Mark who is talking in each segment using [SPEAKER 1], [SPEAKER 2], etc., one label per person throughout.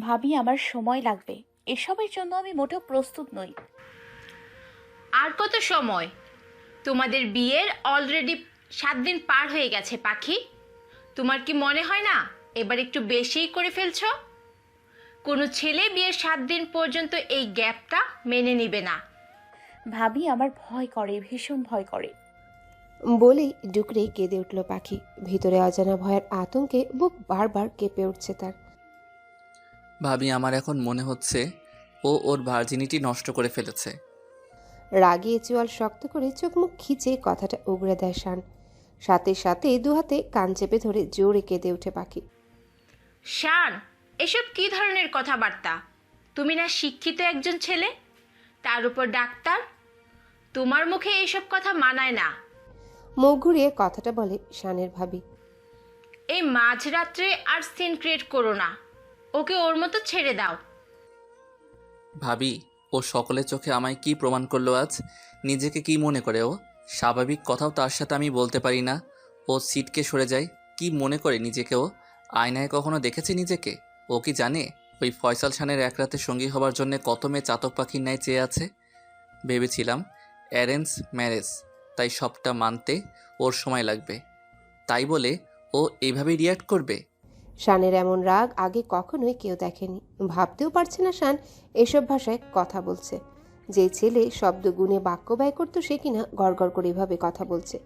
[SPEAKER 1] ভাবি, আমার সময় লাগবে। এসবের জন্য আমি মোটেও প্রস্তুত নই।
[SPEAKER 2] আর কত সময়? তোমাদের বিয়ের অলরেডি 7 দিন পার হয়ে গেছে পাখি। তোমার কি মনে হয় না এবার একটু বেশিই করে ফেলছো? কোনো ছেলে বিয়ের 7 দিন পর্যন্ত এই গ্যাপটা মেনে নিবে না।
[SPEAKER 1] ভাবি, আমার ভয় করে, ভীষণ ভয় করে।
[SPEAKER 3] বলেই ডুকরে কেঁদে উঠল পাখি। ভিতরে অজানা ভয়ের আতঙ্কে বুক বারবার কেঁপে উঠছে তার।
[SPEAKER 4] ভাবি, আমার এখন মনে হচ্ছে ও ওর ভার্জিনিটি নষ্ট করে ফেলেছে।
[SPEAKER 3] রাগিয়ে চোয়াল শক্ত করে চোখ মুখ খিচে কথাটা উগড়ে দেয় শান। সাথে সাথে দুহাতে কান চেপে ধরে জোরে কেঁদে ওঠে পাখি।
[SPEAKER 2] শান, এসব কি ধরনের কথাবার্তা? তুমি না শিক্ষিত একজন ছেলে, তার উপর ডাক্তার। তোমার মুখে এইসব কথা মানায় না।
[SPEAKER 3] মুখ ঘুরিয়ে কথাটা বলে শানের ভাবি।
[SPEAKER 2] এই মাঝরাত্রে আর সিন ক্রিয়েট করো না। ওকে ওর মতো ছেড়ে দাও।
[SPEAKER 4] ভাবি, ও সকলের চোখে আমায় কি প্রমাণ করলো আজ? নিজেকে কি মনে করে ও? স্বাভাবিক কথাও তার সাথে আমি বলতে পারি না। ও সিটকে সরে যায়। কি মনে করে নিজেকে ও? আয়নায় কখনো দেখেছে নিজেকে? ও কি জানে ওই ফয়সাল খানের এক রাতে সঙ্গী হবার জন্য কত মেয়ে চাতক পাখির ন্যায় চেয়ে আছে? ভেবেছিলাম অ্যারেঞ্জ ম্যারেজ, তাই সবটা মানতে ওর সময় লাগবে। তাই বলে ও এইভাবেই রিয়্যাক্ট করবে?
[SPEAKER 3] শানের এমন রাগ আগে কখনোই কেউ দেখেনি। ভাবতেও পারছে না শান এসব ভাষায় কথা বলছে। যে ছেলে শব্দ গুণে বাক্য ব্যয় করতো সে কিনা গড়গড় করে এভাবে কথা বলছে।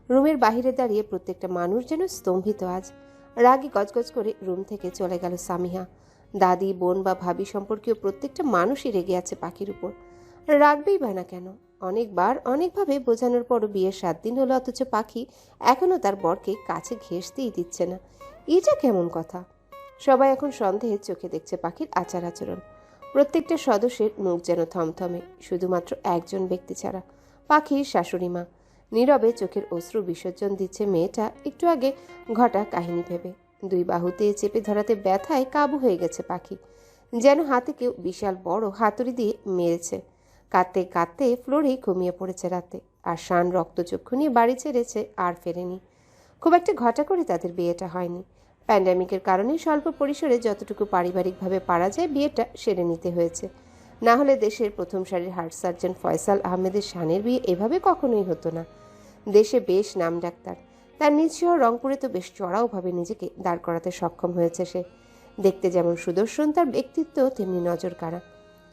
[SPEAKER 3] রুমের বাহিরে দাঁড়িয়ে প্রত্যেকটা মানুষ যেন স্তম্ভিত আজ। রাগে গজগজ করে রুম থেকে চলে গেল সামিহা। দাদি, বোন বা ভাবি সম্পর্কীয় প্রত্যেকটা মানুষই রেগে আছে পাখির উপর। রাগবেই বা না কেন? অনেকবার অনেকভাবে বোঝানোর পরও বিয়ের 7 দিন হলো, অথচ পাখি এখনও তার বরকে কাছে ঘেঁষতেই দিচ্ছে না। এটা কেমন কথা? সবাই এখন সন্দেহের চোখে দেখছে পাখির আচার আচরণ। প্রত্যেকটা সদস্যের মুখ যেন থমথমে, শুধুমাত্র একজন ব্যক্তি ছাড়া, পাখির শাশুড়ি মা। নীরবে চোখের অশ্রু বিসর্জন দিচ্ছে মেয়েটা একটু আগে ঘটা কাহিনী ভেবে। দুই বাহুতে চেপে ধরাতে ব্যথায় কাবু হয়ে গেছে পাখি, যেন হাতে কেউ বিশাল বড় হাতুড়ি দিয়ে মেরেছে। কাঁদতে কাঁদতে ফ্লোরেই ঘুমিয়ে পড়েছে রাতে। আর শান রক্তচক্ষু নিয়ে বাড়ি ছেড়েছে, আর ফেরেনি। খুব একটা ঘটা করে তাদের বিয়েটা হয়নি। প্যান্ডামিকের কারণে স্বল্প পরিসরে যতটুকু পারিবারিকভাবে পারা যায় বিয়েটা সেরে নিতে হয়েছে। না হলে দেশের প্রথম সারির হার্ট সার্জন ফয়সাল আহমেদের শানের বিয়ে এভাবে কখনোই হতো না। দেশে বেশ নাম ডাক্তার, তার নিজ শহর রংপুরে তো বেশ চড়াওভাবে নিজেকে দাঁড় করাতে সক্ষম হয়েছে সে। দেখতে যেমন সুদর্শন, তার ব্যক্তিত্ব তেমনি নজর কাড়া।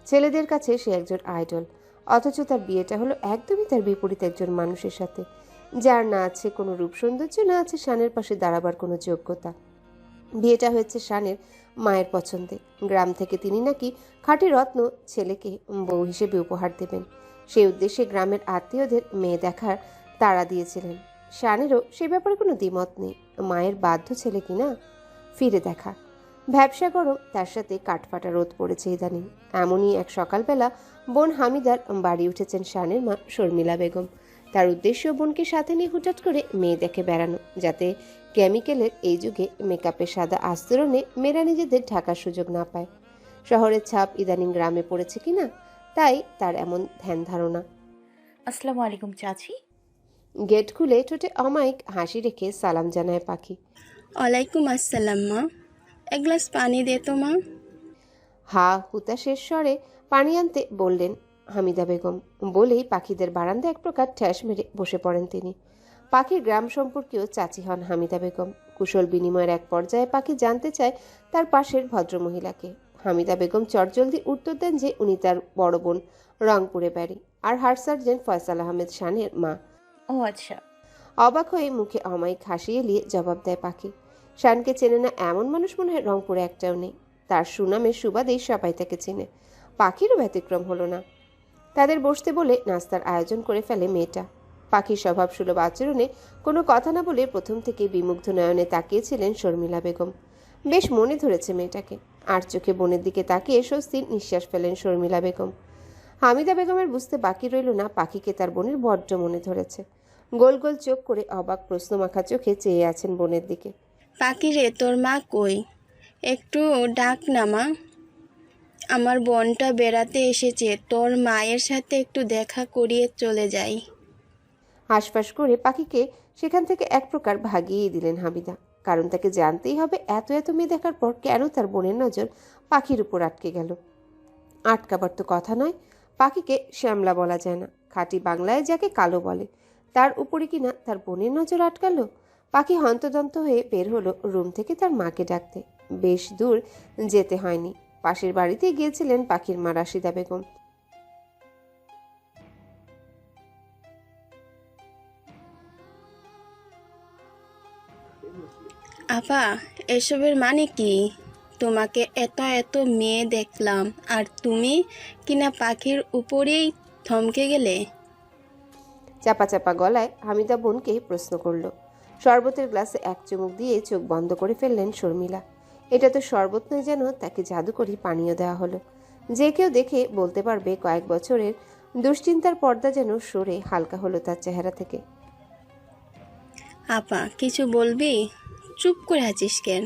[SPEAKER 3] ছেলেদের কাছে সে একজন আইডল, অথচ তার বিয়েটা হলো একদমই তার বিপরীত একজন মানুষের সাথে, যার না আছে কোনো রূপ সৌন্দর্য, না আছে শানের পাশে দাঁড়াবার কোনো যোগ্যতা। বিয়েটা হয়েছে শানের মায়ের পছন্দে। গ্রাম থেকে তিনি নাকি খাঁটি রত্ন ছেলেকে বউ হিসেবে উপহার দেবেন, সেই উদ্দেশ্যে গ্রামের আত্মীয়দের মেয়ে দেখার তাড়া দিয়েছিলেন। শানেরও সে ব্যাপারে কোনো দ্বিমত নেই। মায়ের বাধ্য ছেলে কিনা ফিরে দেখা। ভ্যাবসা গরম, তার সাথে কাঠফাটা রোদ পড়েছে ইদানিং। এমনই এক সকালবেলা বোন হামিদার বাড়ি উঠেছেন শানের মা শর্মিলা বেগম। তার উদ্দেশ্য বোনকে সাথে নিয়ে হুটহাট করে মেয়ে দেখে বেড়ানো, যাতে কেমিক্যালের এই যুগে মেকআপের সাদা আস্তরণে মেয়েরা নিজেদের ঢাকার সুযোগ না পায়। শহরের ছাপ ইদানিং গ্রামে পড়েছে কিনা, তাই তার এমন ধ্যান ধারণা।
[SPEAKER 1] আসসালামু আলাইকুম চাচি।
[SPEAKER 3] গেট খুলে ঠোঁটে অমায়িক হাসি রেখে সালাম জানায় পাখি।
[SPEAKER 5] ওয়ালাইকুম আসসালাম মা, এক গ্লাস পানি দে তো মা।
[SPEAKER 3] হা হুতাশের স্বরে পানি আনতে বললেন হামিদা বেগম। বলেই পাখিদের বারান্দায় এক প্রকার ঠ্যাস মেরে বসে পড়েন তিনি। পাখির গ্রাম সম্পর্কেও চাচি হন হামিদা বেগম। কুশল বিনিময়ের এক পর্যায়ে পাখি জানতে চায় তার পাশের ভদ্রমহিলাকে। হামিদা বেগম চটজলদি উত্তর দেন যে উনি তার বড় বোন, রংপুরে বাড়ি, আর হার্ট সার্জন ফয়সাল আহমেদ শানের মা।
[SPEAKER 1] ও আচ্ছা।
[SPEAKER 3] অবাক হয়ে মুখে অমায়িক হাসি এলিয়ে জবাব দেয় পাখি। শানকে চেনে না এমন মানুষ মনে হয় রংপুরে একটাও নেই। তার সুনামের সুবাদেই সবাই তাকে চেনে। পাখিরও ব্যতিক্রম হলো না। তাদের বসতে বলে নাস্তার আয়োজন করে ফেলে মেয়েটা। পাখির স্বভাব সুলভ আচরণে কোনো কথা না বলে প্রথম থেকে বিমুগ্ধ নয়নে তাকিয়েছিলেন শর্মিলা বেগম। বেশ মনে ধরেছে মেয়েটাকে। আর চোখে বোনের দিকে তাকিয়ে স্বস্তির নিঃশ্বাস ফেলেন শর্মিলা বেগম। হামিদা বেগমের বুঝতে বাকি রইল না পাখিকে তার বোনের বড্ড মনে ধরেছে। গোল গোল চোখ করে অবাক প্রশ্নমাখা চোখে চেয়ে আছেন বোনের দিকে।
[SPEAKER 5] পাখি রে, তোর মা কই? একটু ডাক না মা। আমার বোনটা বেড়াতে এসেছে, তোর মায়ের সাথে একটু দেখা করিয়ে চলে যাই।
[SPEAKER 3] হাঁসফাঁস করে পাখিকে সেখান থেকে এক প্রকার ভাগিয়ে দিলেন হামিদা। কারণ তাকে জানতেই হবে এত এত মেয়ে দেখার পর কেন তার বোনের নজর পাখির উপর আটকে গেল। আটকাবার তো কথা নয়, পাখিকে শ্যামলা বলা যায় না, খাঁটি বাংলায় যাকে কালো বলে, তার উপরে কিনা তার বোনের নজর আটকালো। পাখি হন্তদন্ত হয়ে বের হলো রুম থেকে তার মাকে ডাকতে। বেশ দূর যেতে হয়নি, পাশের বাড়িতে গিয়েছিলেন পাখির মা রাশিদা বেগম।
[SPEAKER 5] আপা, এসবের মানে কি? তোমাকে এত এত মেয়ে দেখলাম আর তুমি কিনা পাখির উপরেই থমকে গেলে।
[SPEAKER 3] চাপা চাপা গলায় হামিদা বোনকে প্রশ্ন করলো। শরবতের গ্লাসে এক চুমুক দিয়ে চোখ বন্ধ করে ফেললেন শর্মিলা। এটা তো শরবত নয়, যেন তাকে জাদুকরি পানীয় দেওয়া হলো। যে কেউ দেখে বলতে পারবে কয়েক বছরের দুশ্চিন্তার পর্দা যেন সরে হালকা হলো তার চেহারা থেকে।
[SPEAKER 5] আপা, কিছু বলবি? চুপ করে আছিস কেন?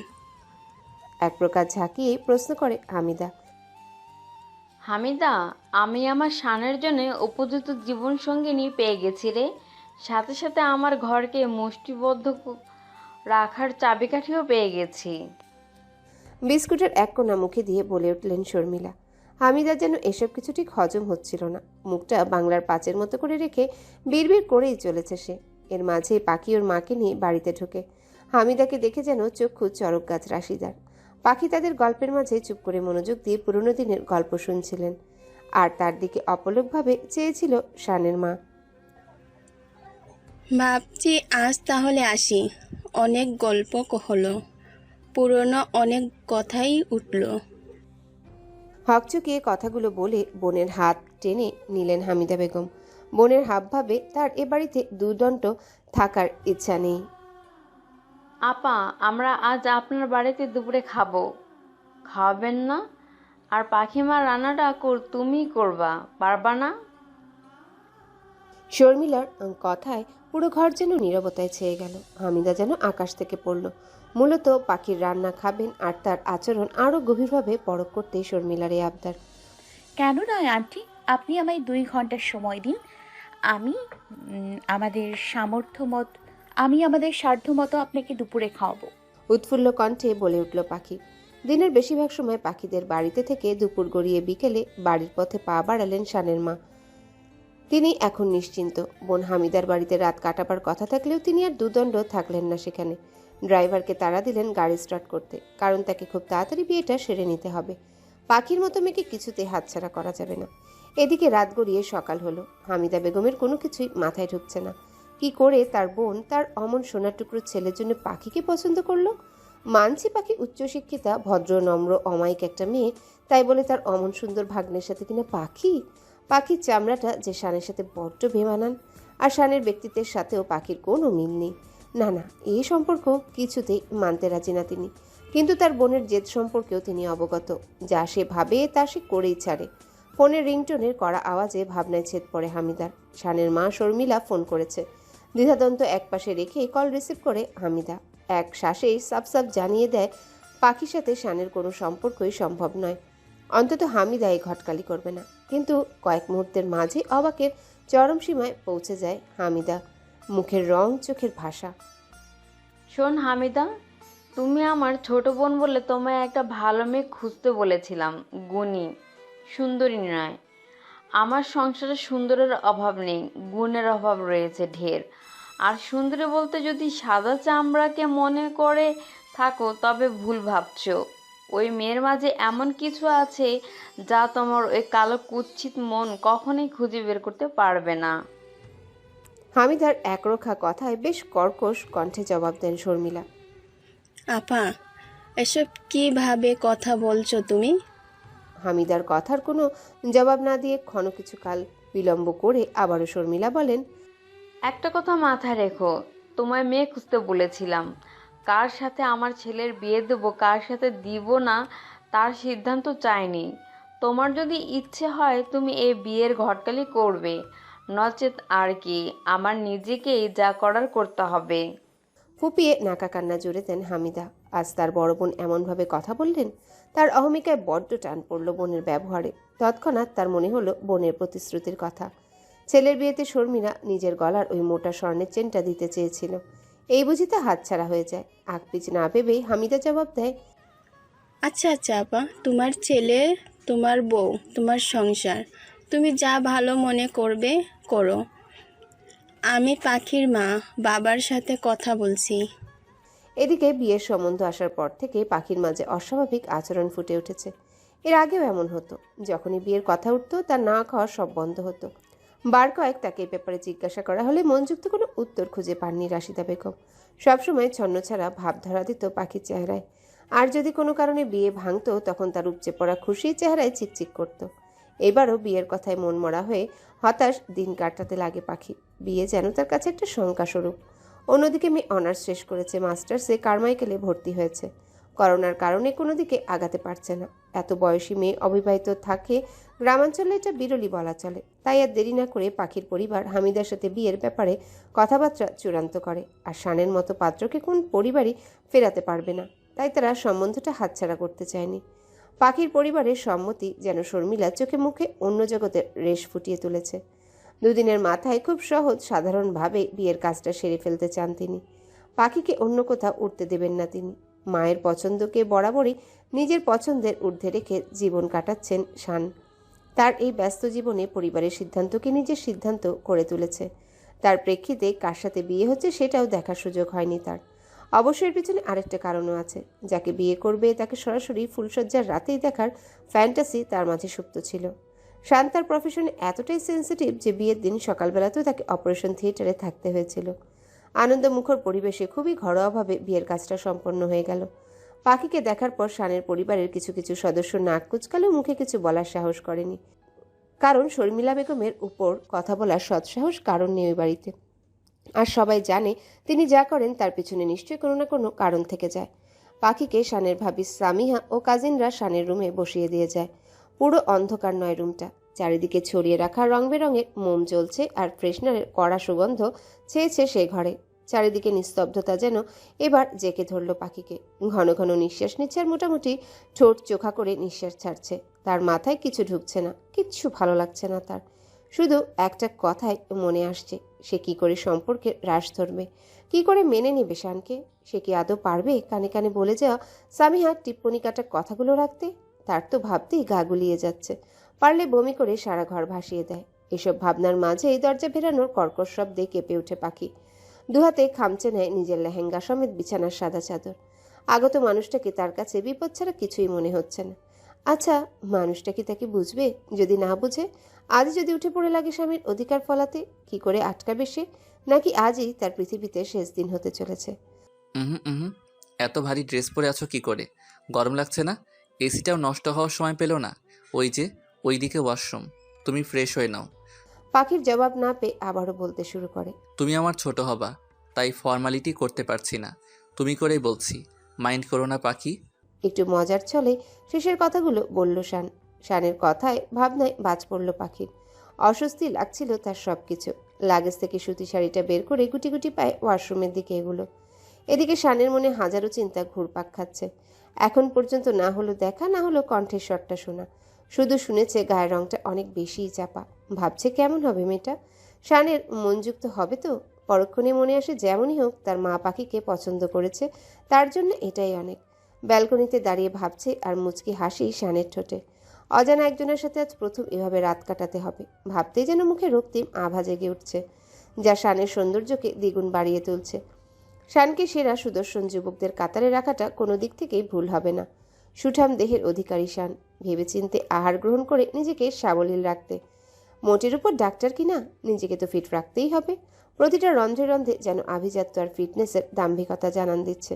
[SPEAKER 3] এক প্রকার ঝাঁকিয়ে প্রশ্ন করে হামিদা।
[SPEAKER 6] হামিদা, আমি আমার শানের জন্য উপযুক্ত জীবনসঙ্গিনী পেয়ে গেছি রে। সাথে সাথে আমার ঘরকে মুষ্টিবদ্ধ রাখার চাবিকাঠিও পেয়ে গেছি।
[SPEAKER 3] বিস্কুটের এক কোণা মুখে দিয়ে বলে উঠলেন শর্মিলা। হামিদা যেন এসব কিছু ঠিক হজম হচ্ছিল না। মুখটা বাংলার পাঁচের মতো করে রেখে বিড়বিড় করেই চলেছে সে। এর মাঝে পাখি ওর মাকে নিয়ে বাড়িতে ঢোকে। হামিদাকে দেখে যেন চক্ষু চড়ক গাছ রাশিদার। পাখি তাদের গল্পের মাঝে চুপ করে মনোযোগ দিয়ে পুরনো দিনের গল্প শুনছিলেন, আর তার দিকে অপলকভাবে চেয়েছিল শানের মা।
[SPEAKER 5] ভাবছি আজ তাহলে আসি। অনেক গল্প হলো, পুরনো অনেক কথাই উঠল।
[SPEAKER 3] হকচকিয়ে কথাগুলো বলে বোনের হাত টেনে নিলেন হামিদা বেগম। বোনের হাবভাবে তার এ বাড়িতে দুদণ্ড থাকার ইচ্ছা নেই।
[SPEAKER 6] আপা, আমরা আজ আপনার বাড়িতে দুপুরে খাবো, খাওয়াবেন না? আর পাখিমার রান্নাটা তুমিই করবা, পারবা না?
[SPEAKER 3] শর্মিলার কথায় পুরো ঘর যেন নীরবতায় ছেয়ে গেল। হামিদা যেন আকাশ থেকে পড়ল। মূলত পাখির রান্না খাবেন আর তার আচরণ আরও গভীরভাবে পরখ করতে শর্মিলার এই আবদার।
[SPEAKER 1] কেন নয় আন্টি, আপনি আমায় 2 ঘন্টা সময় দিন। আমি আমাদের সাধ্য মতো আপনাকে দুপুরে খাওয়াবো।
[SPEAKER 3] উৎফুল্ল কণ্ঠে বলে উঠল পাখি। দিনের বেশিরভাগ সময় পাখিদের বাড়িতে থেকে দুপুর গড়িয়ে বিকেলে বাড়ির পথে পা বাড়ালেন শানের মা। তিনি এখন নিশ্চিন্ত। বোন হামিদার বাড়িতে রাত কাটাবার কথা থাকলেও তিনি আর দুদণ্ড থাকলেন না সেখানে। ড্রাইভারকে তাড়া দিলেন গাড়ি স্টার্ট করতে, কারণ তাকে খুব তাড়াতাড়ি বিয়েটা সেরে নিতে হবে। পাখির মতো মেয়েকে কিছুতে হাতছাড়া করা যাবে না। এদিকে রাত গড়িয়ে সকাল হলো। হামিদা বেগমের কোনো কিছুই মাথায় ঢুকছে না। কি করে তার বোন তার অমন সোনার টুকরো ছেলের জন্য পাখিকে পছন্দ করলো? মানছি পাখি উচ্চশিক্ষিতা, ভদ্র, নম্র, অমায়িক একটা মেয়ে, তাই বলে তার অমন সুন্দর ভাগ্নের সাথে কিনা পাখির চামড়াটা যে শানের সাথে বড্ড বেমানান, আর শানের ব্যক্তিত্বের সাথেও পাখির কোনো মিল নেই। না না, এই সম্পর্ক কিছুতেই মানতে রাজি না তিনি। কিন্তু তার বোনের জেদ সম্পর্কেও তিনি অবগত। যা সে ভাবে তা সে করেই ছাড়ে। ফোনের রিংটোনের কড়া আওয়াজে ভাবনায় ছেদ পড়ে হামিদার। শানের মা শর্মিলা ফোন করেছে। দ্বিধাদ্বন্দ্ব একপাশে রেখে কল রিসিভ করে হামিদা এক শ্বাসেই সাফ জানিয়ে দেয় পাখির সাথে শানের কোনো সম্পর্কই সম্ভব নয়। অন্তত হামিদা এই ঘটকালি করবে না। কিন্তু কয়েক মুহূর্তের মাঝে অবাকের চরম সীমায় পৌঁছে যায় হামিদা। মুখের রং, চোখের ভাষা।
[SPEAKER 6] শোন হামিদা, তুমি আমার ছোট বোন বলে তোমায় একটা ভালো মেয়ে খুঁজতে বলেছিলাম, গুণী, সুন্দরী নয়। আমার সংসারে সুন্দরের অভাব নেই, গুণের অভাব রয়েছে ঢের। আর সুন্দরী বলতে যদি সাদা চামড়াকে মনে করে থাকো তবে ভুল ভাবছো। ওই মেয়ের মাঝে এমন কিছু আছে যা তোমার ওই কালো কুৎসিত মন কখনোই খুঁজে বের করতে পারবে না।
[SPEAKER 3] হামিদার একরোখা কথায় বেশ কর্কশ কণ্ঠে জবাব দেন শর্মিলা।
[SPEAKER 5] আপা, এসব কিভাবে কথা বলছো তুমি?
[SPEAKER 3] হামিদার কথার কোনো জবাব না দিয়ে ক্ষণ কিছুকাল বিলম্ব করে আবারও শর্মিলা বলেন,
[SPEAKER 6] একটা কথা মাথায় রেখো, তোমায় মেয়ে খুঁজতে বলেছিলাম। কার সাথে আমার ছেলের বিয়ে দেবো, কার সাথে দিব না তার সিদ্ধান্ত চাইনি। তোমার যদি ইচ্ছে হয় তুমি এই বিয়ের ঘটকালি করবে, নচেত আর কি, আমার নিজেকেই যা করার করতে হবে।
[SPEAKER 3] ফুপিয়ে নাকা কান্না জুড়ে দেন হামিদা। আজ তার বড় বোন এমনভাবে কথা বললেন, তার অহমিকায় বড্ড টান পড়ল বোনের ব্যবহারে। তৎক্ষণাৎ তার মনে হলো বোনের প্রতিশ্রুতির কথা। ছেলের বিয়েতে শর্মিলা নিজের গলার ওই মোটা স্বর্ণের চেনটা দিতে চেয়েছিল। এই বুঝি তা হাতছাড়া হয়ে যায়। আকপিচ না ভেবেই হামিদা জবাব দেয়,
[SPEAKER 5] আচ্ছা আচ্ছা আপা, তোমার ছেলে, তোমার বউ, তোমার সংসার, তুমি যা ভালো মনে করবে করো। আমি পাখির মা, বাবার সাথে কথা বলছি।
[SPEAKER 3] এদিকে বিয়ের সম্বন্ধ আসার পর থেকে পাখির মাঝে অস্বাভাবিক আচরণ ফুটে উঠেছে। এর আগেও এমন হতো। যখনই বিয়ের কথা উঠতো তার না খাওয়া সব বন্ধ হতো। বার কয়েক তাকে এ ব্যাপারে জিজ্ঞাসা করা হলে মনযুক্ত কোনো উত্তর খুঁজে পাননি রাশিদা বেগম। সবসময় ছন্নছাড়া ভাব ধরা দিত পাখির চেহারায়। আর যদি কোনো কারণে বিয়ে ভাঙতো তখন তার উপচে পড়া খুশির চেহারায় চিকচিক করত। এবারও বিয়ের কথায় মন মরা হয়ে হতাশ দিন কাটাতে লাগে পাখি। বিয়ে যেন তার কাছে একটা শঙ্কাস্বরূপ। অন্যদিকে মেয়ে অনার্স শেষ করেছে, মাস্টার্সে কারমাইকেলে ভর্তি হয়েছে। করোনার কারণে কোনো দিকে আগাতে পারছে না। এত বয়সী মেয়ে অবিবাহিত থাকে গ্রামাঞ্চলে এটা বিরলই বলা চলে। তাই আর দেরি না করে পাখির পরিবার হামিদার সাথে বিয়ের ব্যাপারে কথাবার্তা চূড়ান্ত করে। আর শানের মতো পাত্রকে কোন পরিবারই ফেরাতে পারবে না, তাই তারা সম্বন্ধটা হাতছাড়া করতে চায়নি। পাখির পরিবারের সম্মতি যেন শর্মিলা চোখে মুখে অন্য জগতের রেশ ফুটিয়ে তুলেছে। দুদিনের মাথায় খুব সহজ সাধারণভাবে বিয়ের কাজটা সেরে ফেলতে চান তিনি। পাখিকে অন্য কোথাও উঠতে দেবেন না তিনি। মায়ের পছন্দকে বরাবরই নিজের পছন্দের ঊর্ধ্বে রেখে জীবন কাটাচ্ছেন শান। তার এই ব্যস্ত জীবনে পরিবারের সিদ্ধান্তকে নিজের সিদ্ধান্ত করে তুলেছে। তার প্রেক্ষিতে কার সাথে বিয়ে হচ্ছে সেটাও দেখার সুযোগ হয়নি তার। অবশ্যই পিছনে আরেকটা কারণও আছে। যাকে বিয়ে করবে তাকে সরাসরি ফুলশয্যার রাতেই দেখার ফ্যান্টাসি তার মাঝে সুপ্ত ছিল। শান তার প্রফেশনে এতটাই সেন্সিটিভ যে বিয়ের দিন সকালবেলাতেও তাকে অপারেশন থিয়েটারে থাকতে হয়েছিল। আনন্দমুখর পরিবেশে খুবই ঘরোয়াভাবে বিয়ের কাজটা সম্পন্ন হয়ে গেল। পাখিকে দেখার পর শানের পরিবারের কিছু কিছু সদস্য নাক কুচকালেও মুখে কিছু বলার সাহস করেনি। কারণ শর্মিলা বেগমের উপর কথা বলার সৎসাহস কারণ নেই ওই বাড়িতে। আর সবাই জানে তিনি যা করেন তার পিছনে নিশ্চয়ই কোনো না কোনো কারণ থেকে যায়। পাখিকে শানের ভাবি সামিহা ও কাজিনরা শানের রুমে বসিয়ে দিয়ে যায়। পুরো অন্ধকার নয় রুমটা। চারিদিকে ছড়িয়ে রাখা রং বেরঙের মোম জ্বলছে আর ফ্রেশনারের কড়া সুগন্ধ ছেয়েছে সে ঘরে। চারিদিকে নিস্তব্ধতা যেন এবার জেঁকে ধরল পাখিকে। ঘন ঘন নিঃশ্বাস নিচ্ছে আর মোটামুটি ঠোঁট চোখা করে নিঃশ্বাস ছাড়ছে। তার মাথায় কিছু ঢুকছে না, কিচ্ছু ভালো লাগছে না তার। শুধু একটা কথাই মনে আসছে, সে কি করে সম্পর্কে রাশ ধরবে, কি করে মেনে নেবে শানকে। সে কি আদৌ পারবে কানে কানে বলে যাওয়া সামিহার টিপ্পনি কাটা কথাগুলো রাখতে? তার তো ভাবতেই গা গুলিয়ে যাচ্ছে। পারলে বমি করে সারা ঘর ভাসিয়ে দেয়। এসব ভাবনার মাঝে এই দরজা ভেরানোর কর্কশ শব্দে কেঁপে ওঠে পাখি। দুহাতে খামচে নেয় নিজের লেহেঙ্গা সমেত বিছানার সাদা চাদর। আগত মানুষটাকে তার কাছে বিপদ ছাড়া কিছুই মনে হচ্ছে না। আচ্ছা, মানুষটা কি তাকে বুঝবে? যদি না বুঝে, আজ যদি উঠে পড়ে লাগে স্বামীর অধিকার ফলাতে, কি করে আটকাবে সে? নাকি আজই তার পৃথিবীতে শেষ দিন হতে চলেছে?
[SPEAKER 4] হুম, এত ভারী ড্রেস পরে আছো কি করে? গরম লাগছে না? এসিটাও নষ্ট হওয়ার সময় পেলো না। ওই যে ওইদিকে ওয়াশরুম, তুমি ফ্রেশ হয়ে নাও।
[SPEAKER 3] পাখির জবাব না পেয়ে আবারও বলতে শুরু করে,
[SPEAKER 4] তুমি আমার ছোট হবা, তাই ফর্মালিটি করতে পারছি না। তুমি করেই বলছি, মাইন্ড করো না পাখি।
[SPEAKER 3] একটু মজার ছলে শেষের কথাগুলো বলল শান। শানের কথায় ভাবনায় বাজ পড়ল পাখির। অস্বস্তি লাগছিল তার সবকিছু। লাগেজ থেকে সুতি শাড়িটা বের করে গুটি গুটি পায়ে ওয়াশরুমের দিকে এগুলো। এদিকে শানের মনে হাজারো চিন্তা ঘুরপাক খাচ্ছে। এখন পর্যন্ত না হলো দেখা, না হলো কণ্ঠের স্বরটা শোনা। শুধু শুনেছে গায়ের রংটা অনেক বেশিই চাপা। ভাবছে কেমন হবে মেয়েটা। শানের মনযুক্ত হবে তো? পরক্ষণে মনে আসে যেমনই হোক তার মা পাখিকে পছন্দ করেছে, তার জন্য এটাই অনেক। ব্যালকনিতে দাঁড়িয়ে ভাবছে আর মুচকি হাসি শানের ঠোঁটে। অজানা একজনের সাথে আজ প্রথম এভাবে রাত কাটাতে হবে। ভাবতেই যেন মুখে রক্তিম আভা জেগে উঠছে, যা শানের সৌন্দর্যকে দ্বিগুণ বাড়িয়ে তুলছে। শানকে সেরা সুদর্শন যুবকদের কাতারে রাখাটা কোনো দিক থেকেই ভুল হবে না। সুঠাম দেহের অধিকারী শান, ভেবেচিন্তে আহার গ্রহণ করে নিজেকে সাবলীল রাখতে। মোটের উপর ডাক্তার কিনা, নিজেকে তো ফিট রাখতেই হবে। প্রতিটা রন্ধ্রে রন্ধ্রে যেন আভিজাত্য আর ফিটনেসের দাম্ভিকতা জানান দিচ্ছে।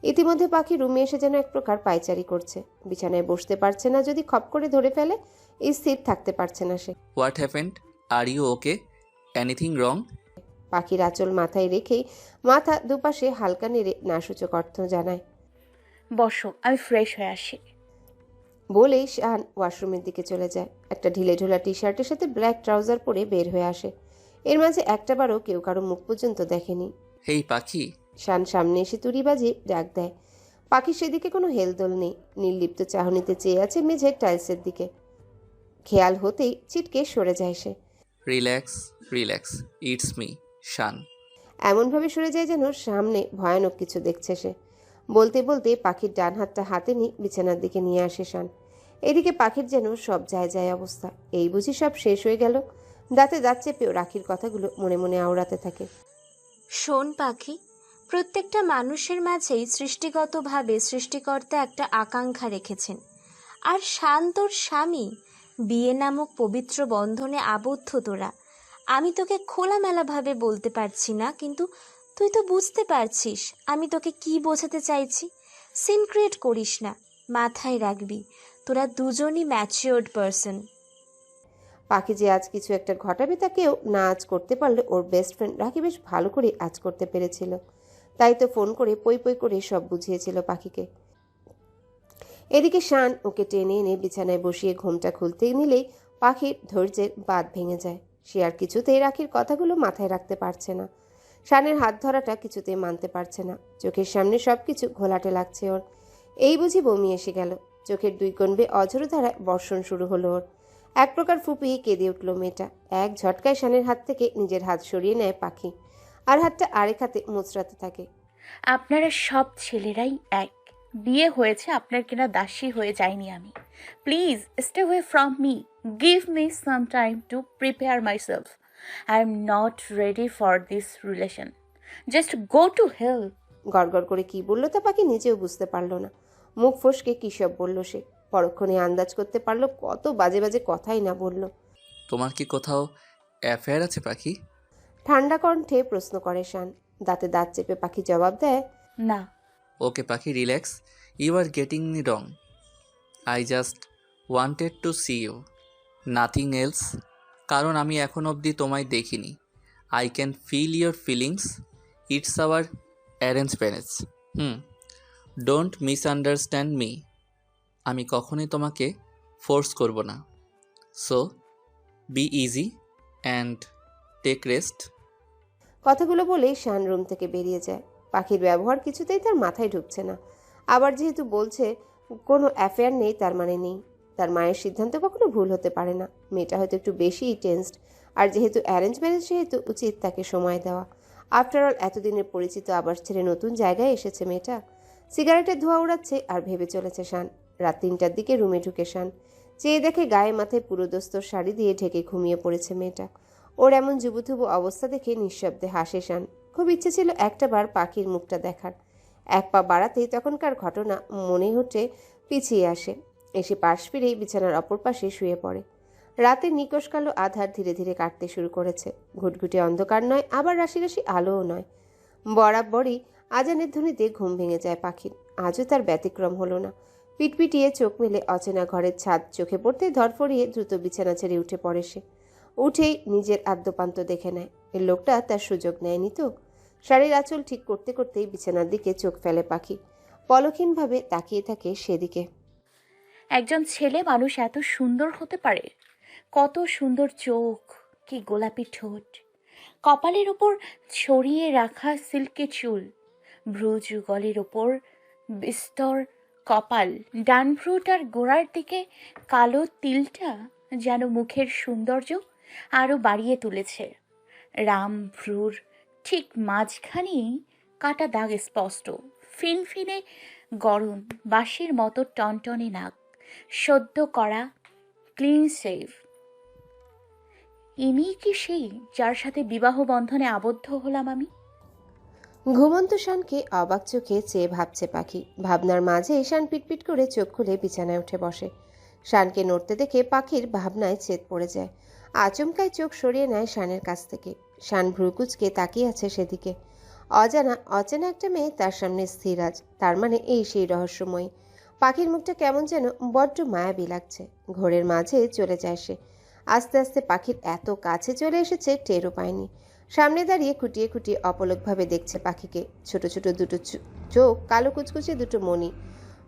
[SPEAKER 3] ইতিমধ্যে পাখি রুমে এসে যেন এক প্রকার পায়চারি করছে। বিছানায় বসতে পারছে না, যদি খপ করে ধরে ফেলে স্থির থাকতে পারছে না সে।
[SPEAKER 4] What happened? Are you okay? Anything wrong?
[SPEAKER 3] পাখির আঁচল মাথায় রেখেই মাথা দুপাশে হালকা নেড়ে নাসূচক অর্থ জানায়।
[SPEAKER 1] বসো, আমি ফ্রেশ হয়ে আসি।
[SPEAKER 3] বলেই শান ওয়াশরুমের দিকে চলে যায়। একটা ঢিলে ঢোলা টি শার্টের সাথে ব্ল্যাক ট্রাউজার পরে বের হয়ে আসে। এর মাঝে একটাবারও কেউ কারো মুখ পর্যন্ত দেখেনি।
[SPEAKER 4] হেই পাখি।
[SPEAKER 3] শান সামনে এসে তুড়ি বাজিয়ে ডাক দেয়। পাখির সেদিকে কোনো হেলদোল নেই। নির্লিপ্ত চাহনিতে চেয়ে আছে মেঝের টাইলসের দিকে। খেয়াল হতেই ছিটকে সরে যায় সে।
[SPEAKER 4] রিল্যাক্স রিল্যাক্স, ইটস মি শান।
[SPEAKER 3] এমনভাবে সরে যায় যেন সামনে ভয়ানক কিছু দেখছে সে। বলতে বলতে পাখির ডান হাতটা হাতে নিয়ে বিছানার দিকে নিয়ে আসে শান। এদিকে পাখির যেন সব যায় যায় অবস্থা। এই বুঝি সব শেষ হয়ে গেল। দাঁতে দাঁত চেপেও রাখির কথাগুলো মনে মনে আওড়াতে থাকে।
[SPEAKER 7] শোন পাখি, প্রত্যেকটা মানুষের মাঝেই সৃষ্টিগতভাবে সৃষ্টিকর্তা একটা আকাঙ্ক্ষা রেখেছেন। আর শান তোর স্বামী, বিয়ে নামক পবিত্র বন্ধনে আবদ্ধ তোরা। আমি তোকে খোলামেলাভাবে বলতে পারছি না, কিন্তু তুই তো বুঝতে পারছিস আমি তোকে কি বোঝাতে চাইছি। সিন ক্রিয়েট করিস না, মাথায় রাখবি তোরা দুজনই ম্যাচিওর্ড পারসন।
[SPEAKER 3] পাখি যে আজ কিছু একটা ঘটাবে তা কেউ না আজ করতে পারলে ওর বেস্ট ফ্রেন্ড রাখি বেশ ভালো করে আজ করতে পেরেছিল। তাই তো ফোন করে পই পই করে সব বুঝিয়েছিল পাখিকে। এদিকে শান ওকে টেনে এনে বিছানায় বসিয়ে ঘুমটা খুলতে নিলেই পাখির ধৈর্যের বাঁধ ভেঙে যায়। সে আর কিছুতেই রাখির কথাগুলো মাথায় রাখতে পারছে না। শানের হাত ধরাটা কিছুতেই মানতে পারছে না। চোখের সামনে সবকিছু ঘোলাটে লাগছে ওর। এই বুঝি বমি এসে গেল। চোখের দুই কোণ বেয়ে অঝোর ধারায় বর্ষণ শুরু হলো ওর। এক প্রকার ফুপিয়ে কেঁদে উঠল মেয়েটা। এক ঝটকায় শানের হাত থেকে নিজের হাত সরিয়ে নেয় পাখি, আর হাতটা আরেক হাতে মোচড়াতে থাকে।
[SPEAKER 1] আপনারা সব ছেলেরাই এক। বিয়ে হয়েছে, আপনার কিনা দাসী হয়ে যাইনি আমি। Please stay away from me. Give me some time to prepare myself. I am not ready for this relation. Just go to hell.
[SPEAKER 3] গড়গড় করে কি বললো তা পাখি নিজেও বুঝতে পারলো না। মুখ ফসকে কী সব বলল সে। পরক্ষণে আন্দাজ করতে পারলো কত বাজে বাজে কথাই না বলল।
[SPEAKER 4] তোমার কি কোথাও অ্যাফেয়ার আছে পাখি?
[SPEAKER 3] ঠান্ডা কণ্ঠে প্রশ্ন করে শান। দাঁতে দাঁত চেপে পাখি জবাব দেয়,
[SPEAKER 1] না।
[SPEAKER 4] Okay Pakhi, relax, you are getting me wrong. I just wanted to see you, nothing else. কারণ আমি এখন অবধি তোমায় দেখিনি। I can feel your feelings. It's our arrange marriage. Don't misunderstand me. আমি কখনোই তোমাকে ফোর্স করব না। So be easy and take rest.
[SPEAKER 3] কথাগুলো বলেই শান রুম থেকে বেরিয়ে যায়। পাখির ব্যবহার কিছুতেই তার মাথায় ঢুকছে না। আবার যেহেতু বলছে কোনো অ্যাফেয়ার নেই, তার মানে নেই। তার মায়ের সিদ্ধান্ত কখনো ভুল হতে পারে না। মেয়েটা হয়তো একটু বেশিই টেন্সড। আর যেহেতু অ্যারেঞ্জ ম্যারেজ, সেহেতু উচিত তাকে সময় দেওয়া। আফটার অল এতদিনের পরিচিত আবার ছেড়ে নতুন জায়গায় এসেছে মেয়েটা। সিগারেটের ধোঁয়া উড়াচ্ছে আর ভেবে চলেছে শান। রাত 3টার দিকে রুমে ঢুকে শান চেয়ে দেখে গায়ে মাথায় পুরো দস্তর শাড়ি দিয়ে ঢেকে ঘুমিয়ে পড়েছে মেয়েটা। ওর এমন যুবথুবু অবস্থা দেখে নিঃশব্দে হাসে শান। খুব ইচ্ছে ছিল একটাবার পাখির মুখটা দেখার। এক পা বাড়াতেই তখনকার ঘটনা মনে হতে পিছিয়ে আসে। এসে পাশ ফিরেই বিছানার অপর পাশে শুয়ে পড়ে। রাতের নিকষ কালো আধার ধীরে ধীরে কাটতে শুরু করেছে। ঘুটঘুটে অন্ধকার নয়, আবার রাশি রাশি আলোও নয়। বরাবরই আজানের ধ্বনিতে ঘুম ভেঙে যায় পাখির। আজও তার ব্যতিক্রম হলো না। পিটপিটিয়ে চোখ মেলে অচেনা ঘরের ছাদ চোখে পড়তে ধরফরিয়ে দ্রুত বিছানা ছেড়ে উঠে পড়ে সে। উঠেই নিজের আদ্যপান্ত দেখে নেয়। এই লোকটা তার সুযোগ নেয়নি তো। শাড়ির আঁচল ঠিক করতে করতেই বিছানার দিকে চোখ ফেলে পাখি। পলকহীনভাবে তাকিয়ে থাকে সেদিকে।
[SPEAKER 1] একজন ছেলে মানুষ এত সুন্দর হতে পারে? কত সুন্দর চোখ, কি গোলাপি ঠোঁট, কপালের ওপর ছড়িয়ে রাখা সিল্কি চুল, ভ্রু যুগলের ওপর বিস্তর কপাল, ডান ভ্রুটার গোড়ার দিকে কালো তিলটা যেন মুখের সৌন্দর্য আরও বাড়িয়ে তুলেছে। রাম ভ্রুর ঠিক মাঝখানেই কাটা দাগ স্পষ্ট, ফিনফিনে গরম বাঁশের মতো টনটনে নাক, সদ্য করা ক্লিন শেভ। ইনি কি সেই যার সাথে বিবাহ বন্ধনে আবদ্ধ হলাম আমি?
[SPEAKER 3] ঘুমন্ত শানকে অবাক চোখে চেয়ে ভাবছে পাখি। ভাবনার মাঝে শান পিটপিট করে চোখ খুলে বিছানায় উঠে বসে। শানকে নড়তে দেখে পাখির ভাবনায় ছেদ পড়ে যায়। আচমকায় চোখ সরিয়ে নেয় শানের কাছ থেকে। শান ভ্রুকুচকে তাকিয়ে আছে সেদিকে। অচেনা একটা মেয়ে তার সামনে স্থির আজ। তার মানে এই সেই রহস্যময়ী। পাখির মুখটা কেমন যেন বড্ড মায়াবী লাগছে। ঘোরের মাঝে চলে যায় সে। আস্তে আস্তে পাখির এত কাছে চলে এসেছে টেরও পায়নি। সামনে দাঁড়িয়ে খুঁটিয়ে খুঁটিয়ে অপলকভাবে দেখছে পাখিকে। ছোট ছোট দুটো চোখ, কালো কুচকুচে দুটো মণি,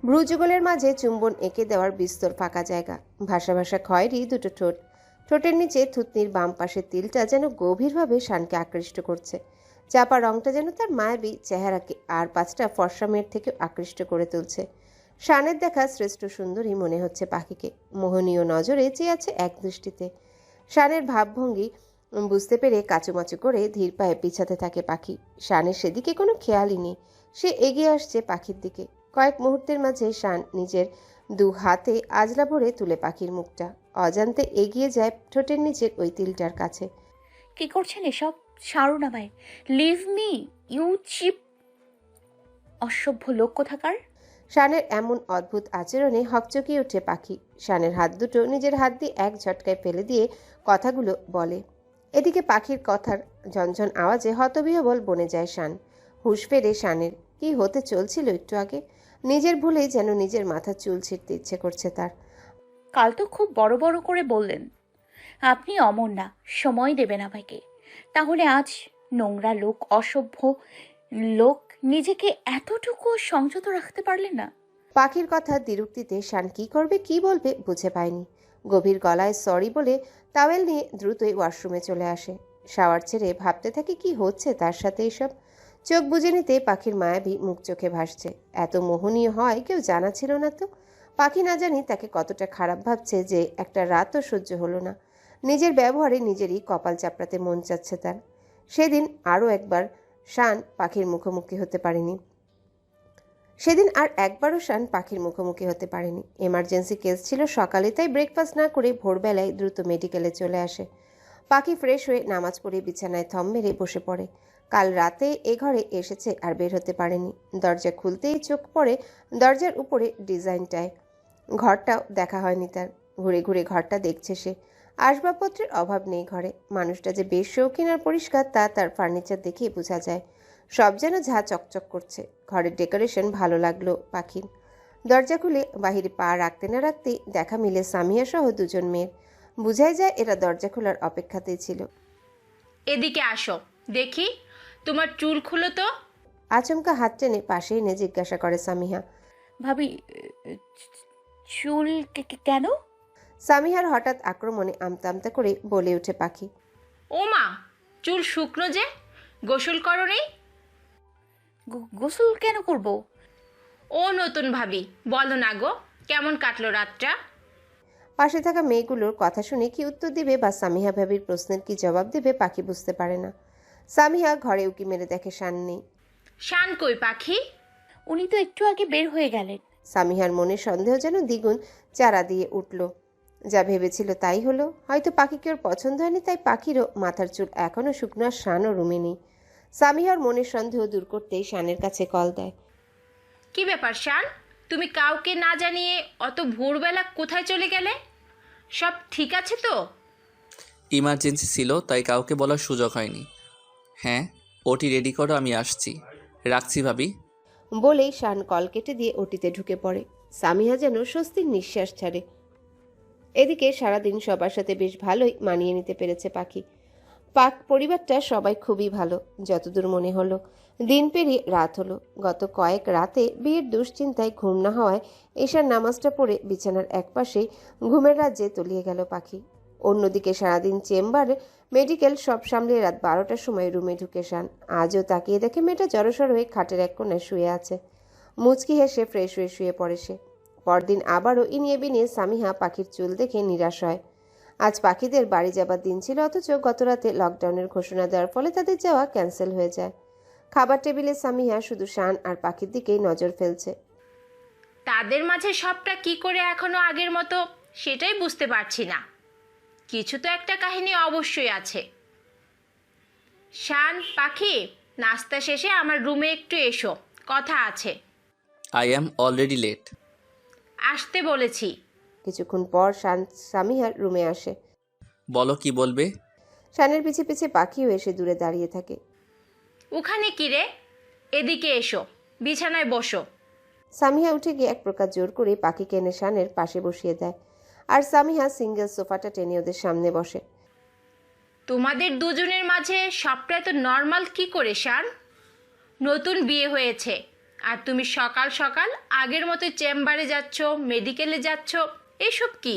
[SPEAKER 3] ভ্রুযুগলের মাঝে চুম্বন এঁকে দেওয়ার বিস্তর ফাঁকা জায়গা, ভাসা ভাসা খয়েরি দুটো ঠোঁট। ঠোঁটের নিচে থুতনির বাম পাশের তিলটা যেন গভীরভাবে শানকে আকৃষ্ট করছে। চাপা রংটা যেন তার মায়াবী চেহারাকে আর 5টা ফর্সা মেয়ের থেকে আকৃষ্ট করে তুলছে। শানের দেখা শ্রেষ্ঠ সুন্দরী মনে হচ্ছে পাখিকে। মোহনীয় নজরে চেয়ে আছে এক দৃষ্টিতে। শানের ভাবভঙ্গি বুঝতে পেরে কাচুমাচু করে ধীর পায়ে পিছাতে থাকে পাখি। শানের সেদিকে কোনো খেয়ালই নেই। সে এগিয়ে আসছে পাখির দিকে। কয়েক মুহূর্তের মাঝে শান নিজের দু হাতে আজলা ভরে তুলে পাখির মুখটা। অজান্তে এগিয়ে যায় ঠোঁটের নিচের ওই তিলটার কাছে।
[SPEAKER 1] কি করছেন এসব? ছাড়ুন আমায়। লিভ মি, ইউ চিপ অসভ্য লোক কোথাকার।
[SPEAKER 3] শানের এমন অদ্ভুত আচরণে হকচকিয়ে ওঠে পাখি। শানের হাত দুটো নিজের হাত দিয়ে এক ঝটকায় ফেলে দিয়ে কথাগুলো বলে। এদিকে পাখির কথার ঝনঝন আওয়াজে হতবিহ্বল বনে যায় শান। হুঁশ ফেরে শানের। কি হতে চলছিল একটু আগে? নিজের ভুলেই যেন নিজের মাথার চুল ছিঁড়তে ইচ্ছে করছে তার।
[SPEAKER 1] কাল তো খুব বড় বড় করে বললেন আপনি অমর না, সময় দেবেন আমাকে। তাহলে আজ নোংরা লোক, অসভ্য লোক নিজেকে এতটুকু সংযত রাখতে পারলেন না?
[SPEAKER 3] পাখির কথা দ্বিরুক্তিতে শান কি করবে কি বলবে বুঝে পায়নি। গভীর গলায় সরি বলে টাওয়েল নিয়ে দ্রুতই ওয়াশরুমে চলে আসে। শাওয়ার ছেড়ে ভাবতে থাকে কি হচ্ছে তার সাথে এসব। চোখ বুজে নিতে পাখির মায়াবী মুখ চোখে ভাসছে। এত মোহনীয় হয় কেউ জানা ছিল না তো। পাখি না জানি তাকে কতটা খারাপ ভাবছে যে একটা রাতও সহ্য হলো না। নিজের ব্যবহারে নিজেরই কপাল চাপড়াতে মন চাচ্ছে তার। সেদিন আরও একবার শান পাখির মুখোমুখি হতে পারেনি। সেদিন আর একবারও শান পাখির মুখোমুখি হতে পারেনি। এমার্জেন্সি কেস ছিল সকালে, তাই ব্রেকফাস্ট না করে ভোরবেলায় দ্রুত মেডিকেলে চলে আসে। পাখি ফ্রেশ হয়ে নামাজ পড়ে বিছানায় থম মেরে বসে পড়ে। কাল রাতে এ ঘরে এসেছে আর বের হতে পারেনি। দরজা খুলতেই চোখ পড়ে দরজার উপরে ডিজাইনটায়। ঘরটাও দেখা হয়নি তার। ঘুরে ঘুরে ঘরটা দেখছে সে। আসবাবপত্রের অভাব নেই ঘরে। মানুষটা যে বেশ শৌখিন আর পরিষ্কার তা তার ফার্নিচার দেখেই বোঝা যায়। সব যেন ঝা চকচক করছে। ঘরের ডেকোরেশন ভালো লাগলো পাখির। দরজা খুলে বাহিরে পা রাখতে না রাখতেই দেখা মিলে সামিয়া সহ দুজন মেয়ের। বুঝাই যায় এরা দরজা খোলার অপেক্ষাতেই ছিল।
[SPEAKER 2] এদিকে আসো দেখি, তোমার চুল খুলো তো।
[SPEAKER 3] আচমকা হাত টেনে পাশে এনে জিজ্ঞাসা করে সামিহা।
[SPEAKER 1] ভাবি, চুল কেন?
[SPEAKER 3] সামিহার হঠাৎ আক্রমণে আমতা আমতা করে বলে ওঠে পাখি।
[SPEAKER 2] ও মা, চুল শুকনো যে, গোসল করোনি?
[SPEAKER 1] গোসল কেন করব?
[SPEAKER 2] ও নতুন ভাবি, বলো না গো, কেমন কাটলো রাতটা?
[SPEAKER 3] পাশে থাকা মেয়েগুলোর কথা শুনে কি উত্তর দেবে বা সামিহা ভাবির প্রশ্নের কি জবাব দেবে পাখি বুঝতে পারে না। সামিহা ঘরে উকি মেরে দেখে শান নেই।
[SPEAKER 2] শান কই পাখি?
[SPEAKER 1] উনি তো একটু আগে বের হয়ে গেলেন।
[SPEAKER 3] সামিহার মনে সন্দেহ যেন দ্বিগুণ চারা দিয়ে উঠল। যা ভেবেছিল তাই হলো। হয়তো পাখিকে ওর পছন্দ হয়নি, তাই পাখিরও মাথার চুল এখনও শুকনো আর শানও রুমে নেই। সামিহার মনের সন্দেহ দূর করতেই শানের কাছে কল দেয়।
[SPEAKER 2] কি ব্যাপার শান, তুমি কাউকে না জানিয়ে অত ভোরবেলা কোথায় চলে গেলে? সব ঠিক আছে তো?
[SPEAKER 4] ইমার্জেন্সি ছিল, তাই কাউকে বলার সুযোগ হয়নি। হ্যাঁ, ওটি রেডি করো, আমি আসছি। রাখছি ভাবি।
[SPEAKER 3] বলেই শান কল কেটে দিয়ে ওটিতে ঢুকে পড়ে। সামিহা যেন স্বস্তির নিঃশ্বাস ছাড়ে। এদিকে সারাদিন সবার সাথে বেশ ভালোই মানিয়ে নিতে পেরেছে পাখি। পরিবারটা সবাই খুবই ভালো যতদূর মনে হলো। দিন পেরিয়ে রাত হলো। গত কয়েক রাতে বিয়ের দুশ্চিন্তায় ঘুম না হওয়ায় এশার নামাজটা পড়ে বিছানার একপাশেই ঘুমের রাজ্যে তলিয়ে গেল পাখি। অন্যদিকে সারাদিন চেম্বার মেডিকেল সব সামলে রাত 12টার সময় রুমে ঢুকে শান। আজও তাকিয়ে দেখে মেয়েটা জড়সড় হয়ে খাটের এক কোণায় শুয়ে আছে। মুচকি হেসে ফ্রেশ হয়ে শুয়ে পড়ে সে। পরদিন আবারও ইনিয়ে বিনিয়ে সামিহা পাখির চুল দেখে নিরাশ হয়। আজ পাখিদের বাড়ি যাবার দিন ছিল, অথচ গতরাতে লকডাউনের ঘোষণা দেওয়ার ফলে তাদের যাওয়া ক্যান্সেল হয়ে যায়। খাবার টেবিলে সামিহা শুধু শান আর পাখির দিকেই নজর ফেলছে।
[SPEAKER 2] তাদের মাঝে সবটা কি করে এখনো আগের মতো সেটাই বুঝতে পারছি না। কিছু তো একটা কাহিনী অবশ্যই আছে। শান, পাখি, নাস্তা শেষে আমার রুমে একটু এসো, কথা আছে।
[SPEAKER 4] I am already late.
[SPEAKER 2] আসতে বলেছি।
[SPEAKER 3] কিছুক্ষণ পর শান সামিহার রুমে আসে।
[SPEAKER 4] বলো কি বলবে?
[SPEAKER 3] শানের পিছে পিছে পাখিও এসে দূরে দাঁড়িয়ে থাকে।
[SPEAKER 2] ওখানে কি রে, এদিকে এসো, বিছানায় বসো।
[SPEAKER 3] সামিহা উঠে গিয়ে এক প্রকার জোর করে পাখিকে এনে শানের পাশে বসিয়ে দেয়, আর সামিহা সিঙ্গেল সোফাটা টেনে ওদের সামনে বসে।
[SPEAKER 2] তোমাদের দুজনের মাঝে সবটা এত নর্মাল কি করে শান? নতুন বিয়ে হয়েছে আর তুমি সকাল সকাল আগের মতো চেম্বারে যাচ্ছ, মেডিকেলে যাচ্ছ, এসব কি?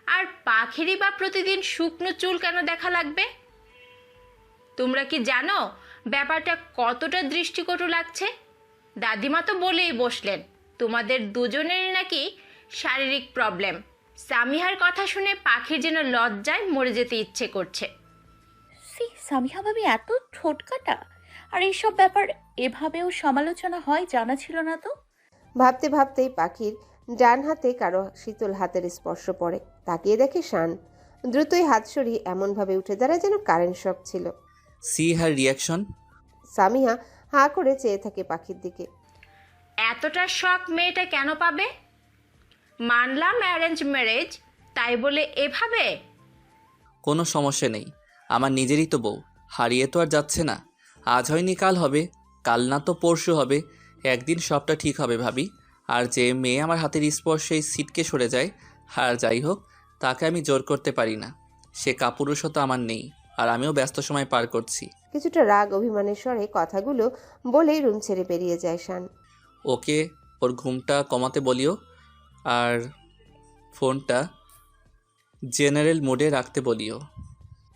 [SPEAKER 2] আর পাখিরই বা প্রতিদিন শুকনো চুল কেন দেখা লাগবে? তোমরা কি জানো ব্যাপারটা কতটা দৃষ্টিকটু লাগছে? দাদিমা তো বলেই বসলেন তোমাদের দুজনেরই নাকি শারীরিক প্রবলেম। সামিহার কথা শুনে পাখির যেন লজ্জায় মরে যেতে ইচ্ছে করছে।
[SPEAKER 1] সামিহা ভাবি এত ঠোঁটকাটা? আর এইসব ব্যাপার এভাবেও সমালোচনা হয় জানা ছিল না তো।
[SPEAKER 3] ভাবতে ভাবতেই পাখির ডান হাতে কারো শীতল হাতের স্পর্শ পড়ে। তাকিয়ে দেখে শান। দ্রুতই হাত সরিয়ে এমনভাবে উঠে দাঁড়ায় যেন কারেন্ট শক ছিল।
[SPEAKER 4] সি হার রিয়াকশন।
[SPEAKER 3] সামিহা হাঁ করে চেয়ে থাকে পাখির দিকে।
[SPEAKER 2] এতটা শখ মেয়েটা কেন পাবে? মানলাম অ্যারেঞ্জ ম্যারেজ, তাই বলে এভাবে?
[SPEAKER 4] কোনো সমস্যা নেই, আমার নিজেরই তো বউ, হারিয়ে তো আর যাচ্ছে না। আজ হয়নি কাল হবে, কাল না তো পরশু হবে, একদিন সবটা ঠিক হবে ভাবি। আর যে মেয়ে আমার হাতের স্পর্শেই সিটকে সরে যায়, আর যাই হোক, তাকে আমি জোর করতে পারি না। সে কাপুরুষতা আমার নেই, আর আমিও ব্যস্ত সময় পার করছি।
[SPEAKER 3] কিছুটা রাগ অভিমানের স্বরে কথাগুলো বলেই রুম ছেড়ে বেরিয়ে যায় শান।
[SPEAKER 4] ওকে ওর ঘুমটা কমাতে বলিও, আর ফোনটা জেনারেল মোডে রাখতে বলিও।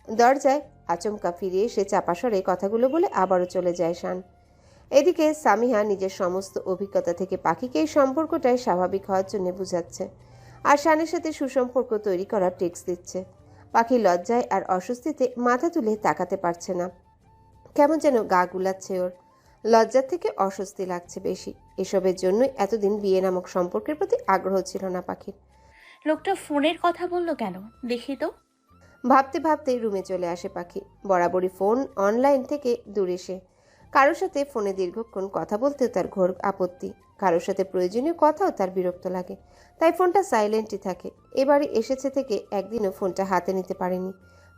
[SPEAKER 3] দরজায় আচমকা ফিরে এসে চাপা স্বরে কথাগুলো বলে আবারও চলে যায় শান। এদিকে সামিহা নিজের সমস্ত অভিজ্ঞতা থেকে পাখিকে এই সম্পর্কটাই স্বাভাবিক হওয়ার জন্য বুঝাচ্ছে, আর শানের সাথে সুসম্পর্ক তৈরি করার টিপস দিচ্ছে। পাখি লজ্জায় আর অস্বস্তিতে মাথা তুলে তাকাতে পারছে না। কেমন যেন গা গুলাচ্ছে ওর। লজ্জার থেকে অস্বস্তি লাগছে বেশি। এসবের জন্যই এতদিন বিয়ে নামক সম্পর্কের প্রতি আগ্রহ ছিল না পাখির।
[SPEAKER 1] লোকটা ফোনের কথা বললো কেন দেখি তো।
[SPEAKER 3] ভাবতে ভাবতেই রুমে চলে আসে পাখি। বরাবরই ফোন অনলাইন থেকে দূরে সে। কারোর সাথে ফোনে দীর্ঘক্ষণ কথা বলতে তার ঘোর আপত্তি। কারোর সাথে প্রয়োজনীয় কথাও তার বিরক্ত লাগে, তাই ফোনটা সাইলেন্টই থাকে। এবারে এসেছে থেকে একদিনও ফোনটা হাতে নিতে পারেনি।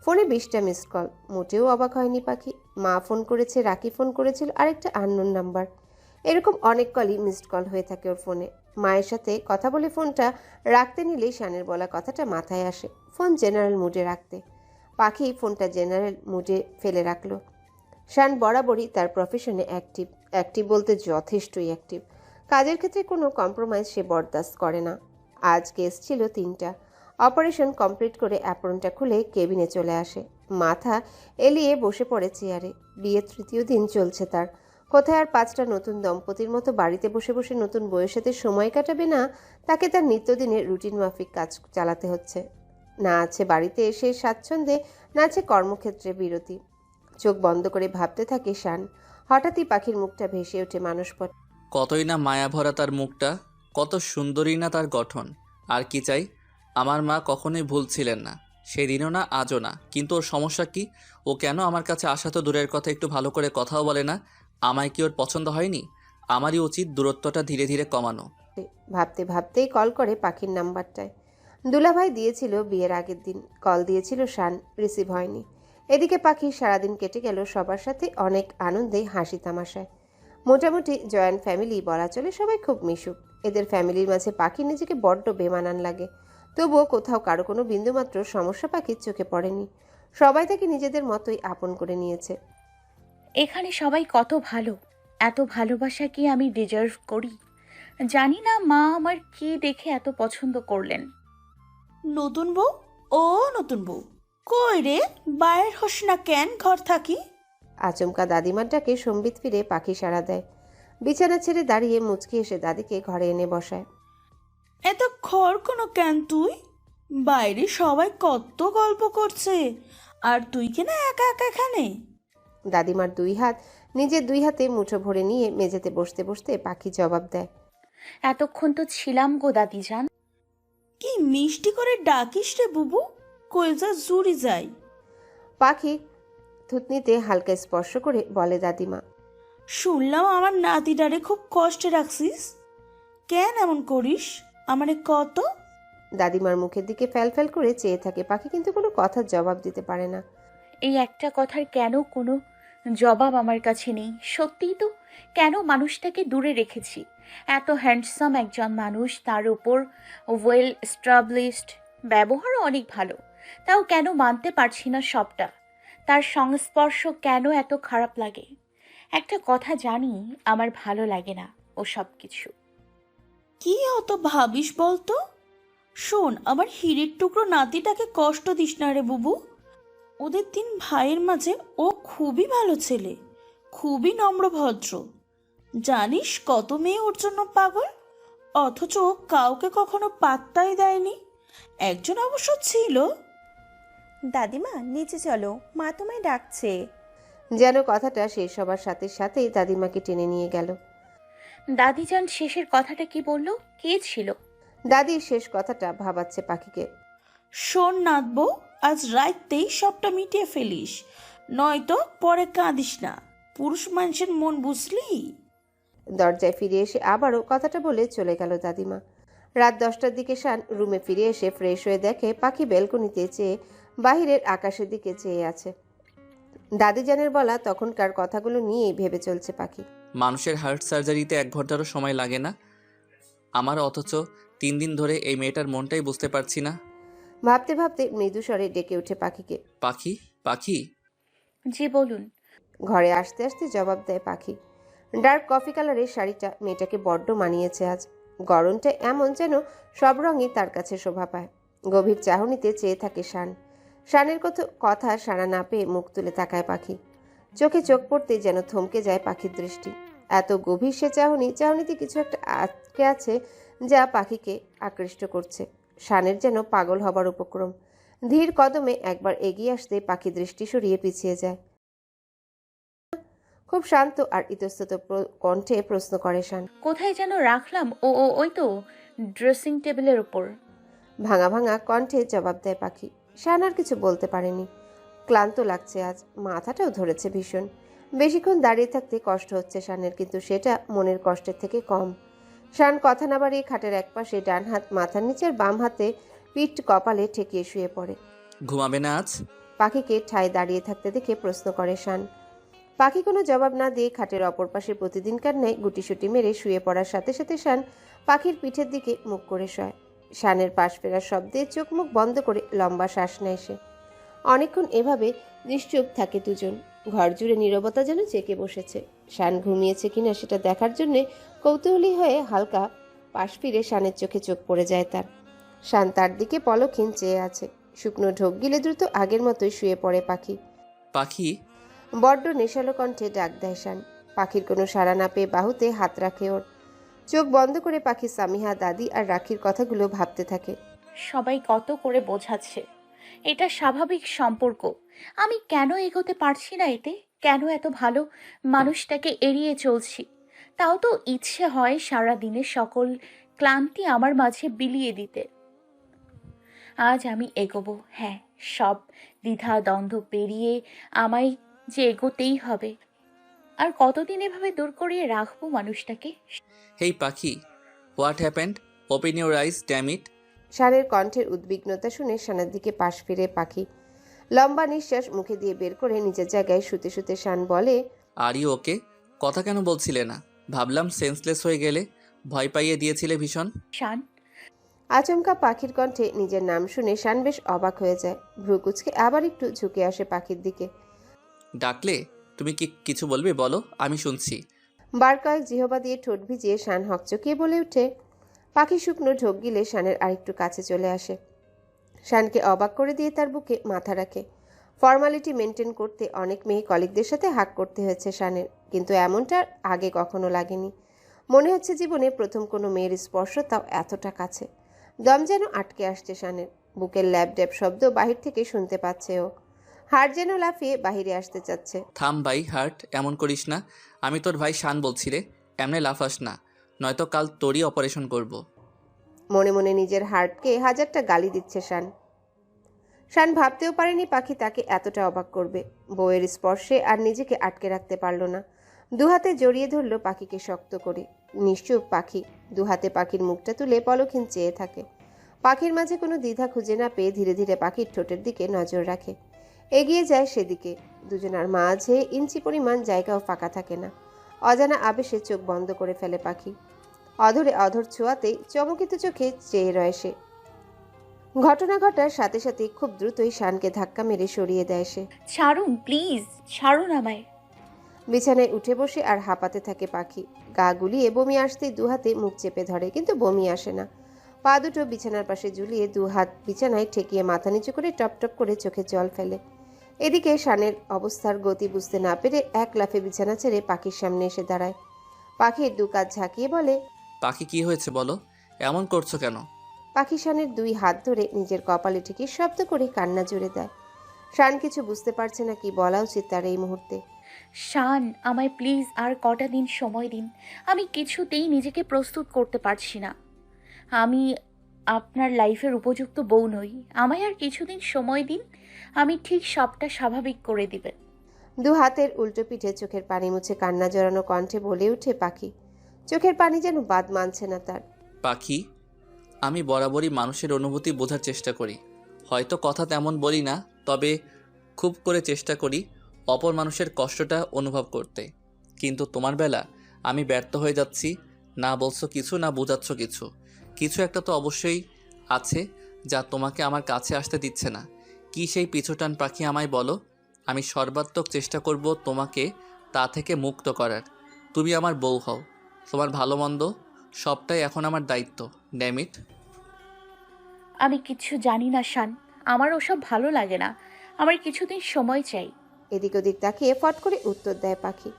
[SPEAKER 3] ফোনে 20টা মিসড কল। মোটেও অবাক হয়নি পাখি। মা ফোন করেছে, রাকি ফোন করেছিল, আরেকটা আননোন নাম্বার। এরকম অনেক কলই মিসড কল হয়ে থাকে ওর ফোনে। মায়ের সাথে কথা বলে ফোনটা রাখতে নিলেই শানের বলা কথাটা মাথায় আসে, ফোন জেনারেল মুডে রাখতে। পাখি ফোনটা জেনারেল মুডে ফেলে রাখলো। শান বরাবরই তার প্রফেশনে অ্যাক্টিভ বলতে যথেষ্টই অ্যাক্টিভ। কাজের ক্ষেত্রে কোনো কম্প্রোমাইজ সে বরদাস্ত করে না। আজ কেস ছিল 3টা। অপারেশন কমপ্লিট করে অ্যাপ্রনটা খুলে কেবিনে চলে আসে। মাথা এলিয়ে বসে পড়ে চেয়ারে। বিয়ের 3য় দিন চলছে তার। কোথায় আর 5টা নতুন দম্পতির মতো বাড়িতে বসে বসে নতুন বউয়ের সাথে সময় কাটাবে না, তাকে তার নিত্যদিনের রুটিন মাফিক কাজ চালাতে হচ্ছে। না আছে বাড়িতে এসে স্বাচ্ছন্দ্যে, না আছে কর্মক্ষেত্রে বিরতি। চোখ বন্ধ করে ভাবতে থাকে শান। হঠাৎই পাখির মুখটা ভেসে ওঠে মানসপট।
[SPEAKER 4] কতই না মায়া ভরা তার মুখটা, কত সুন্দরী না তার গঠন। আর কি চাই? আমার মা কখনোই ভুল ছিলেন না, সেদিনও না, আজও না। কিন্তু ওর সমস্যা কি? ও কেন আমার কাছে আসা তো দূরের কথা, একটু ভালো করে কথাও বলে না। আমায় কি ওর পছন্দ হয়নি? আমারই উচিত দূরত্বটা ধীরে ধীরে কমানো।
[SPEAKER 3] ভাবতে ভাবতেই কল করে পাখির নাম্বারটায়। দুলাভাই দিয়েছিল বিয়ের আগের দিন। কল দিয়েছিল শান, রিসিভ হয়নি। এদিকে পাখি সারাদিন কেটে গেল সবার সাথে অনেক আনন্দে, হাসি তামাশায়। মোটামুটি জয়েন্ট ফ্যামিলি বলা চলে, সবাই খুব মিশুক। এদের ফ্যামিলির মাঝে পাখি নিজেকে বড্ড বেমানান লাগে। তবুও কোথাও কারো কোনো বিন্দুমাত্র সমস্যা পাখির চোখে পড়েনি। সবাই তাকে নিজেদের মতোই আপন করে নিয়েছে।
[SPEAKER 1] এখানে সবাই কত ভালো। এত ভালোবাসা কি আমি ডিজার্ভ করি? জানি না মা আমার কি দেখে এত পছন্দ করলেন।
[SPEAKER 8] নতুন বউ, ও নতুন বউ, কই রে? বাইর হস না কেন? ঘর থাকি।
[SPEAKER 3] আচমকা দাদিমার ডাকে সম্বিত ফিরে পাখি সাড়া দেয়। বিছানা ছেড়ে দাঁড়িয়ে মুচকি এসে দাদিকে ঘরে এনে বসায়।
[SPEAKER 8] এত খড় কোনো কেন তুই? বাইরে সবাই কত গল্প করছে, আর তুই কেনা একা একা এখানে?
[SPEAKER 3] দাদিমার 2 হাত নিজের 2 হাতে মুঠো ভরে নিয়ে মেঝেতে বসতে বসতে পাখি জবাব দেয়।
[SPEAKER 1] এতক্ষণ তো ছিলাম গো দাদি যান।
[SPEAKER 8] কি মিষ্টি করে ডাকিস রে বুবু, কইজা জুড়ি যাই।
[SPEAKER 3] পাখি থুতনিতে হালকা স্পর্শ করে বলে দাদিমা।
[SPEAKER 8] শুনলাম আমার নাতিটারে খুব কষ্টে রাখছিস, কেন এমন করিস আমারে কত?
[SPEAKER 3] দাদিমার মুখের দিকে ফ্যাল করে চেয়ে থাকে পাখি, কিন্তু কোনো কথার জবাব দিতে পারে না।
[SPEAKER 1] এই একটা কথার কেন কোনো জবাব আমার কাছে নেই। সত্যিই তো, কেন মানুষটাকে দূরে রেখেছি? এত হ্যান্ডসাম একজন মানুষ, তার উপর ওয়েল এস্টাবলিশড, ব্যবহারও অনেক ভালো, তাও কেন মানতে পারছি না সবটা? তার সংস্পর্শ কেন এত খারাপ লাগে? একটা কথা জানি, আমার ভালো লাগে না ও সব কিছু।
[SPEAKER 8] কি অত ভাবিস বলতো? শোন, আমার হিরের টুকরো নাতিটাকে কষ্ট দিস না রে বুবু। ওদের 3 ভাইয়ের মাঝে ও খুবই ভালো ছেলে, খুবই নম্র ভদ্র। জানিস কত মেয়ে ওর জন্য পাগল, অথচ ও কাউকে কখনো পাত্তাই দেয়নি। একজন অবশ্য ছিল।
[SPEAKER 9] দাদিমা নিচে চলো, মা তোমায় ডাকছে।
[SPEAKER 3] যেন কথাটা শেষ হবার সাথে সাথেই দাদিমাকে টেনে নিয়ে গেল।
[SPEAKER 1] দাদিজান শেষের কথাটা কি বলল? কে ছিল?
[SPEAKER 3] দাদির শেষ কথাটা ভাবাচ্ছে পাখিকে।
[SPEAKER 8] শোন নাথবো, আজ রাইতেই সবটা মিটিয়ে ফেলিস, নয়তো পরে কাঁদিস না। পুরুষ মানুষের মন বুঝলি?
[SPEAKER 3] দরজায় ফিরে এসে আবারও কথাটা বলে চলে গেল দাদিমা। রাত 10টার দিকে শান রুমে ফিরে এসে ফ্রেশ হয়ে দেখে পাখি ব্যালকনিতে চেয়ে বাহিরের আকাশের দিকে চেয়ে আছে। দাদিজানের বলা তখনকার কথাগুলো নিয়েই ভেবে চলছে পাখি।
[SPEAKER 4] মানুষের হার্ট সার্জারিতে 1 ঘন্টারও সময় লাগে না আমার, অথচ 3 দিন ধরে এই মেয়েটার মনটাই বুঝতে পারছি না।
[SPEAKER 3] ভাবতে ভাবতে মৃদু স্বরে ডেকে ওঠে পাখিকে।
[SPEAKER 4] পাখি, পাখি।
[SPEAKER 1] জি বলুন।
[SPEAKER 3] ঘরে আসতে আসতে জবাব দেয় পাখি। ডার্ক কফি কালারের শাড়িটা মেয়েটাকে বড্ড মানিয়েছে আজ। গরমটা এমন যেন সব রঙই তার কাছে শোভা পায়। গভীর চাহনিতে চেয়ে থাকে শান। শানের কথা সাড়া না পেয়ে মুখ তুলে তাকায় পাখি। চোখে চোখ পড়তেই যেন থমকে যায় পাখির দৃষ্টি। এত গভীর সে চাহনিতে কিছু একটা আটকে আছে যা পাখিকে আকৃষ্ট করছে। শানের যেন পাগল হবার উপক্রম। ধীর কদমে একবার এগিয়ে আসতে পাখি দৃষ্টি সরিয়ে পিছিয়ে যায়। খুব শান্ত আর ইতস্তত কণ্ঠে প্রশ্ন করে শান।
[SPEAKER 1] কোথায় যেন রাখলাম? ওই তো ড্রেসিং টেবিলের ওপর।
[SPEAKER 3] ভাঙা ভাঙা কণ্ঠে জবাব দেয় পাখি। শান আর কিছু বলতে পারেনি। ক্লান্ত লাগছে আজ, মাথাটাও ধরেছে ভীষণ। বেশিক্ষণ দাঁড়িয়ে থাকতে কষ্ট হচ্ছে শানের, কিন্তু সেটা মনের কষ্টের থেকে কম। শান কথা না বাড়িয়ে খাটের একপাশে ডান হাত মাথার নিচে আর বাম হাতে পিঠ কপালে ঠেকিয়ে শুয়ে পড়ে।
[SPEAKER 4] ঘুমাবে না আজ?
[SPEAKER 3] পাখিকে ঠায় দাঁড়িয়ে থাকতে দেখে প্রশ্ন করে শান। পাখি কোনো জবাব না দিয়ে খাটের অপর পাশে প্রতিদিনকার ন্যায় গুটিসুটি মেরে শুয়ে পড়ার সাথে সাথে শান পাখির পিঠের দিকে মুখ করে শয়। শানের পাশ ফেরার শব্দে চোখ মুখ বন্ধ করে লম্বা শ্বাস নেয় সে। অনেকক্ষণ এভাবে নিশ্চুপ থাকে দুজন। ঘর জুড়ে নীরবতা যেন চেকে বসেছে। শান ঘুমিয়েছে কিনা সেটা দেখার জন্যে কৌতূহলী হয়ে হালকা পাশ ফিরে শানের চোখে চোখ পড়ে যায় তার। শান তার দিকে পলকহীন চেয়ে আছে। শুকনো ঢোক গিলে দ্রুত আগের মতোই শুয়ে পড়ে পাখি।
[SPEAKER 4] পাখি।
[SPEAKER 3] বড্ড নেশালো কণ্ঠে ডাক দেয় শান। পাখির কোনো সাড়া না পেয়ে বাহুতে হাত রাখে ওর। চোখ বন্ধ করে পাখি সামিহা, দাদি আর রাখির কথাগুলো ভাবতে থাকে।
[SPEAKER 1] সবাই কত করে বোঝাচ্ছে এটা স্বাভাবিক সম্পর্ক, আমি কেন এগোতে পারছি না এতে? কেন এত ভালো মানুষটাকে এড়িয়ে চলছি? তাও তো ইচ্ছে হয় সারা দিনের সকল ক্লান্তি আমার মাঝে বিলিয়ে দিতে। আজ আমি এগোবো, হ্যাঁ, সব দ্বিধা দ্বন্দ্ব পেরিয়ে আমায় যে এগোতেই হবে। আর কতদিন এভাবে দূর করিয়ে রাখবো মানুষটাকে?
[SPEAKER 4] হেই পাখি, what happened? Open your eyes, damn it.
[SPEAKER 3] শানের কণ্ঠের উদ্বিগ্নতা শুনে শানের দিকে পাশ ফিরে পাখি। লম্বা নিঃশ্বাস মুখে দিয়ে বের করে নিজের জায়গায় শুতে শুতে শান বলে,
[SPEAKER 4] আর ইউ ওকে? কথা কেন বলছিলে না? ভাবলাম সেন্সলেস হয়ে গেলে, ভয় পাইয়ে দিয়েছিলে ভীষণ।
[SPEAKER 1] শান।
[SPEAKER 3] আচমকা পাখির কণ্ঠে নিজের নাম শুনে শান বেশ অবাক হয়ে যায়। ভ্রু কুচকে আবার একটু ঝুঁকে আসে পাখির দিকে।
[SPEAKER 4] ডাকলে? তুমি কি কিছু বলবে? বলো, আমি শুনছি।
[SPEAKER 3] বার কয়েক জিহবা দিয়ে ঠোঁট ভিজিয়ে শান হকচকিয়ে বলে ওঠে। পাখি শুকনো ঢোক গিলে শানের আরেকটু কাছে চলে আসে। শানকে অবাক করে দিয়ে তার বুকে মাথা রাখে। ফর্মালিটি মেনটেন করতে অনেক মেয়ে কলিগদের সাথে হাক করতে হয়েছে শানের, কিন্তু এমনটা আগে কখনো লাগেনি। মনে হচ্ছে জীবনে প্রথম কোনো মেয়ের স্পর্শ, তাও এতটা কাছে। দম যেন আটকে আসছে শানের। বুকের ল্যাব ড্যাব শব্দ বাহির থেকে শুনতে পাচ্ছে ও। হাড় যেন লাফিয়ে বাহিরে আসতে চাচ্ছে।
[SPEAKER 4] থাম ভাই, হার্ট, এমন করিস না। আমি তোর ভাই শান বলছি রে, এমনে লাফাস না, নয়তো কাল তোরই অপারেশন করব।
[SPEAKER 3] মনে মনে নিজের হার্টকে হাজারটা গালি দিচ্ছে শান। শান ভাবতেও পারেনি পাখি তাকে এতটা অবাক করবে। বউয়ের স্পর্শে আর নিজেকে আটকে রাখতে পারল না। দুহাতে জড়িয়ে ধরল পাখিকে শক্ত করে। নিশ্চুপ পাখি দুহাতে পাখির মুখটা তুলে পলকহীন চেয়ে থাকে। পাখির মাঝে কোনো দ্বিধা খুঁজে না পেয়ে ধীরে ধীরে পাখির ঠোঁটের দিকে নজর রাখে। এগিয়ে যায় সেদিকে। দুজনার মাঝে ইঞ্চি পরিমাণ জায়গাও ফাঁকা থাকে না। অজানা আবেশে চোখ বন্ধ করে ফেলে পাখি। অধরে অধর ছোঁয়াতেই চমকিত চোখে চেয়ে রয় সে। ঘটনা ঘটার সাথে সাথে খুব দ্রুতই শানকে ধাক্কা মেরে সরিয়ে দেয় সে।
[SPEAKER 1] ছাড়ুন প্লিজ, ছাড়ুন আমায়।
[SPEAKER 3] বিছানায় উঠে বসে আর হাঁপাতে থাকে পাখি। গা গুলিয়ে বমি আসতেই দুহাতে মুখ চেপে ধরে, কিন্তু বমি আসে না। পা দুটো বিছানার পাশে ঝুলিয়ে দুহাত বিছানায় ঠেকিয়ে মাথা নিচু করে টপ টপ করে চোখে জল ফেলে। এদিকে শানের অবস্থার গতি বুঝতে না পেরে এক লাফে বিছানা ছেড়ে পাখির সামনে এসে দাঁড়ায়। পাখির দু কাজ ঝাঁকিয়ে বলে,
[SPEAKER 4] পাখি, কি হয়েছে বলো? এমন করছো কেন?
[SPEAKER 3] পাখি শানের দুই হাত ধরে নিজের কপালে ঠেকিয়ে শব্দ করে কান্না জুড়ে দেয়। শান কিছু বুঝতে পারছে না কি বলা উচিত তার এই মুহূর্তে।
[SPEAKER 1] শান, আমায় প্লিজ আর কটা দিন সময় দিন। আমি কিছুতেই নিজেকে প্রস্তুত করতে পারছি না। আমি আপনার লাইফের উপযুক্ত বউ নই। আমায় আর কিছুদিন সময় দিন, আমি ঠিক সবটা স্বাভাবিক করে দিবেন।
[SPEAKER 3] দু হাতের উল্টো পিঠে চোখের পানি মুছে কান্না জড়ানো কণ্ঠে বলে ওঠে পাখি। চোখের পানি যেন বাদ মানছে না তার।
[SPEAKER 4] পাখি, আমি বরাবরই মানুষের অনুভূতি বোঝার চেষ্টা করি। হয়তো কথা তেমন বলি না, তবে খুব করে চেষ্টা করি অপর মানুষের কষ্টটা অনুভব করতে। কিন্তু তোমার বেলা আমি ব্যর্থ হয়ে যাচ্ছি। না বলছো কিছু, না বোঝাচ্ছ কিছু। কিছু একটা তো অবশ্যই আছে যা তোমাকে আমার কাছে আসতে দিচ্ছে না। কি সেই পিছুটান পাখি, আমায় বলো। আমি সর্বাত্মক চেষ্টা করব তোমাকে তা থেকে মুক্ত করার। তুমি আমার বউ হও। তোমার ভালো মন্দ সবটাই এখন আমার দায়িত্ব। ড্যামিট।
[SPEAKER 1] আমি কিচ্ছু জানি না শান, আমার ওসব ভালো লাগে না। আমার কিছুদিন সময় চাই।
[SPEAKER 3] এদিক ওদিক তাকিয়ে ফট করে উত্তর দেয় পাখি।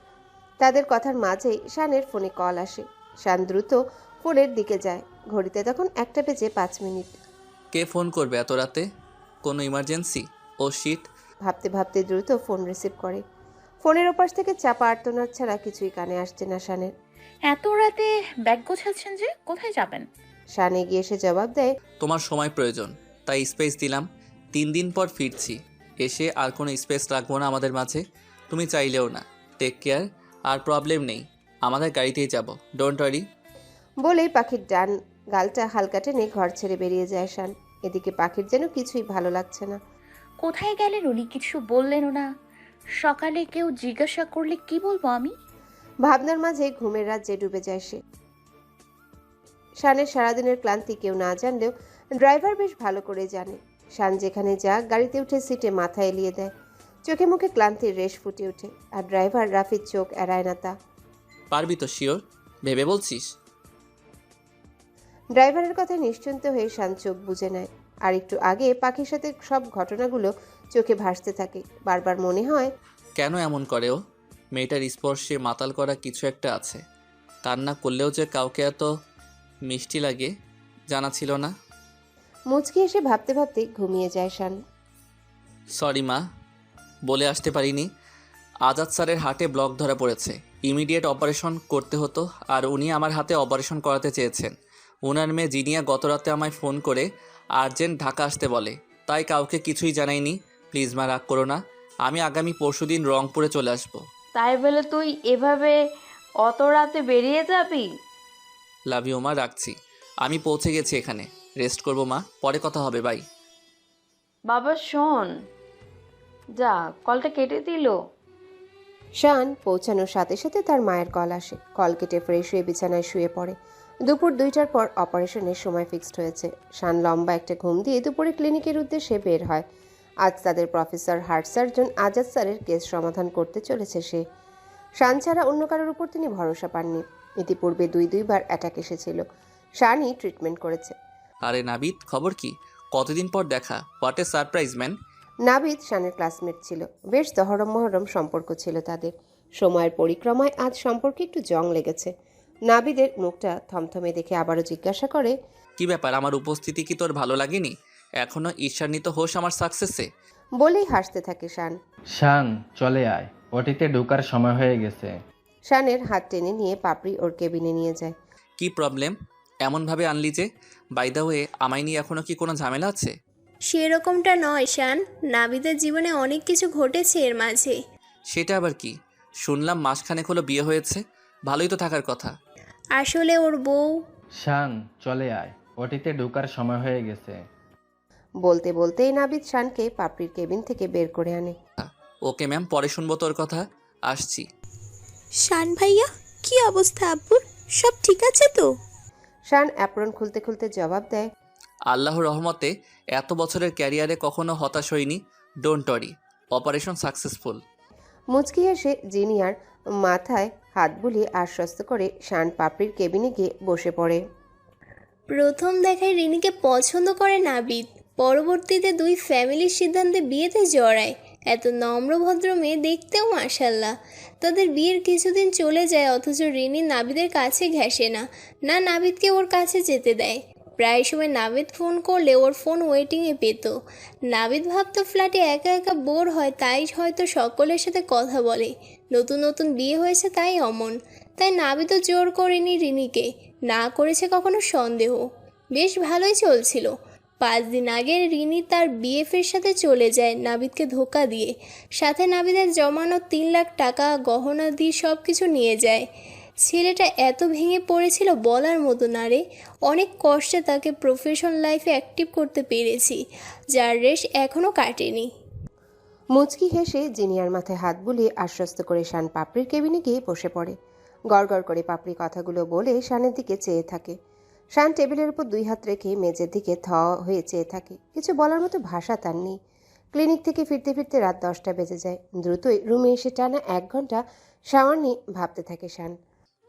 [SPEAKER 3] তাদের কথার মাঝেই শানের ফোনে কল আসে। শান দ্রুত ফোনের দিকে যায়। ঘড়িতে তখন 1:05।
[SPEAKER 4] কে ফোন করবে এত রাতে? কোনো ইমার্জেন্সি? ও শিট।
[SPEAKER 3] ভাবতে ভাবতে দ্রুত ফোন রিসিভ করে। ফোনের ওপাশ থেকে চাপা আর্তনাদ ছাড়া কিছুই কানে আসছে না শানের।
[SPEAKER 1] এত রাতে ব্যাগ গোছাচ্ছেন যে, কোথায় যাবেন?
[SPEAKER 3] শান এগিয়ে এসে জবাব দেয়,
[SPEAKER 4] তোমার সময় প্রয়োজন, তাই স্পেস দিলাম। 3 দিন পর ফিরছি। এসে আর কোনো স্পেস রাখবো না আমাদের মাঝে, তুমি চাইলেও না। Take care. আর প্রবলেম নেই, আমাদের গাড়িতেই যাব, ডোন্ট ওয়ারি।
[SPEAKER 3] বলেই পাখির ডান গালটা হালকা টেনে ঘর ছেড়ে বেরিয়ে যায় শান। এদিকে পাখির যেন কিছুই ভালো লাগছে না।
[SPEAKER 1] কোথায় গেলেন উনি? কিছু বললেনও না। সকালে কেউ জিজ্ঞাসা করলে কি বলবো আমি?
[SPEAKER 3] ভাবনার মাঝে ঘুমের রাজ্যে ডুবে যায় সে। শানের সারাদিনের ক্লান্তি কেউ না জানলেও ড্রাইভার বেশ ভালো করে জানে। শান যেখানে যাক গাড়িতে উঠে সিটে মাথা এলিয়ে দেয়। চোখে মুখে ক্লান্তির রেশ ফুটে ওঠে। আর ড্রাইভার রাফির চোখ এড়ায় না তা।
[SPEAKER 4] পারবি তো শিওর? ভেবে বলছিস?
[SPEAKER 3] ড্রাইভারের কথায় নিশ্চিন্ত হয়ে শান চোখ বুজে নেয়। আর একটু আগে পাখির সাথে সব ঘটনাগুলো চোখে ভাসতে থাকে। বারবার মনে হয়,
[SPEAKER 4] কেন এমন করে ও? মেয়েটার স্পর্শে মাতাল করা কিছু একটা আছে। কান্না করলেও যে কাউকে এত মিষ্টি লাগে জানা ছিল না।
[SPEAKER 3] মুচকি এসে ভাবতে ভাবতে ঘুমিয়ে যায় শান।
[SPEAKER 4] সরি মা, বলে আসতে পারিনি। আজাদ স্যারের হাটে ব্লক ধরা পড়েছে, ইমিডিয়েট অপারেশন করতে হতো, আর উনি আমার হাতে অপারেশন করাতে চেয়েছেন। ওনার মেয়ে জিনিয়া গত রাতে আমায় ফোন করে আর্জেন্ট ঢাকা আসতে বলে, তাই কাউকে কিছুই জানাইনি। প্লিজ মা, রাগ করো না। আমি আগামী পরশুদিন রংপুরে চলে আসবো।
[SPEAKER 6] তাই বলে তুই এভাবে অত রাতে বেরিয়ে যাবি?
[SPEAKER 4] লাভ ইউ মা, রাখছি। আমি পৌঁছে গেছি এখানে, রেস্ট করবো মা, পরে কথা হবে, বাই।
[SPEAKER 6] বাবা শোন, যা, কলটা কেটে দিল।
[SPEAKER 3] শান পৌঁছানোর সাথে সাথে তার মায়ের কল আসে। কল কেটে ফ্রেশ হয়ে বিছানায় শুয়ে পড়ে। দুপুর 2টার পর অপারেশনের সময় ফিক্সড হয়েছে। শান লম্বা একটা ঘুম দিয়ে দুপুরে ক্লিনিকের উদ্দেশ্যে বের হয়। আজ তাদের প্রফেসর হার্ট সার্জন আজাদ স্যারের কেস সমাধান করতে চলেছে সে। শান ছাড়া অন্য কারোর উপর তিনি ভরসা পাননি। ইতিপূর্বে 2বার অ্যাটাক এসেছিল। শানই ট্রিটমেন্ট করেছে।
[SPEAKER 4] আরে নাবিদ, খবর কি? কতদিন পর দেখা, what a surprise man.
[SPEAKER 3] Nabid শানের ক্লাসমেট ছিল। বেশ দহরম মহরম সম্পর্ক ছিল তাদের। সময়ের পরিক্রমায় আজ সম্পর্কে একটু জং লেগেছে। নাবিদের মুখটা থমথমে দেখে আবারও জিজ্ঞাসা করে,
[SPEAKER 4] কি ব্যাপার, আমার উপস্থিতি কি তোর ভালো লাগেনি? এখনো ঈর্ষান্বিত হোস আমার সাকসেসে?
[SPEAKER 3] বলেই হাসতে থাকে শান।
[SPEAKER 10] শান, চলে আয়, ওটিতে ঢোকার সময় হয়ে গেছে।
[SPEAKER 3] শানের হাত টেনে নিয়ে পাপড়ি ওর কেবিনে নিয়ে যায়।
[SPEAKER 4] কি প্রবলেম এমনভাবে আনলি যে? বাই দ্য ওয়ে, আমায় নিয়ে এখনো কি কোনো ঝামেলা আছে?
[SPEAKER 5] সেরকমটা নয় শান, নাবিদের জীবনে অনেক কিছু ঘটেছে এর মাঝে।
[SPEAKER 4] সেটা আবার কি? শুনলাম মাসখানেক হলো বিয়ে হয়েছে, ভালোই তো থাকার কথা।
[SPEAKER 5] আসলে ওর বউ।
[SPEAKER 10] শান, চলে আয়, ওটিতে ঢোকার সময় হয়ে গেছে।
[SPEAKER 3] বলতে বলতেই নাবিদ শানকে পাপড়ির কেবিন থেকে বের করে আনে।
[SPEAKER 4] ওকে ম্যাম, পরে শুনবো তোর কথা, আসছি।
[SPEAKER 7] শান ভাইয়া, কি অবস্থা আব্বুর? সব ঠিক আছে তো?
[SPEAKER 3] শান অ্যাপ্রন খুলতে খুলতে জবাব দেয়,
[SPEAKER 4] আল্লাহর রহমতে এত বছরের ক্যারিয়ারে কখনো হতাশ হইনি। Don't worry, operation successful.
[SPEAKER 3] মুচকি হেসে জিনিয়ার মাথায় হাত বুলিয়ে আশ্বস্ত করে শান পাপড়ির কেবিনে গিয়ে বসে পড়ে।
[SPEAKER 5] প্রথম দেখায় রিনিকে পছন্দ করে নাবিদ, পরবর্তীতে দুই ফ্যামিলির সিদ্ধান্তে বিয়েতে জড়ায়। এত নম্রভদ্র মেয়ে, দেখতেও মাশাল্লাহ। তাদের বিয়ের কিছুদিন চলে যায়, অথচ রিনি নাবিদের কাছে ঘেঁষে না, না নাবিদকে ওর কাছে যেতে দেয়। প্রায় সময় নাবিদ ফোন করলে ওর ফোন ওয়েটিংয়ে পেত। নাবিদ ভাবতো ফ্ল্যাটে একা একা বোর হয়, তাই হয়তো সকলের সাথে কথা বলে। নতুন নতুন বিয়ে হয়েছে তাই অমন। তাই নাবিদও জোর করেনি রিনিকে, না করেছে কখনো সন্দেহ। বেশ ভালোই চলছিল। 5 দিন আগে রিনি তার বিএফের সাথে চলে যায় নাবিদকে ধোকা দিয়ে। সাথে নাবিদের জমানো 3 লাখ টাকা গহনা দিয়ে সব কিছু নিয়ে যায়। ছেলেটা এত ভেঙে পড়েছিল বলার মতো না রে। অনেক কষ্টে তাকে প্রফেশনাল লাইফে অ্যাক্টিভ করতে পেরেছি, যার রেশ এখনও কাটেনি।
[SPEAKER 3] মুচকি হেসে জিনিয়ার মাথায় হাত বুলিয়ে আশ্বস্ত করে শান পাপড়ির কেবিনে গিয়ে বসে পড়ে। গড়গড় করে পাপড়ি কথাগুলো বলে শানের দিকে চেয়ে থাকে। শান টেবিলের উপর 2 হাত রেখে মেঝের দিকে হয়ে চেয়ে থাকে। কিছু বলার মতো ভাষা তার নেই। ক্লিনিক থেকে ফিরতে ফিরতে রাত 10টা বেজে যায়। দ্রুতই রুমে এসে টানা 1 ঘন্টা শাওয়ার নিয়ে ভাবতে থাকে শান।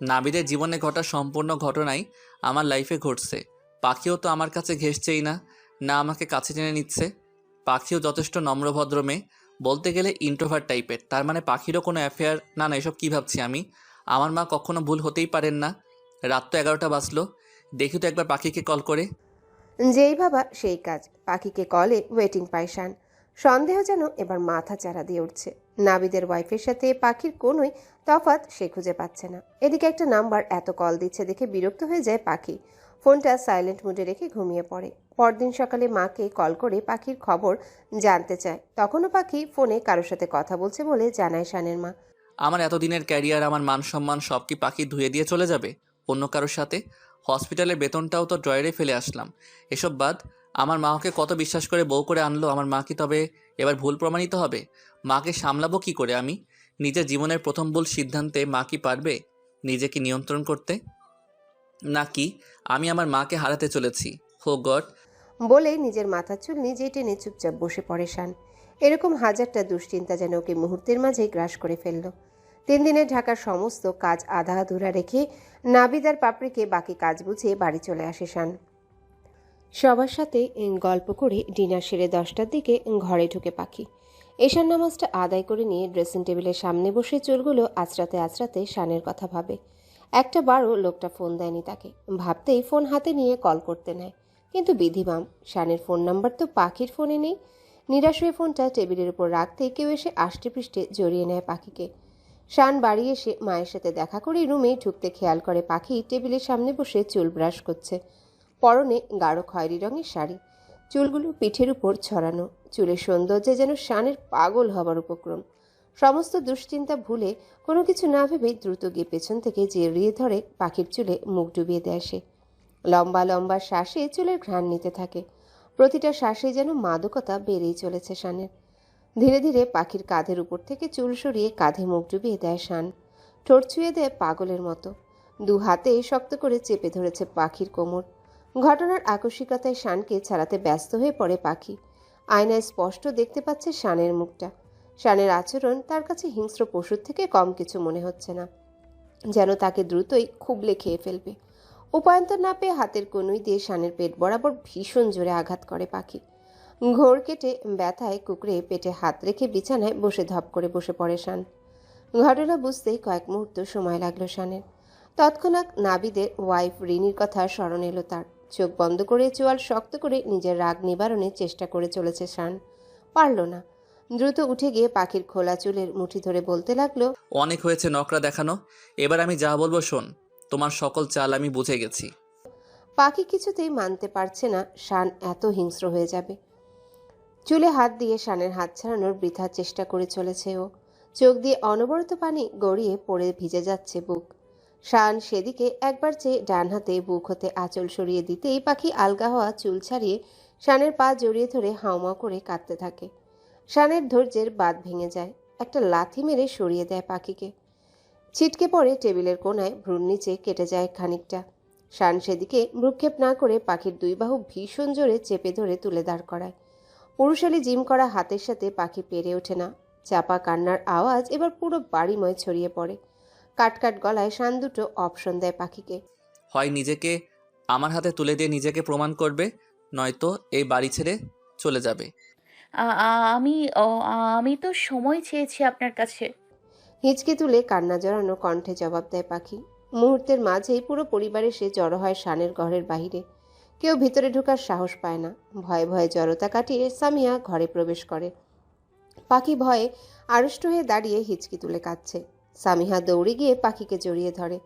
[SPEAKER 4] নাবিদের জীবনে ঘটা সম্পূর্ণ ঘটনাই আমার লাইফে ঘটছে। পাখিও তো আমার কাছে ঘেঁষছেই না, না আমাকে কাছে টেনে নিচ্ছে। পাখিও যথেষ্ট নম্রভদ্র মেয়ে, বলতে গেলে ইন্ট্রোভার্ট টাইপের। তার মানে পাখিরও কোনো অ্যাফেয়ার? না না, এসব কী ভাবছি আমি। আমার মা কখনো ভুল হতেই পারেন না। রাত তো 11টা বাজলো, দেখি তো একবার পাখিকে কল করে।
[SPEAKER 3] যেই ভাবা সেই কাজ। পাখিকে কলে ওয়েটিং পায় শান। সন্দেহ যেন এবার মাথা চারা দিয়ে উঠছে। নাবিদের ওয়াইফের সাথে পাখির কোনোই তফাৎ সে খুঁজে পাচ্ছে না। এদিকে একটা নাম্বার এত কল দিচ্ছে দেখে বিরক্ত হয়ে যায় পাখি। ফোনটা সাইলেন্ট মোডে রেখে ঘুমিয়ে পড়ে। পরদিন সকালে মাকে কল করে পাখির খবর জানতে চায়। তখনও পাখি ফোনে কারোর সাথে কথা বলছে বলে জানায় শানের মা।
[SPEAKER 4] আমার এতদিনের ক্যারিয়ার, আমার মান সম্মান সব কি পাখি ধুয়ে দিয়ে চলে যাবে অন্য কারোর সাথে? হসপিটালের বেতনটাও তো ড্রয়ারে ফেলে আসলাম। এসব বাদ, আমার মা ওকে কত বিশ্বাস করে বউ করে আনলো। আমার মা কি তবে এবার ভুল প্রমাণিত হবে? মাকে সামলাবো কি করে আমি? নিজের জীবনের প্রথম ভুল সিদ্ধান্তে মা কি পারবে নিজেকে নিয়ন্ত্রণ করতে? নাকি আমি আমার মাকে হারাতে চলেছি? হো গড!
[SPEAKER 3] বলেই নিজের মাথার চুল নিজেই টেনে চুপচাপ বসে পড়ে শান। এরকম হাজারটা দুশ্চিন্তা যেন ওকে মুহূর্তের মাঝেই গ্রাস করে ফেলল। 3 দিনে ঢাকার সমস্ত কাজ আধা আধুরা রেখে নাবিদ আর পাপড়িকে বাকি কাজ বুঝিয়ে বাড়ি চলে আসে শান। সবার সাথে গল্প করে ডিনার সেরে 10টার দিকে ঘরে ঢুকে পাখি। এশার নামাজটা আদায় করে নিয়ে ড্রেসিং টেবিলের সামনে বসে চুলগুলো আঁচড়াতে আঁচড়াতে শানের কথা ভাবে। একটা বারও লোকটা ফোন দেয়নি তাকে। ভাবতেই ফোন হাতে নিয়ে কল করতে নেয়, কিন্তু বিধিবাম শানের ফোন নাম্বার তো পাখির ফোনে নেই। নিরাশ হয়ে ফোনটা টেবিলের উপর রাখতে কেউ এসে আষ্টে পৃষ্ঠে জড়িয়ে নেয় পাখিকে। শান বাড়ি এসে মায়ের সাথে দেখা করে রুমে ঢুকতে খেয়াল করে পাখি টেবিলের সামনে বসে চুল ব্রাশ করছে। পরনে গাঢ় খয়েরি রঙের শাড়ি, চুলগুলো পিঠের উপর ছড়ানো। চুলের সৌন্দর্যে যেন শানের পাগল হবার উপক্রম। সমস্ত দুশ্চিন্তা ভুলে কোনো কিছু না ভেবেই দ্রুত গিয়ে পেছন থেকে জড়িয়ে ধরে পাখির চুলে মুখ ডুবিয়ে দেয় সে। লম্বা লম্বা শ্বাসে চুলের ঘ্রাণ নিতে থাকে। প্রতিটা শ্বাসে যেন মাদকতা বেড়েই চলেছে শানের। ধীরে ধীরে পাখির কাঁধের উপর থেকে চুল সরিয়ে কাঁধে মুখ ডুবিয়ে দেয় শান। ঠোঁট ছুঁয়ে দেয় পাগলের মতো। 2 হাতে শক্ত করে চেপে ধরেছে পাখির কোমর। ঘটনার আকস্মিকতায় শানকে ছাড়াতে ব্যস্ত হয়ে পড়ে পাখি। আয়নায় স্পষ্ট দেখতে পাচ্ছে শানের মুখটা। শানের আচরণ তার কাছে হিংস্র পশুর থেকে কম কিছু মনে হচ্ছে না, যেন তাকে দ্রুতই খুবলে খেয়ে ফেলবে। উপায়ন্তর না পেয়ে হাতের কনুই দিয়ে শানের পেট বরাবর ভীষণ জোরে আঘাত করে পাখি। ঘোর কেটে ব্যথায় কুকড়ে পেটে হাত রেখে বিছানায় বসে ধপ করে বসে পড়ে শান। ঘটনা বুঝতেই কয়েক মুহূর্ত সময় লাগলো শানের। তৎক্ষণাৎ নাবিদের ওয়াইফ রিনির কথা স্মরণ এলো তার। চোখ বন্ধ করে চোয়াল শক্ত করে নিজের রাগ নিবারণের চেষ্টা করে চলেছে শান। পারল না। দ্রুত উঠে গিয়ে পাখির খোলা চুলের মুঠি ধরে বলতে লাগলো,
[SPEAKER 4] অনেক হয়েছে নকরা দেখানো, এবার আমি যা বলবো শোন। তোমার সকল চাল আমি বুঝে গেছি।
[SPEAKER 3] পাখি কিছুতেই মানতে পারছে না শান এত হিংস্র হয়ে যাবে। চুলে হাত দিয়ে শানের হাত ছাড়ানোর বৃথা চেষ্টা করে চলেছে ও। চোখ দিয়ে অনবরত পানি গড়িয়ে পড়ে ভিজে যাচ্ছে বুক। শান সেদিকে একবার চেয়ে ডান হাতে বুক হতে আঁচল সরিয়ে দিতেই পাখি আলগা হওয়া চুল ছাড়িয়ে শানের পা জড়িয়ে ধরে হাউমাউ করে কাঁদতে থাকে। শানের ধৈর্যের বাঁধ ভেঙে যায়। একটা লাথি মেরে সরিয়ে দেয় পাখিকে। ছিটকে পড়ে টেবিলের কোণায়, ভ্রুর নিচে কেটে যায় খানিকটা। শান সেদিকে ভ্রুক্ষেপ না করে পাখির 2 বাহু ভীষণ জোরে চেপে ধরে তুলে দাঁড় করায়। পুরুষালী জিম করা হাতের সাথে পাখি পেরে ওঠে না। চাপা কান্নার আওয়াজ এবার পুরো বাড়িময় ছড়িয়ে পড়ে। কাটকাট গলায় শান দুটো অপশন দেয় পাখিকে।
[SPEAKER 4] হয় নিজেকে আমার হাতে তুলে দিয়ে নিজেকে প্রমাণ করবে, নয়তো এই বাড়ি ছেড়ে চলে যাবে।
[SPEAKER 1] আ- আমি আমি তো সময় চেয়েছি আপনার কাছে।
[SPEAKER 3] হিচকে তুলে কান্না জড়ানো কণ্ঠে জবাব দেয় পাখি। মুহূর্তের মাঝেই পুরো পরিবার এসে জড়ো হয় শানের ঘরের বাহিরে। কেউ ভিতরে ঢোকার সাহস পায় না। ভয়ে ভয়ে জড়তা কাটিয়ে সামিয়া ঘরে প্রবেশ করে। পাখি ভয়ে আড়ষ্ট হয়ে দাঁড়িয়ে হিচকি তুলে কাঁদছে। সামিহা দৌড়ে গিয়ে পাখিকে জড়িয়ে ধরে।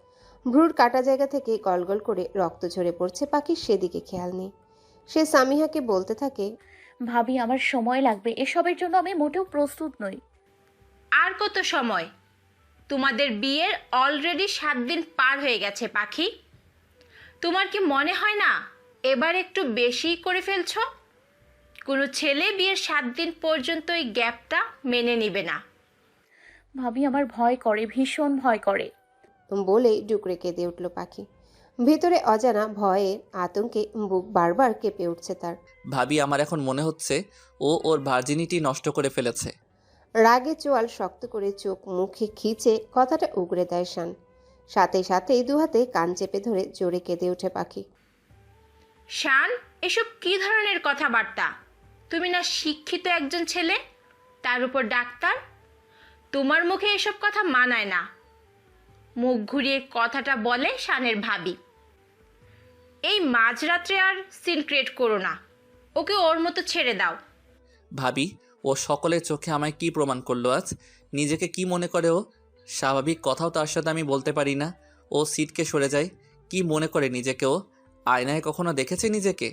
[SPEAKER 3] ভ্রুর কাটা জায়গা থেকে গলগল করে রক্ত ঝরে পড়ছে, পাখির সেদিকে খেয়াল নেই। সে সামিহাকে বলতে থাকে,
[SPEAKER 1] ভাবি আমার সময় লাগবে, এসবের জন্য আমি মোটেও প্রস্তুত নই।
[SPEAKER 2] আর কত সময়? তোমাদের বিয়ের অলরেডি 7 দিন পার হয়ে গেছে পাখি। তোমার কি মনে হয় না এবার একটু বেশিই করে ফেলছো? কোনো ছেলে বিয়ের 7 দিন পর্যন্ত এই গ্যাপটা মেনে নিবে না।
[SPEAKER 1] ভাবি আমার ভয় করে, ভীষণ ভয় করে।
[SPEAKER 3] বলেই ডুকরে কেঁদে উঠল পাখি। ভিতরে অজানা ভয়ে আতঙ্কে বুক বারবার কেঁপে উঠছে তার।
[SPEAKER 4] ভাবি, আমার এখন মনে হচ্ছে ও ওর ভার্জিনিটি নষ্ট করে ফেলেছে।
[SPEAKER 3] রাগে চোয়াল শক্ত করে চোখ মুখে খিচে কথাটা উগরে দেয় শান। সাথে সাথেই দুহাতে কান চেপে ধরে জোরে কেঁদে ওঠে পাখি।
[SPEAKER 2] শান, এসব কি ধরনের কথাবার্তা? তুমি না শিক্ষিত একজন ছেলে, তার উপর ডাক্তার। তোমার মুখে এসব কথা মানায় না। মুখ ঘুরিয়ে কথাটা বলে শানের ভাবি। এই মাঝরাত্রে আর সিন ক্রিয়েট করো না, ওকে ওর মতো ছেড়ে দাও।
[SPEAKER 4] ভাবি, ও সকলের চোখে আমায় কি প্রমাণ করলো আজ? নিজেকে কি মনে করে ও? স্বাভাবিক কথাও তার সাথে আমি বলতে পারি না। ও সিটকে সরে যায়। কি মনে করে নিজেকে ও? আয়নায় কখনো দেখেছে নিজেকে?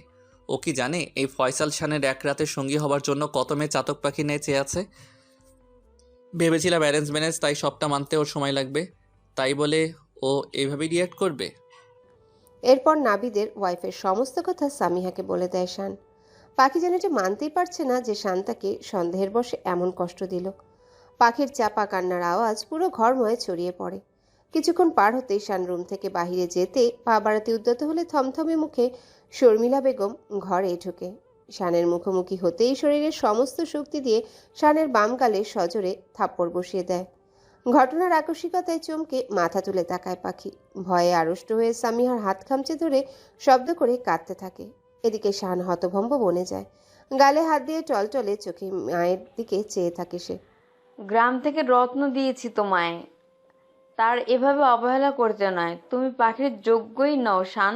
[SPEAKER 4] ও কি জানে এই ফয়সাল শানের এক রাতের সঙ্গী হবার জন্য কত মেয়ে চাতক পাখি নিয়ে চেয়ে আছে? ভেবেছিলাম অ্যারেঞ্জ ম্যারেজ, তাই সবটা মানতে ওর সময় লাগবে, তাই বলে ও এইভাবেই রিয়াক্ট করবে?
[SPEAKER 3] এরপর নাবিদের ওয়াইফের সমস্ত কথা সামিহাকে বলে দেয় শান। পাখি যেন এটা মানতেই পারছে না যে শান তাকে সন্দেহের বশে এমন কষ্ট দিল। পাখির চাপা কান্নার আওয়াজ পুরো ঘরময় ছড়িয়ে পড়ে। কিছুক্ষণ পার হতেই শান রুম থেকে বাহিরে যেতে পা বাড়াতে উদ্যত হলে থমথমে মুখে শর্মিলা বেগম ঘরে ঢুকে। শানের মুখোমুখি হতেই শরীরের সমস্ত শক্তি দিয়ে শানের বাম গালে সজোরে থাপ্পড় বসিয়ে দেয়। ঘটনার আকস্মিকতায় চমকে মাথা তুলে তাকায় পাখি। ভয়ে আড়ষ্ট হয়ে সামিহার হাত খামচে ধরে শব্দ করে কাঁদতে থাকে। এদিকে শান হতভম্ব বনে যায়। গালে হাত দিয়ে টলটলে চোখে মায়ের দিকে চেয়ে থাকে সে।
[SPEAKER 6] গ্রাম থেকে রত্ন দিয়েছি তোমায়, তার এভাবে অবহেলা করতে নয়। তুমি পাখির যোগ্যই নও শান।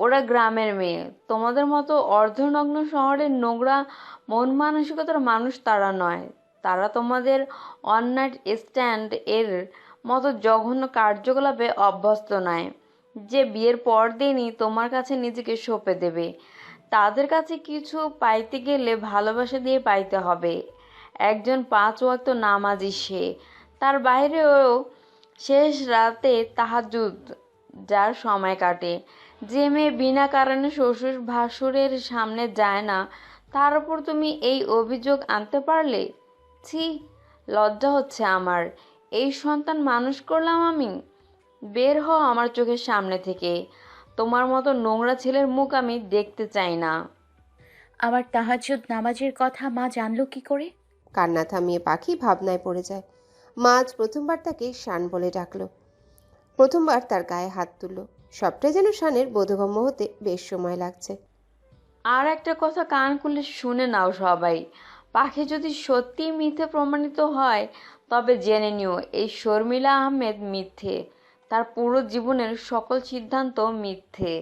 [SPEAKER 6] ওরা গ্রামের মেয়ে, তোমাদের মতো অর্ধনগ্ন শহরের নোংরা মন মানসিকতার মানুষ তারা নয়। তারা তোমাদের ওয়ান নাইট স্ট্যান্ড এর মতো জঘন্য কার্যকলাপে অভ্যস্ত নয়, যে বিয়ের পর দিনই তোমার কাছে নিজেকে সঁপে দেবে। তাদের কাছে কিছু পাইতে গেলে ভালোবাসা দিয়ে পাইতে হবে। একজন 5 ওয়াক্ত নামাজি সে, তার বাইরেও শেষ রাতে তাহাজ্জুদ যার সময় কাটে। যে মেয়ে বিনা কারণে শ্বশুর ভাসুরের সামনে যায় না, তার উপর তুমি এই অভিযোগ আনতে পারলে? ছি, লজ্জা হচ্ছে আমার। এই সন্তান মানুষ করলাম আমি? বের হও আমার চোখের সামনে থেকে। তোমার মতো নোংরা ছেলের মুখ আমি দেখতে চাই না।
[SPEAKER 1] আমার তাহাজ্জুদ নামাজের কথা মা জানলো কি করে?
[SPEAKER 3] কান্না থামিয়ে পাখি ভাবনায় পড়ে যায়। মা আজ প্রথমবার তাকে শান বলে ডাকলো, প্রথমবার তার গায়ে হাত তুলল। সবটাই যেন শানের বোধগম্য হতে বেশ সময় লাগছে।
[SPEAKER 6] আর একটা কথা কান খুলে শুনে নাও সবাই। পাখি যদি সত্যিই মিথ্যে প্রমাণিত হয়, তবে জেনে নিও এই শর্মিলা আহমেদ মিথ্যে। তার পুরো জীবনের সকল সিদ্ধান্ত মিথ্যে।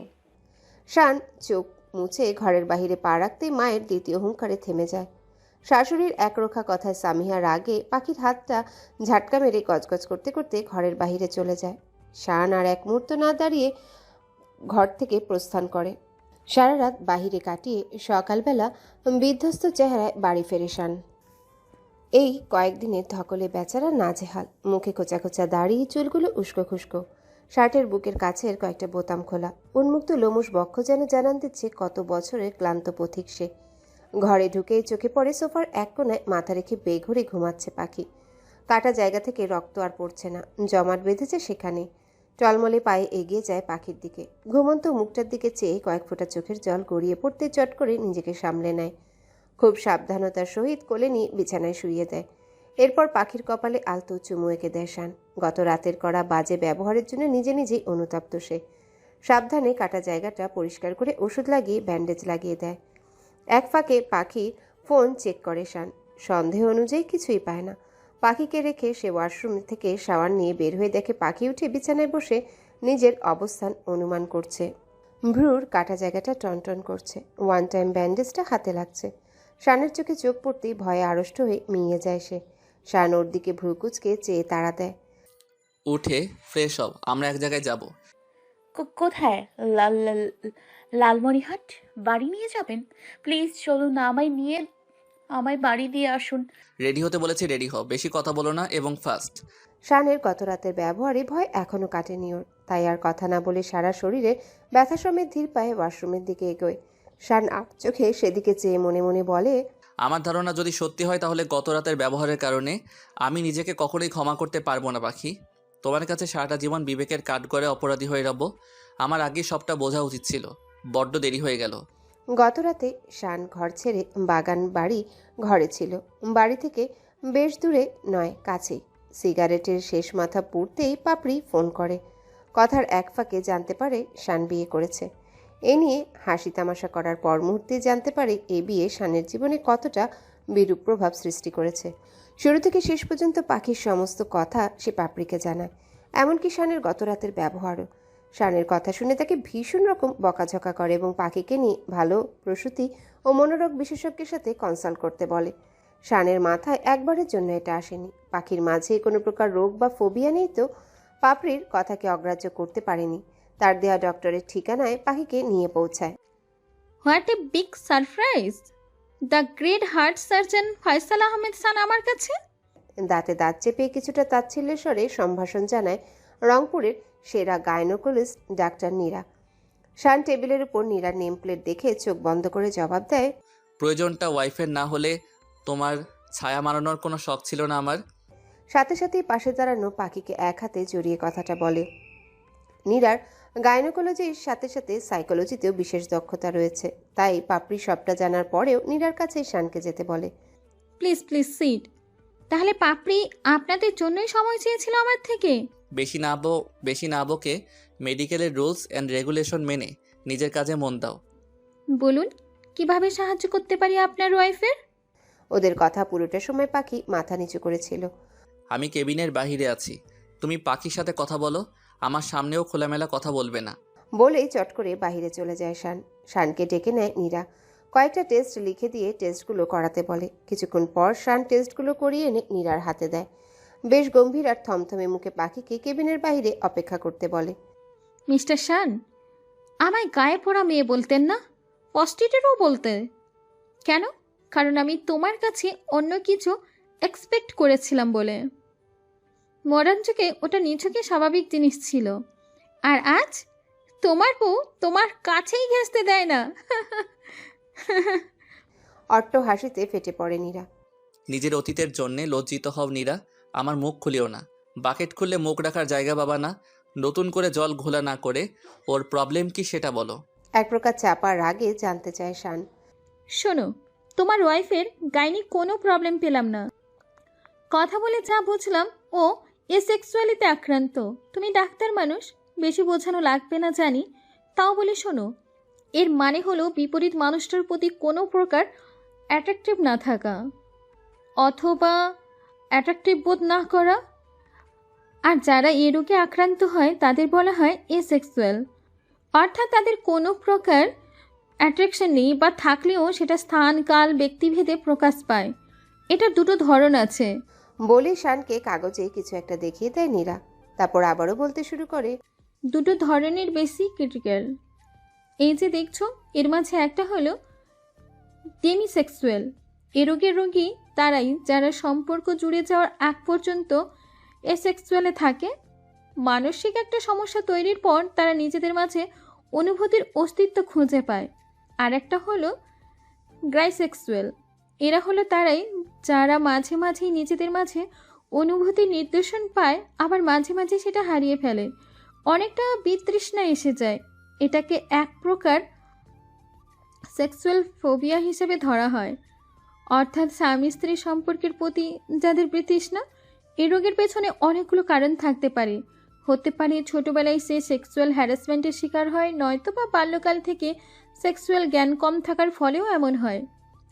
[SPEAKER 3] শান চোখ মুছে ঘরের বাহিরে পা রাখতেই মায়ের দ্বিতীয় হুঙ্কারে থেমে যায়। শাশুড়ির একরোখা কথায় সামিহা রাগে পাখির হাতটা ঝাটকা মেরে গজগজ করতে করতে ঘরের বাহিরে চলে যায়। শান আর এক মুহূর্ত না দাঁড়িয়ে ঘর থেকে প্রস্থান করে। সারা রাত বাহিরে কাটিয়ে সকালবেলা বিধ্বস্ত চেহারায় বাড়ি ফেরে শান। এই কয়েকদিনের ধকলে বেচারা নাজেহাল। মুখে খোঁচা খোঁচা দাড়ি, চুলগুলো উস্কো খুস্কো, শার্টের বুকের কাছের কয়েকটা বোতাম খোলা। উন্মুক্ত লোমশ বক্ষ যেন জানান দিচ্ছে কত বছরের ক্লান্ত পথিক সে। ঘরে ঢুকেই চোখে পড়ে সোফার এক কোণায় মাথা রেখে বেঘরে ঘুমাচ্ছে পাখি। কাটা জায়গা থেকে রক্ত আর পড়ছে না, জমাট বেঁধেছে সেখানে। টলমলে পায়ে এগিয়ে যায় পাখির দিকে। ঘুমন্ত মুখটার দিকে চেয়ে কয়েক ফোঁটা চোখের জল গড়িয়ে পড়তে চট করে নিজেকে সামলে নেয়। খুব সাবধানতার সহিত কোলে নিয়ে বিছানায় শুইয়ে দেয়। এরপর পাখির কপালে আলতো চুমু এঁকে দেয় শান। গত রাতের করা বাজে ব্যবহারের জন্য নিজে নিজেই অনুতপ্ত সে। সাবধানে কাটা জায়গাটা পরিষ্কার করে ওষুধ লাগিয়ে ব্যান্ডেজ লাগিয়ে দেয়। এক ফাঁকে পাখির ফোন চেক করে শান। সন্দেহ অনুযায়ী কিছুই পায় না। পাখিকে রেখে সে ওয়াশরুম থেকে শাওয়ার নিয়ে বের হয়ে দেখে পাখি উঠে বিছানায় বসে নিজের অবস্থান অনুমান করছে। ভ্রুর কাটা জায়গাটা টনটন করছে। ওয়ান টাইম ব্যান্ডেজটা হাতে লাগছে। শানের চোখে চোখ পড়তেই ভয়ে আড়ষ্ট হয়ে মিইয়ে যায় সে। শান ওর দিকে ভ্রু কুচকে চেয়ে তাড়া দেয়।
[SPEAKER 4] উঠে ফ্রেশ হও, আমরা এক জায়গায় যাব।
[SPEAKER 1] কোথায়? লালমনিরহাট? বাড়ি নিয়ে যাবেন? প্লিজ চলুন না, আমায় বাড়ি দিয়ে আসুন।
[SPEAKER 4] রেডি হতে বলেছি, রেডি হও, বেশি কথা বলো না এবং ফাস্ট।
[SPEAKER 3] শানের গত রাতের ব্যবহারে ভয় এখনও কাটেনি ওর, তাই আর কথা না বলে সারা শরীরে ব্যথা সমেত ধীর পায়ে ওয়াশরুমের দিকে এগোয়। শান চোখে সেদিকে চেয়ে মনে মনে বলে,
[SPEAKER 4] আমার ধারণা যদি সত্যি হয় তাহলে গত রাতের ব্যবহারের কারণে আমি নিজেকে কখনোই ক্ষমা করতে পারবো না পাখি। তোমার কাছে সারাটা জীবন বিবেকের কাঠ করে অপরাধী হয়ে রব। আমার আগে সবটা বোঝা উচিত ছিল, বড্ড দেরি হয়ে গেল।
[SPEAKER 3] গত রাতে শান ঘর ছেড়ে বাগান বাড়ি ঘরে ছিল। বাড়ি থেকে বেশ দূরে নয়, কাছেই। সিগারেটের শেষ মাথা পুড়তেই পাপড়ি ফোন করে। কথার এক ফাঁকে জানতে পারে শান বিয়ে করেছে। এ নিয়ে হাসি তামাশা করার পর মুহূর্তে জানতে পারে এ বিয়ে শানের জীবনে কতটা বিরূপ প্রভাব সৃষ্টি করেছে। শুরু থেকে শেষ পর্যন্ত পাখির সমস্ত কথা সে পাপড়িকে জানায়, এমনকি শানের গত রাতের ব্যবহারও। শানের কথা শুনে তাকে ভীষণ রকম বকাঝকা করে এবং পাখিকে নিয়ে ভালো প্রসূতি ও মনোরোগ বিশেষজ্ঞের সাথে কনসাল্ট করতে বলে। শানের মাথায় একবারের জন্য এটা আসেনি। পাখির মাঝে কোনো প্রকার রোগ বা ফোবিয়া নেই তো পাপড়ির কথাকে অগ্রাহ্য করতে পারেনি। তার দেয়া ডক্টরের ঠিকানায় পাখিকে নিয়ে পৌঁছায়।
[SPEAKER 11] What a big surprise! The great heart surgeon Faisal Ahmed Khan আমার কাছে।
[SPEAKER 3] দাঁতে দাঁত চেপে কিছুটা তাচ্ছিল্যের স্বরে সম্ভাষণ জানায় রংপুরের সেরা গাইনোকোলজিস্ট ডাক্তার নীরা। শান টেবিলের উপর নীরার নেম প্লেট দেখে চোখ বন্ধ করে জবাব দেয়,
[SPEAKER 4] প্রয়োজনটা ওয়াইফের না হলে তোমার ছায়া মারানোর কোনো শখ ছিল না আমার।
[SPEAKER 3] সাথে সাথেই পাশে দাঁড়ানো পাখিকে এক হাতে জড়িয়ে কথাটা বলে। নীরার গাইনোকোলজির সাথে সাথে সাইকোলজিতেও বিশেষ দক্ষতা রয়েছে, তাই পাপড়ি সবটা জানার পরেও নীরার কাছেই শানকে যেতে বলে।
[SPEAKER 11] Please please sit. তাহলে পাপড়ি আপনাদের জন্যই সময় চেয়েছিল আমার থেকে।
[SPEAKER 4] বেশি না বকে মেডিকেলের রুলস অ্যান্ড রেগুলেশন মেনে নিজের কাজে মন দাও।
[SPEAKER 11] বলুন কিভাবে সাহায্য করতে পারি আপনার ওয়াইফের?
[SPEAKER 3] ওদের কথা পুরোটা সময় পাখি মাথা নিচু করেছিল।
[SPEAKER 4] আমি কেবিনের বাহিরে আছি, তুমি পাখির সাথে কথা বলো, আমার সামনেও খোলামেলা কথা বলবে না।
[SPEAKER 3] বলেই চট করে বাহিরে চলে যায় শান। শানকে ডেকে নেয় নীরা। কয়েকটা টেস্ট লিখে দিয়ে টেস্টগুলো করাতে বলে। কিছুক্ষণ পর শান টেস্টগুলো করিয়ে এনে নীরার হাতে দেয়। বেশ গম্ভীর আর থমথমে মুখে পাখিকে কেবিনের বাইরে অপেক্ষা করতে বলে।
[SPEAKER 11] মিস্টার শান, আমায় গায়ে পড়া মেয়ে বলতেন না, প্রস্টিটিউটও বলতে। কেন? কারণ আমি তোমার কাছে অন্য কিছু এক্সপেক্ট করেছিলাম বলে। মডার্ন যুগে ওটা নিছকই স্বাভাবিক জিনিস ছিল, আর আজ তোমার বউ তোমার কাছেই ঘেঁষতে দেয় না।
[SPEAKER 3] অট্ট হাসিতে ফেটে পড়ে নীরা।
[SPEAKER 4] নিজের অতীতের জন্যে লজ্জিত হও নীরা, আমার মুখ খুলিও না। বাকেট খুললে মুখ রাখার জায়গা পাবা না। নতুন করে জল ঘোলা না করে ওর প্রবলেম কি সেটা বলো।
[SPEAKER 3] এক প্রকার চাপা রাগে জানতে চায় শান।
[SPEAKER 11] শোনো, তোমার ওয়াইফের গাইনি কোনো প্রবলেম পেলাম না। কথা বলে যা বুঝলাম ও এসেক্সুয়ালিতে আক্রান্ত। তুমি ডাক্তার মানুষ, বেশি বোঝানো লাগবে না জানি, তাও বলে শোনো, এর মানে হলো বিপরীত মানুষটার প্রতি কোনো প্রকার অ্যাট্রাকটিভ না থাকা অথবা অ্যাট্রাকটিভ বোধ না করা। আর যারা এই রোগে আক্রান্ত হয় তাদের বলা হয় এসেক্সুয়াল, অর্থাৎ তাদের কোনো প্রকার অ্যাট্রাকশন নেই, বা থাকলেও সেটা স্থান কাল ব্যক্তিভেদে প্রকাশ পায়। এটার দুটো ধরন আছে।
[SPEAKER 3] বলে শানকে কাগজে কিছু একটা দেখিয়ে দেয় নীরা। তারপর আবারও বলতে শুরু করে,
[SPEAKER 11] দুটো ধরনের বেশি ক্রিটিক্যাল। এই যে দেখছো, এর মাঝে একটা হলো ডেমিসেক্সুয়াল। এ রোগের রোগী তারাই যারা সম্পর্ক জুড়ে যাওয়ার আগ পর্যন্ত এসেক্সুয়ালে থাকে। মানসিক একটা সমস্যা তৈরির পর তারা নিজেদের মাঝে অনুভূতির অস্তিত্ব খুঁজে পায়। আর একটা হলো গ্রাইসেক্সুয়াল। এরা হলো তারাই যারা মাঝে মাঝেই নিজেদের মাঝে অনুভূতির নির্দেশন পায়, আবার মাঝে মাঝে সেটা হারিয়ে ফেলে। অনেকটা বিতৃষ্ণা এসে যায়। এটাকে এক প্রকার সেক্সুয়াল ফোবিয়া হিসেবে ধরা হয়, অর্থাৎ স্বামী স্ত্রী সম্পর্কের প্রতি যাদের বিতৃষ্ণা। এই রোগের পেছনে অনেকগুলো কারণ থাকতে পারে। হতে পারে ছোটোবেলায় সে সেক্সুয়াল হ্যারাসমেন্টের শিকার হয়, নয়তো বা বাল্যকাল থেকে সেক্সুয়াল জ্ঞান কম থাকার ফলেও এমন হয়।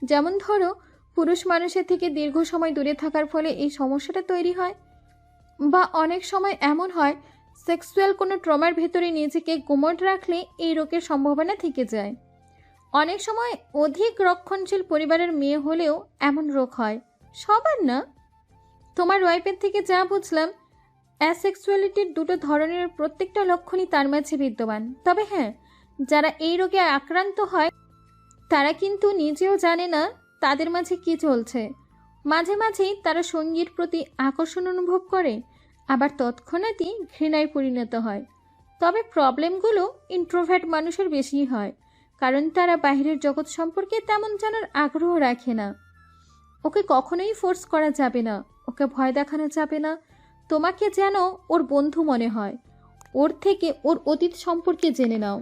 [SPEAKER 11] যেমন ধরো, পুরুষ মানুষের থেকে দীর্ঘ সময় দূরে থাকার ফলে এই সমস্যাটা তৈরি হয়। বা অনেক সময় এমন হয় সেক্সুয়াল কোনো ট্রমার ভেতরে নিজেকে গুমট রাখলে এই রোগের সম্ভাবনা থেকে যায়। অনেক সময় অধিক রক্ষণশীল পরিবারের মেয়ে হলেও এমন রোগ হয়, সবার না। তোমার ওয়াইফের থেকে যা বুঝলাম, অ্যাসেক্সুয়ালিটির দুটো ধরনের প্রত্যেকটা লক্ষণই তার মাঝে বিদ্যমান। তবে হ্যাঁ, যারা এই রোগে আক্রান্ত হয় তারা কিন্তু নিজেও জানে না তাদের মাঝে কি চলছে। মাঝে মাঝেই তারা সঙ্গীর প্রতি আকর্ষণ অনুভব করে, আবার তৎক্ষণাৎই ঘৃণায় পরিণত হয়। তবে প্রবলেমগুলো ইন্ট্রোভার্ট মানুষের বেশিই হয়, কারণ তারা বাইরের জগৎ সম্পর্কে তেমন জানার আগ্রহ রাখে না। ওকে কখনোই ফোর্স করা যাবে না, ওকে ভয় দেখানো যাবে না। তোমাকে যেন ওর বন্ধু মনে হয়, ওর থেকে ওর অতীত সম্পর্কে জেনে নাও।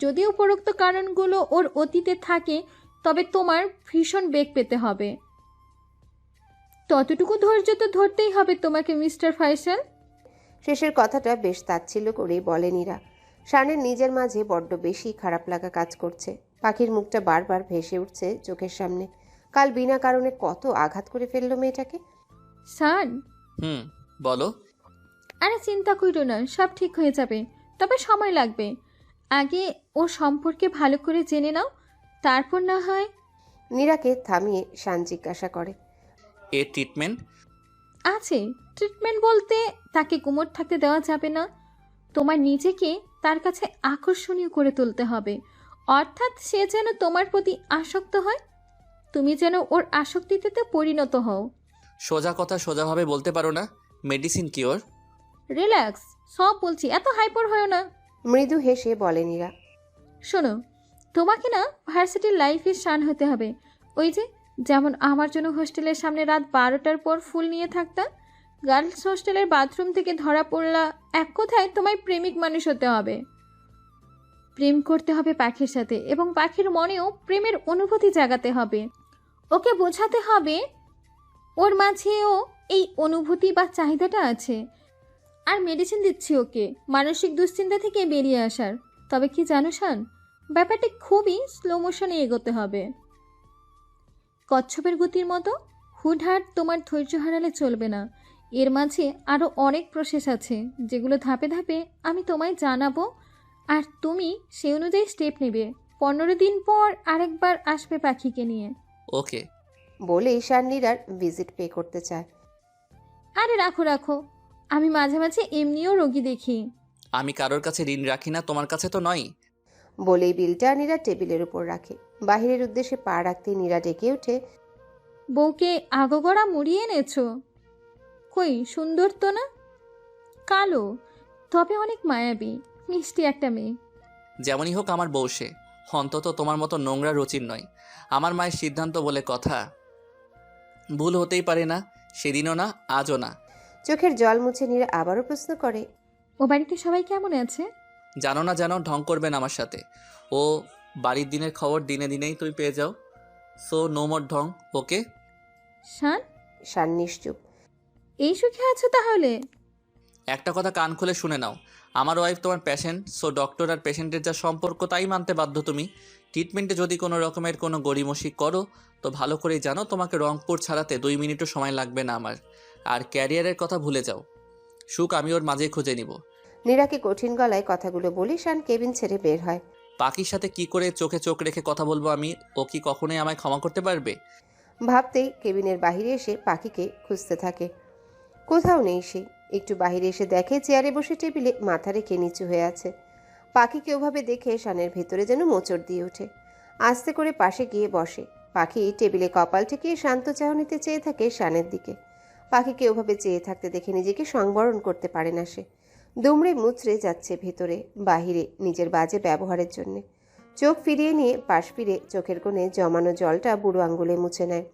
[SPEAKER 11] যদি উপরোক্ত কারণগুলো ওর অতীতে থাকে, তবে তোমার ভীষণ বেগ পেতে হবে। ততটুকু ধৈর্য তো ধরতেই হবে তোমাকে, মিস্টার ফয়সাল।
[SPEAKER 3] শেষের কথাটা বেশ তাচ্ছিল্য করেই বলেন ইরা। শানের নিজের মাঝে বড্ড বেশি খারাপ লাগা কাজ করছে। পাখির মুখটা বারবার ভেসে উঠছে চোখের সামনে। কাল বিনা কারণে কত আঘাত করে ফেললো মেয়েটাকে।
[SPEAKER 11] শান,
[SPEAKER 4] বলো।
[SPEAKER 11] আরে চিন্তা করো না, সব ঠিক হয়ে যাবে, তবে সময় লাগবে। আগে ও সম্পর্কে ভালো করে জেনে নাও, তারপর না হয়।
[SPEAKER 3] নীরাকে থামিয়ে শান জিজ্ঞাসা করে,
[SPEAKER 4] এর ট্রিটমেন্ট
[SPEAKER 11] আছে। ট্রিটমেন্ট বলতে তাকে গুমট থাকতে দেওয়া যাবে না। তোমার নিজেকে তার কাছে আকর্ষণীয় করে তুলতে হবে, অর্থাৎ সে যেন তোমার প্রতি আসক্ত হয়, তুমি যেন ওর আসক্তিতে পরিণত হও।
[SPEAKER 4] সোজা কথা সোজাভাবে বলতে পারো না? মেডিসিন কি ওর?
[SPEAKER 11] রিল্যাক্স, সব বলছি, এত হাইপার হয়েও না।
[SPEAKER 3] মৃদু হেসে বলেন ইরা।
[SPEAKER 11] শোনো, তোমাকে না ভার্সিটির লাইফে শান হতে হবে। ওই যে যেমন আমার জন্য হোস্টেলের সামনে রাত 12টার পর ফুল নিয়ে থাকতা, গার্লস হোস্টেলের বাথরুম থেকে ধরা পড়লা, এক কথায় তোমায় প্রেমিক মানুষ হতে হবে। প্রেম করতে হবে পাখির সাথে, এবং পাখির মনেও প্রেমের অনুভূতি জাগাতে হবে। ওকে বোঝাতে হবে ওর মাঝেও এই অনুভূতি বা চাহিদাটা আছে। আর মেডিসিন দিচ্ছি ওকে মানসিক দুশ্চিন্তা থেকে বেরিয়ে আসার। তবে কি জানো শান, ব্যাপারটা খুবই স্লো মোশনে এগোতে হবে, কচ্ছপের গতির মতো। হুটহাট তোমার ধৈর্য হারালে চলবে না। এর মাঝে আরও অনেক প্রসেস আছে, যেগুলো ধাপে ধাপে আমি তোমায় জানাবো, আর তুমি সেই অনুযায়ী স্টেপ নেবে। 15 দিন পর আরেকবার আসবে পাখিকে নিয়ে।
[SPEAKER 4] ওকে
[SPEAKER 3] বলে শান নীরার ভিজিট পে করতে চায়।
[SPEAKER 11] আরে রাখো রাখো, আমি মাঝে মাঝে এমনিও রোগী দেখি।
[SPEAKER 4] আমি কারোর কাছে ঋণ রাখি না, তোমার কাছে তো নয়।
[SPEAKER 3] বলেই বিলটা নীরা টেবিলের উপর রাখে। বাহিরের উদ্দেশ্যে পা রাখতে নীরা ডেকে ওঠে,
[SPEAKER 11] বউকে আগোগড়া মুড়িয়ে এনেছো? কই, সুন্দর তো না? কালো, তবে অনেক মায়াবী, মিষ্টি একটা মেয়ে।
[SPEAKER 4] যেমনই হোক আমার বউ সে, অন্তত তোমার মতো নোংরা রুচির নয়। আমার মায়ের সিদ্ধান্ত বলে কথা, ভুল হতেই পারে না, সেদিনও না, আজও না।
[SPEAKER 3] চোখের জল মুছে নীরা আবারও প্রশ্ন করে,
[SPEAKER 11] ও বাড়িতে সবাই কেমন আছে?
[SPEAKER 4] জানো না জানো, ঢং করবেন আমার সাথে। ও বাড়ির দিনের খবর দিনে দিনেই তুমি পেয়ে যাও। সো নো মোর ঢং, ওকে?
[SPEAKER 11] শান,
[SPEAKER 3] শান নিশ্চুপ।
[SPEAKER 11] এই সুখে আছো তাহলে?
[SPEAKER 4] একটা কথা কান খুলে শুনে নাও, আমার ওয়াইফ তোমার পেশেন্ট, সো ডক্টর আর পেশেন্টের যা সম্পর্ক তাই মানতে বাধ্য তুমি। ট্রিটমেন্টে যদি কোনো রকমের কোনো গড়িমসি করো, তো ভালো করেই জানো তোমাকে রংপুর ছাড়াতে 2 মিনিটও সময় লাগবে না আমার। আর ক্যারিয়ারের কথা ভুলে যাও, সুখ আমি ওর মাঝেই খুঁজে নিব।
[SPEAKER 3] নীরাকে কঠিন গলায় কথাগুলো বলে শান কেবিন ছেড়ে বের হয়।
[SPEAKER 4] পাখির সাথে কি করে চোখে চোখ রেখে কথা বলবো আমি? ও কি কখনোই আমায় ক্ষমা করতে পারবে?
[SPEAKER 3] ভাবতেই কেবিনের বাহিরে এসে পাখিকে খুঁজতে থাকে। কোথাও নেই সে। একটু বাহিরে এসে দেখে চেয়ারে বসে টেবিলে মাথা রেখে নিচু হয়ে আছে। পাখিকে ওভাবে দেখে শানের ভেতরে যেন মোচড় দিয়ে ওঠে। আস্তে করে পাশে গিয়ে বসে। পাখি টেবিলে কপাল ঠেকিয়ে শান্ত চাহনিতে চেয়ে থাকে শানের দিকে। পাখিকে ওভাবে চেয়ে থাকতে দেখে নিজেকে সংবরণ করতে পারে না সে। দুমড়ে মুচড়ে যাচ্ছে ভেতরে বাহিরে নিজের বাজে ব্যবহারের জন্যে। চোখ ফিরিয়ে নিয়ে পাশ ফিরে চোখের কোণে জমানো জলটা বুড়ো আঙ্গুলে মুছে নেয়।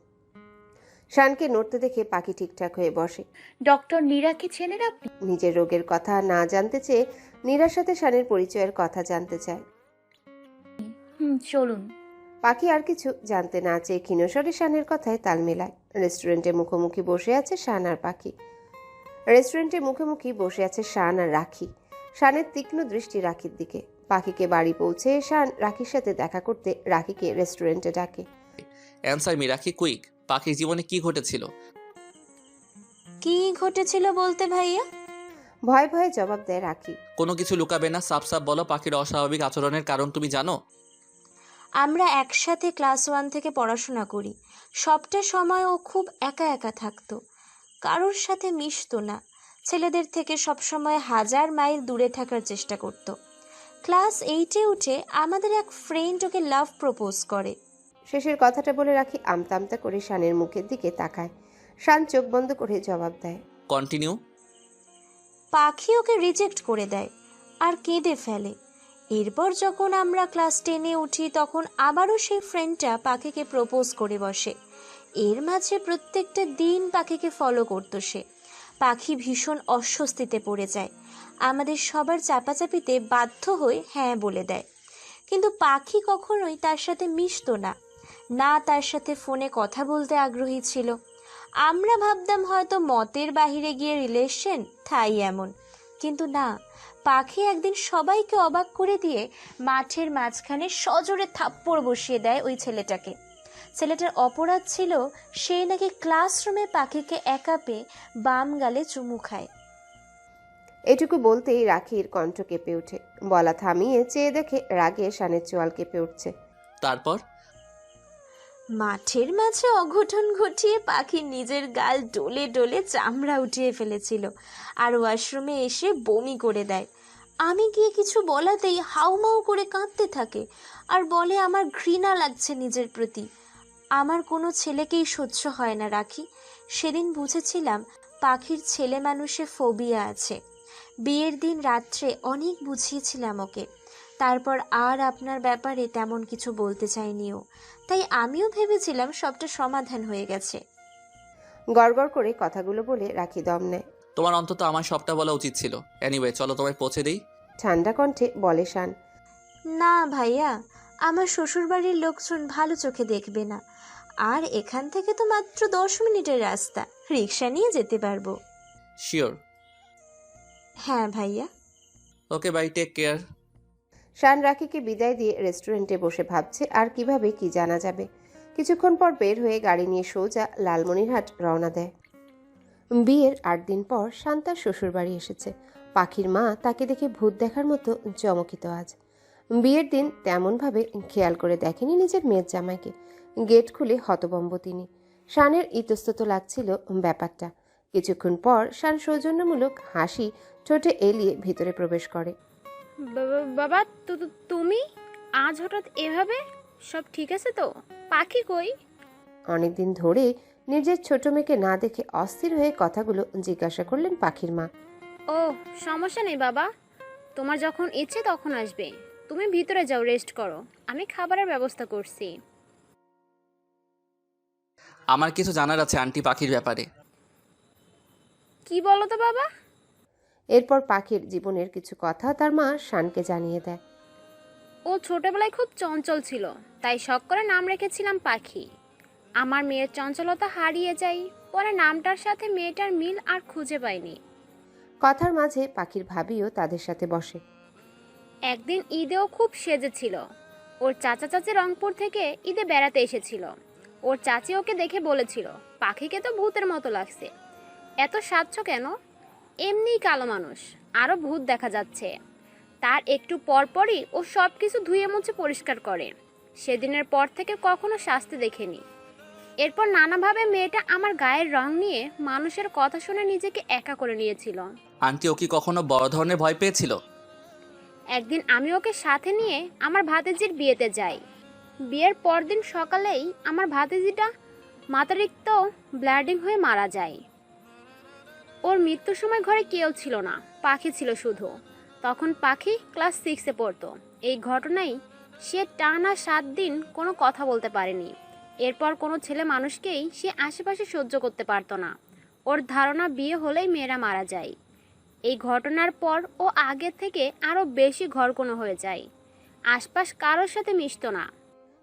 [SPEAKER 3] শানকে নড়তে দেখে পাখি ঠিকঠাক হয়ে বসে।
[SPEAKER 1] ডক্টর নীরাকে চেনেন আপনি?
[SPEAKER 3] নিজের রোগের কথা না জানতে চেয়ে নীরার সাথে শানের পরিচয়ের কথা জানতে চায়।
[SPEAKER 1] চলুন।
[SPEAKER 3] পাখি আর কিছু জানতে না চেয়ে ক্ষীণস্বরে শানের কথায় তাল মেলায়। রেস্টুরেন্টে মুখোমুখি বসে আছে শান আর পাখি। রেস্টুরেন্টে মুখোমুখি বসে আছে শান আর রাখি। শানের তীক্ষ্ণ দৃষ্টি রাখির দিকে। পাখিকে বাড়ি পৌঁছে শান রাখির সাথে দেখা করতে রাখিকে রেস্টুরেন্টে ডাকে।
[SPEAKER 4] অ্যান্সার মি রাখি, কুইক। পাখির জীবনে কি ঘটেছিল?
[SPEAKER 7] কি ঘটেছিল বলতে ভাইয়া?
[SPEAKER 3] ভয়ে ভয়ে জবাব দেয় রাখি।
[SPEAKER 4] কোনো কিছু লুকাবে না, সাফ সাফ বলো পাখির অস্বাভাবিক আচরণের কারণ তুমি জানো?
[SPEAKER 7] আমরা একসাথে ক্লাস 1 থেকে পড়াশোনা করি। সবটা সময় ও খুব একা একা থাকতো, কারোর সাথে মিশতো না। ছেলেদের থেকে সবসময় 1000 মাইল দূরে থাকার চেষ্টা করত। ক্লাস 8-এ উঠে আমাদের এক ফ্রেন্ড ওকে লাভ প্রপোজ করে।
[SPEAKER 3] শেষের কথাটা বলে রাখি আমতা আমতা করে শানের মুখের দিকে তাকায়। শান চোখ বন্ধ করে জবাব দেয়।
[SPEAKER 4] কন্টিনিউ।
[SPEAKER 7] পাখি ওকে রিজেক্ট করে দেয় আর কেঁদে ফেলে। এরপর যখন আমরা ক্লাস 10-এ উঠি তখন আবারও সেই ফ্রেন্ডটা পাখিকে প্রপোজ করে বসে। এর মাঝে প্রত্যেকটা দিন পাখিকে ফলো করতো সে। পাখি ভীষণ অস্বস্তিতে পড়ে যায়। আমাদের সবার চাপাচাপিতে বাধ্য হয়ে হ্যাঁ বলে দেয়। কিন্তু পাখি কখনোই তার সাথে মিশতো না, না তার সাথে ফোনে কথা বলতে আগ্রহী ছিল। আমরা ভাবতাম হয়তো মতের বাহিরে গিয়ে রিলেশন, তাই এমন। কিন্তু না, পাখি একদিন সবাইকে অবাক করে দিয়ে মাঠের মাঝখানে সজোরে থাপ্পড় বসিয়ে দেয় ওই ছেলেটাকে। ছেলেটার অপরাধ ছিল সে নাকি ক্লাসরুমে পাখিকে একা পেয়ে বাম গালে চুমু খায়।
[SPEAKER 3] এটুকু বলতেই রাখির কণ্ঠ কেঁপে ওঠে। বলা থামিয়ে চেয়ে দেখে রাগে শানের চোয়াল কেঁপে উঠছে।
[SPEAKER 4] তারপর?
[SPEAKER 7] মাঠের মাঝে অঘটন ঘটিয়ে পাখি নিজের গাল ডলে ডলে চামড়া উঠিয়ে ফেলেছিল আর ওয়াশরুমে এসে বমি করে দেয়। আমি গিয়ে কিছু বলাতেই হাউমাউ করে কাঁদতে থাকে আর বলে আমার ঘৃণা লাগছে নিজের প্রতি। আমার কোনো ছেলেকেই সহ্য হয় না রাখি। সেদিন বুঝেছিলাম পাখির ছেলে মানুষে ফোবিয়া আছে। বিয়ের দিন রাত্রে অনেক বুঝিয়েছিলাম ওকে। তারপর আর আপনার ব্যাপারে তেমন কিছু বলতে চাইনিও। তাই আমিও ভেবেছিলাম সবটা সমাধান হয়ে গেছে।
[SPEAKER 3] গড়গড় করে কথাগুলো বলে রাখি দম নেয়।
[SPEAKER 4] তোমার অন্তত আমার সবটা বলা উচিত ছিল। এনিওয়ে চলো তোমায় পৌঁছে দিই।
[SPEAKER 3] ঠান্ডা কণ্ঠে বলে শান।
[SPEAKER 7] না ভাইয়া, আমার শ্বশুরবাড়ির লোকজন ভালো চোখে দেখবে না। আর এখান থেকে তো মাত্র 10 মিনিটের রাস্তা, রিক্সা নিয়ে যেতে পারবো।
[SPEAKER 4] শিওর?
[SPEAKER 7] হ্যাঁ ভাইয়া।
[SPEAKER 4] Okay bye, take care.
[SPEAKER 3] Shan রাখিকে বিদায় দিয়ে রেস্টুরেন্টে বসে ভাবছে আর কিভাবে কি জানা যাবে। কিছুক্ষণ পর বের হয়ে গাড়ি নিয়ে সোজা লালমনিরহাট রওনা দেয়। বিয়ের 8 দিন পর শান তার শ্বশুরবাড়ি এসেছে। পাখির মা তাকে দেখে ভূত দেখার মতো চমকিত আজ। বিয়ের দিন তেমনভাবে খেয়াল করে দেখেনি নিজের মেয়ের জামাইকে। গেট খুলে হতবম্ব তিনি। শানের ইতস্তত লাগছিল ব্যাপারটা। কিছুক্ষণ পর শান সৌজন্যমূলক হাসি ঠোঁটে এলিয়ে ভিতরে প্রবেশ করে।
[SPEAKER 12] বাবা, তুমি আজ হঠাৎ এভাবে? সব ঠিক আছে তো? পাখি কই?
[SPEAKER 3] অনেকদিন ধরে নিজের ছোট মেয়েকে না দেখে অস্থির হয়ে কথাগুলো জিজ্ঞাসা করলেন পাখির মা।
[SPEAKER 12] ও, সমস্যা নেই বাবা, তোমার যখন ইচ্ছে তখন আসবে। তুমি ভিতরে যাও, রেস্ট করো, আমি খাবারের ব্যবস্থা করছি।
[SPEAKER 4] আমার কিছু জানার আছে আন্টি পাখির ব্যাপারে।
[SPEAKER 12] কি বলো তো বাবা?
[SPEAKER 3] এরপর পাখির জীবনের কিছু কথা তার মা শানকে জানিয়ে দেয়।
[SPEAKER 12] ও ছোটবেলায় খুব চঞ্চল ছিল, তাই শখ করে নাম রেখেছিলাম পাখি। আমার মেয়ের চঞ্চলতা হারিয়ে যায়, পরে নামটার সাথে মেয়েটার মিল আর খুঁজে পাইনি।
[SPEAKER 3] কথার মাঝে পাখির ভাবিও তাদের সাথে বসে।
[SPEAKER 12] একদিন ঈদেও খুব সেজেছিল। ওর চাচা চাচি রংপুর থেকে ঈদে বেড়াতে এসেছিল। ওর চাচি ওকে দেখে বলেছিল, পাখিকে তো ভূতের মতো লাগছে, এত সাজছ কেন? এমনিই কালো মানুষ, আরও ভূত দেখা যাচ্ছে। তার একটু পরপরই ও সব কিছু ধুয়ে মুছে পরিষ্কার করে। সেদিনের পর থেকে কখনো শাস্তি দেখেনি। এরপর নানাভাবে মেয়েটা আমার গায়ের রং নিয়ে মানুষের কথা শুনে নিজেকে একা করে নিয়েছিল।
[SPEAKER 4] আন্টি ও কি কখনো বড় ধরনের ভয় পেয়েছিল?
[SPEAKER 12] একদিন আমি ওকে সাথে নিয়ে আমার ভাতিজির বিয়েতে যাই। বিয়ের পরদিন সকালেই আমার ভাতিজিটা মাথারিক্ত ব্লিডিং হয়ে মারা যায়। ওর মৃত্যুর সময় ঘরে কেউ ছিল না, পাখি ছিল শুধু। তখন পাখি ক্লাস 6-এ পড়তো। এই ঘটনায় সে টানা 7 দিন কোনো কথা বলতে পারেনি। এরপর কোনো ছেলে মানুষকেই সে আশেপাশে সহ্য করতে পারতো না। ওর ধারণা বিয়ে হলেই মেয়েরা মারা যায়। এই ঘটনার পর ও আগে থেকে আরও বেশি ঘরকোনো হয়ে যায়, আশপাশ কারোর সাথে মিশতো না।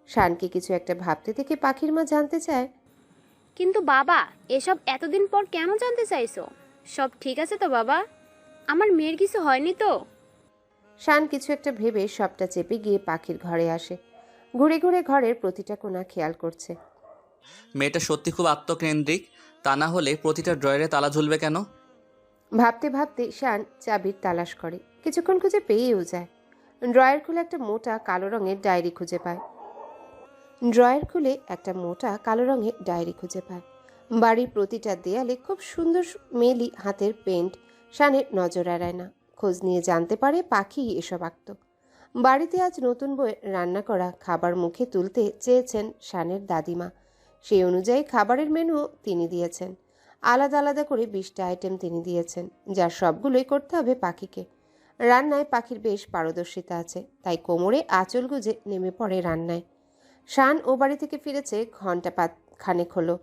[SPEAKER 3] শানকে কিছু একটা ভাবতে থেকে পাখির মা জানতে চায়,
[SPEAKER 12] কিন্তু বাবা, এসব এতদিন পর কেন জানতে চাইছো? সব ঠিক আছে তো বাবা? আমার মেয়ের কিছু হয়নি তো?
[SPEAKER 3] শান কিছু একটা ভেবে সবটা চেপে গিয়ে পাখির ঘরে আসে। ঘুরে ঘুরে ঘরের প্রতিটা কোণা খেয়াল করছে।
[SPEAKER 4] মেয়েটা সত্যি খুব আত্মকেন্দ্রিক, তা না হলে প্রতিটা ড্রয়ারে তালা ঝুলবে কেন?
[SPEAKER 3] ভাবতে ভাবতে শান চাবির তালাশ করে, কিছুক্ষণ খুঁজে পেয়েও যায়। ড্রয়ার খুলে একটা মোটা কালো রঙের ডায়েরি খুঁজে পায়। বাড়ির প্রতিটা দেয়ালে খুব সুন্দর মেলি হাতের পেন্ট শানের নজর এড়ায় না। খোঁজ নিয়ে জানতে পারে পাখি এসব আঁকত। বাড়িতে আজ নতুন বউয়ের রান্না করা খাবার মুখে তুলতে চেয়েছেন শানের দাদিমা। সেই অনুযায়ী খাবারের মেনু তিনি দিয়েছেন। আলাদা আলাদা করে 20টা আইটেম তিনি দিয়েছেন, যার সবগুলোই করতে হবে পাখিকে। রান্নায় পাখির বেশ পারদর্শিতা আছে, তাই কোমরে আঁচল গুজে নেমে পড়ে রান্নায়। শান ও বাড়ি থেকে ফিরেছে ঘন্টা খানেক হলো।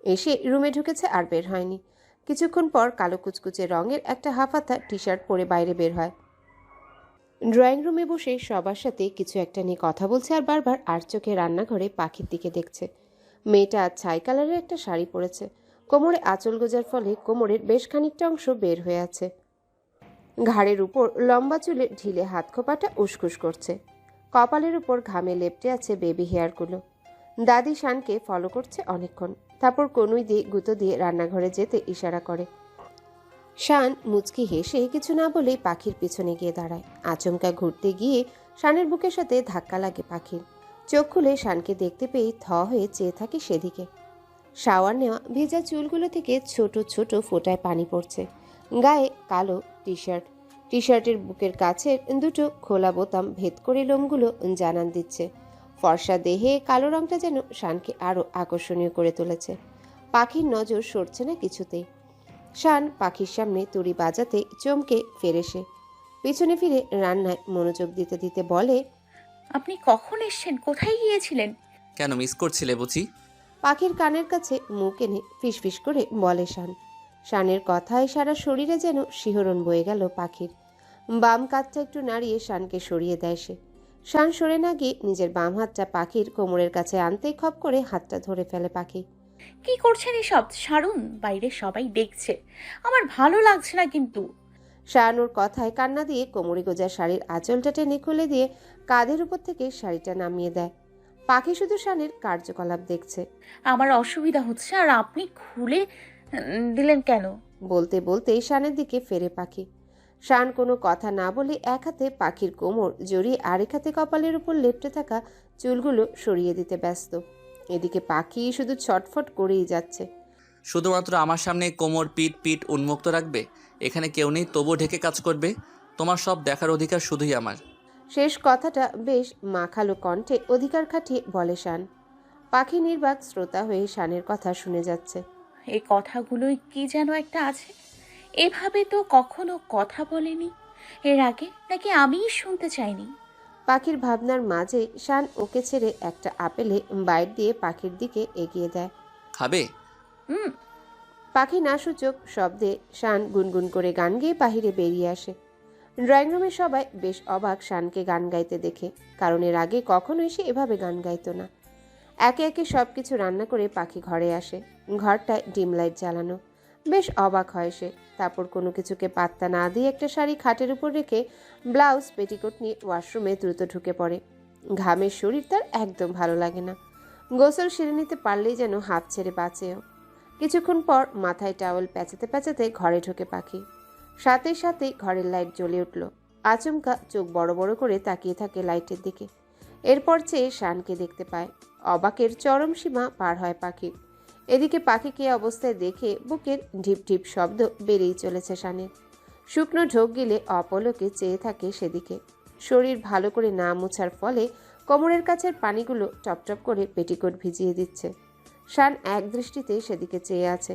[SPEAKER 3] এসে রুমে ঢুকেছে আর বের হয়নি। কিছুক্ষণ পর কালো কুচকুচে রঙের একটা হাফহাতা টি শার্ট পরে বাইরে বের হয়। ড্রয়িং রুমে বসে সবার সাথে কিছু একটা নিয়ে কথা বলছে আর বারবার আর চোখে রান্নাঘরে পাখির দিকে দেখছে। মেয়েটা ছাই কালারের একটা শাড়ি পরেছে। কোমরে আঁচল গোজার ফলে কোমরের বেশ খানিকটা অংশ বের হয়ে আছে। ঘাড়ের উপর লম্বা চুলে ঢিলে হাত খোপাটা উসকুস করছে। কপালের উপর ঘামে লেপ্টে আছে বেবি হেয়ারগুলো। দাদি শানকে ফলো করছে অনেকক্ষণ, তারপর কনুই দিয়ে গুঁতো দিয়ে রান্নাঘরে যেতে ইশারা করে। শান মুচকি হেসে কিছু না বলেই পাখির পিছনে গিয়ে দাঁড়ায়। আচমকা ঘুরতে গিয়ে শানের বুকের সাথে ধাক্কা লাগে পাখির। চোখ খুলে শানকে দেখতে পেয়ে থ হয়ে চেয়ে থাকে সেদিকে। শাওয়ার নেওয়া ভেজা চুলগুলো থেকে ছোট ছোট ফোঁটায় পানি পড়ছে। গায়ে কালো টি শার্টের বুকের কাছের দুটো খোলা বোতাম ভেদ করে লোমগুলো জানান দিচ্ছে। ফর্সা দেহে কালো রংটা যেন শানকে আরো আকর্ষণীয় করে তুলেছে। পাখির নজর সরছে না কিছুতেই। শান পাখির সামনে তুড়ি বাজাতে চমকে ফেরে সে। পিছনে ফিরে রান্নায় মনোযোগ দিতে দিতে বলে,
[SPEAKER 1] আপনি কখন এসেছেন? কোথায় গিয়েছিলেন?
[SPEAKER 4] কেন মিস করছিলে বুঝি?
[SPEAKER 3] পাখির কানের কাছে মুখ এনে ফিসফিস করে বলে শান। শানের কথায় সারা শরীরে যেন শিহরণ বয়ে গেল পাখির। বাম কাঁধটা একটু নাড়িয়ে শানকে সরিয়ে দেয় সে। শান সরে না গিয়ে নিজের বাম হাতটা পাখির কোমরের কাছে আনতেই খপ করে হাতটা ধরে ফেলে পাখি।
[SPEAKER 1] কি করছেন এসব? ছাড়ুন, বাইরে সবাই দেখছে। আমার ভালো লাগছে না কিন্তু।
[SPEAKER 3] শান ওর কথায় কান্না দিয়ে কোমরে গোজা শাড়ির আঁচলটা টেনে খুলে দিয়ে কাঁধের উপর থেকে শাড়িটা নামিয়ে দেয়। পাখি শুধু শানের কার্যকলাপ দেখছে।
[SPEAKER 1] আমার অসুবিধা হচ্ছে আর আপনি খুলে দিলেন কেন?
[SPEAKER 3] বলতে বলতেই শানের দিকে ফেরে পাখি। শান কোনো কথা না বলে এক হাতে পাখির কোমর জড়িয়ে আরেক হাতে কপালের উপর লেপ্টে থাকা চুলগুলো সরিয়ে দিতে ব্যস্ত। এদিকে পাখি শুধু ছটফট করেই যাচ্ছে।
[SPEAKER 4] শুধুমাত্র আমার সামনে কোমর পিঠ উন্মুক্ত রাখবে? এখানে কেউ নেই তবুও ঢেকে কাজ করবে? তোমার সব দেখার অধিকার শুধুই আমার।
[SPEAKER 3] শেষ কথাটা বেশ মাখালো কণ্ঠে অধিকার খাটিয়ে বলে শান। পাখি নির্বাক শ্রোতা হয়ে শানের কথা শুনে যাচ্ছে।
[SPEAKER 1] এই কথাগুলোই কি যেন একটা আছে। এভাবে তো কখনো কথা বলেনি এর আগে, নাকি আমিই শুনতে চাইনি?
[SPEAKER 3] পাখির ভাবনার মাঝে শান ওকে ছেড়ে একটা আপেলে বাইট দিয়ে পাখির দিকে এগিয়ে দেয়।
[SPEAKER 4] খাবে?
[SPEAKER 3] পাখি নাসূচক শব্দে শান গুনগুন করে গান গেয়ে বাহিরে বেরিয়ে আসে। ড্রয়িং রুমে সবাই বেশ অবাক শানকে গান গাইতে দেখে, কারণ এর আগে কখনোই সে এভাবে গান গাইতো না। একে একে সবকিছু রান্না করে পাখি ঘরে আসে। ঘরটায় ডিম লাইট জ্বালানো। বেশ অবাক হয় সে। তারপর কোনো কিছুকে পাত্তা না দিয়ে একটা শাড়ি খাটের উপর রেখে ব্লাউজ পেটিকোট নিয়ে ওয়াশরুমে দ্রুত ঢুকে পড়ে। ঘামের শরীর তার একদম ভালো লাগে না। গোসল সেরে নিতে পারলেই যেন হাফ ছেড়ে বাঁচেও। কিছুক্ষণ পর মাথায় টাওয়েল প্যাঁচাতে প্যাঁচাতে ঘরে ঢোকে পাখি। সাথে সাথেই ঘরের লাইট জ্বলে উঠল। আচমকা চোখ বড় বড় করে তাকিয়ে থাকে লাইটের দিকে। এরপর চেয়ে শানকে দেখতে পায়। অবাকের চরম সীমা পার হয় পাখির। এদিকে পাখিকে অবস্থায় দেখে বুকের ঢিপ ঢিপ শব্দ বেড়েই চলেছে শানের। শুকনো ঢোক গিলে অপলকে চেয়ে থাকে সেদিকে। শরীর ভালো করে না মোছার ফলে কোমরের কাছের পানিগুলো টপটপ করে পেটিকোট ভিজিয়ে দিচ্ছে। শান এক দৃষ্টিতে সেদিকে চেয়ে আছে।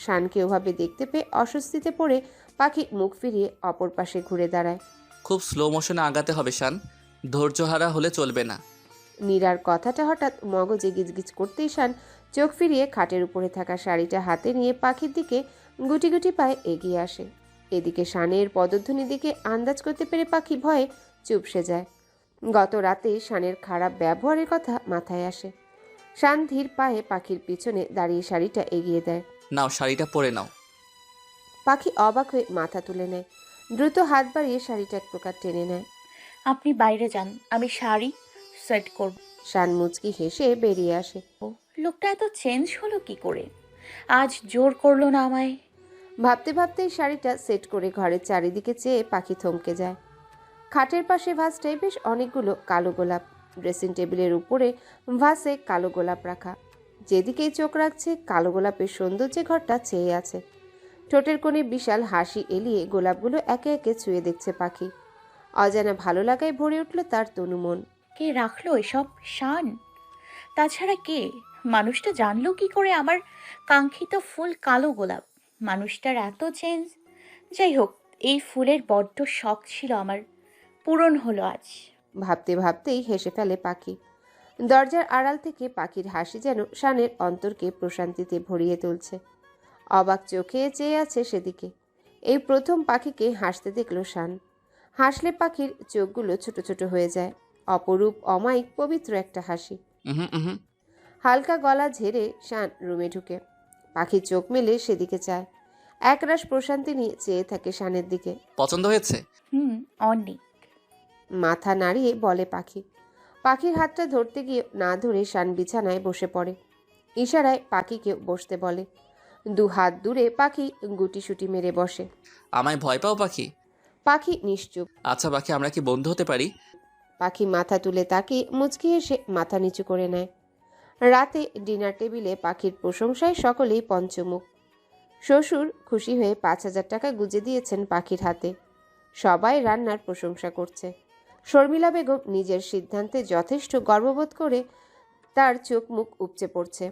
[SPEAKER 3] শানকে ওভাবে দেখতে পেয়ে অস্বস্তিতে পড়ে পাখি মুখ ফিরিয়ে অপর পাশে ঘুরে দাঁড়ায়।
[SPEAKER 4] খুব স্লো মোশনে আগাতে হবে শান, ধৈর্যহারা হলে চলবে না।
[SPEAKER 3] নীরার কথাটা হঠাৎ মগজে গিজগিজ করতেই শান চোখ ফিরিয়ে খাটের উপরে থাকা শাড়িটা হাতে নিয়ে পাখির দিকে গুটি গুটি পায়ে এগিয়ে আসে। এদিকে শানের পদধ্বনি দিকে আন্দাজ করতে পেরে পাখি ভয়ে চুপসে যায়। গত রাতে শানের খারাপ ব্যবহারের কথা মাথায় আসে। শান ধীর পায়ে পাখির পিছনে দাঁড়িয়ে শাড়িটা এগিয়ে দেয়।
[SPEAKER 4] নাও, শাড়িটা পরে নাও।
[SPEAKER 3] পাখি অবাক হয়ে মাথা তুলে নেয়। দ্রুত হাত বাড়িয়ে শাড়িটা এক প্রকার টেনে নেয়।
[SPEAKER 1] আপনি বাইরে যান, আমি শাড়ি সেট করব।
[SPEAKER 3] শান মুচকি হেসে বেরিয়ে আসে।
[SPEAKER 1] লোকটা এত চেঞ্জ হলো কি করে? আজ জোর করলো না আমায়।
[SPEAKER 3] ভাবতে ভাবতেই শাড়িটা সেট করে ঘরের চারিদিকে চেয়ে পাখি থমকে যায়। খাটের পাশে ভাসটায় বেশ অনেকগুলো কালো গোলাপ, ড্রেসিং টেবিলের উপরে ভাসে কালো গোলাপ রাখা। যেদিকেই চোখ রাখছে কালো গোলাপের সৌন্দর্যে ঘরটা চেয়ে আছে। ঠোঁটের কোণে বিশাল হাসি এলিয়ে গোলাপগুলো একে একে ছুঁয়ে দেখছে পাখি। অজানা ভালো লাগায় ভরে উঠল তার তনু মন।
[SPEAKER 1] কে রাখলো এসব শান? তাছাড়া কে? মানুষটা জানলো কি করে আমার কাঙ্ক্ষিত ফুল কালো গোলাপ? মানুষটার এত চেঞ্জ। যাই হোক, এই ফুলের বড্ড শখ ছিল আমার, পূরণ হলো আজ।
[SPEAKER 3] ভাবতে ভাবতেই হেসে ফেলে পাখি। দরজার আড়াল থেকে পাখির হাসি যেন শানের অন্তরকে প্রশান্তিতে ভরিয়ে তুলছে। অবাক চোখে চেয়ে আছে সেদিকে। এই প্রথম পাখিকে হাসতে দেখল শান। হাসলে পাখির চোখগুলো ছোট ছোট হয়ে যায়। অপরূপ, অমায়িক, পবিত্র একটা হাসি। হালকা গলা ঝেড়ে শান রুমে ঢুকে পাখির চোখ মেলে সেদিকে চায়। একরাশ প্রশান্তি নিয়ে চেয়ে থাকে শানের দিকে।
[SPEAKER 4] পছন্দ হয়েছে?
[SPEAKER 1] অনেক।
[SPEAKER 3] মাথা নাড়িয়ে বলে পাখি। পাখির হাতটা ধরতে গিয়ে না ধরে শান বিছানায় বসে পড়ে। ইশারায় পাখিকে বসতে বলে। 2 হাত দূরে পাখি গুটিসুটি মেরে বসে।
[SPEAKER 4] আমায় ভয় পাও পাখি?
[SPEAKER 3] পাখি নিশ্চুপ।
[SPEAKER 4] আচ্ছা পাখি, আমরা কি বন্ধু হতে পারি?
[SPEAKER 3] পাখি মাথা তুলে তাকিয়ে মুচকি এসে মাথা নিচু করে নেয়। রাতে ডিনার টেবিলে পাখির প্রশংসায় সকলেই পঞ্চমুখ। শ্বশুর খুশি হয়ে 5,000 টাকা গুজে দিয়েছেন পাখির হাতে। সবাই রান্নার প্রশংসা করছে। শর্মিলা বেগম নিজের সিদ্ধান্তে যথেষ্ট গর্ববোধ করে তার চোখ মুখ উপচে পড়ছে।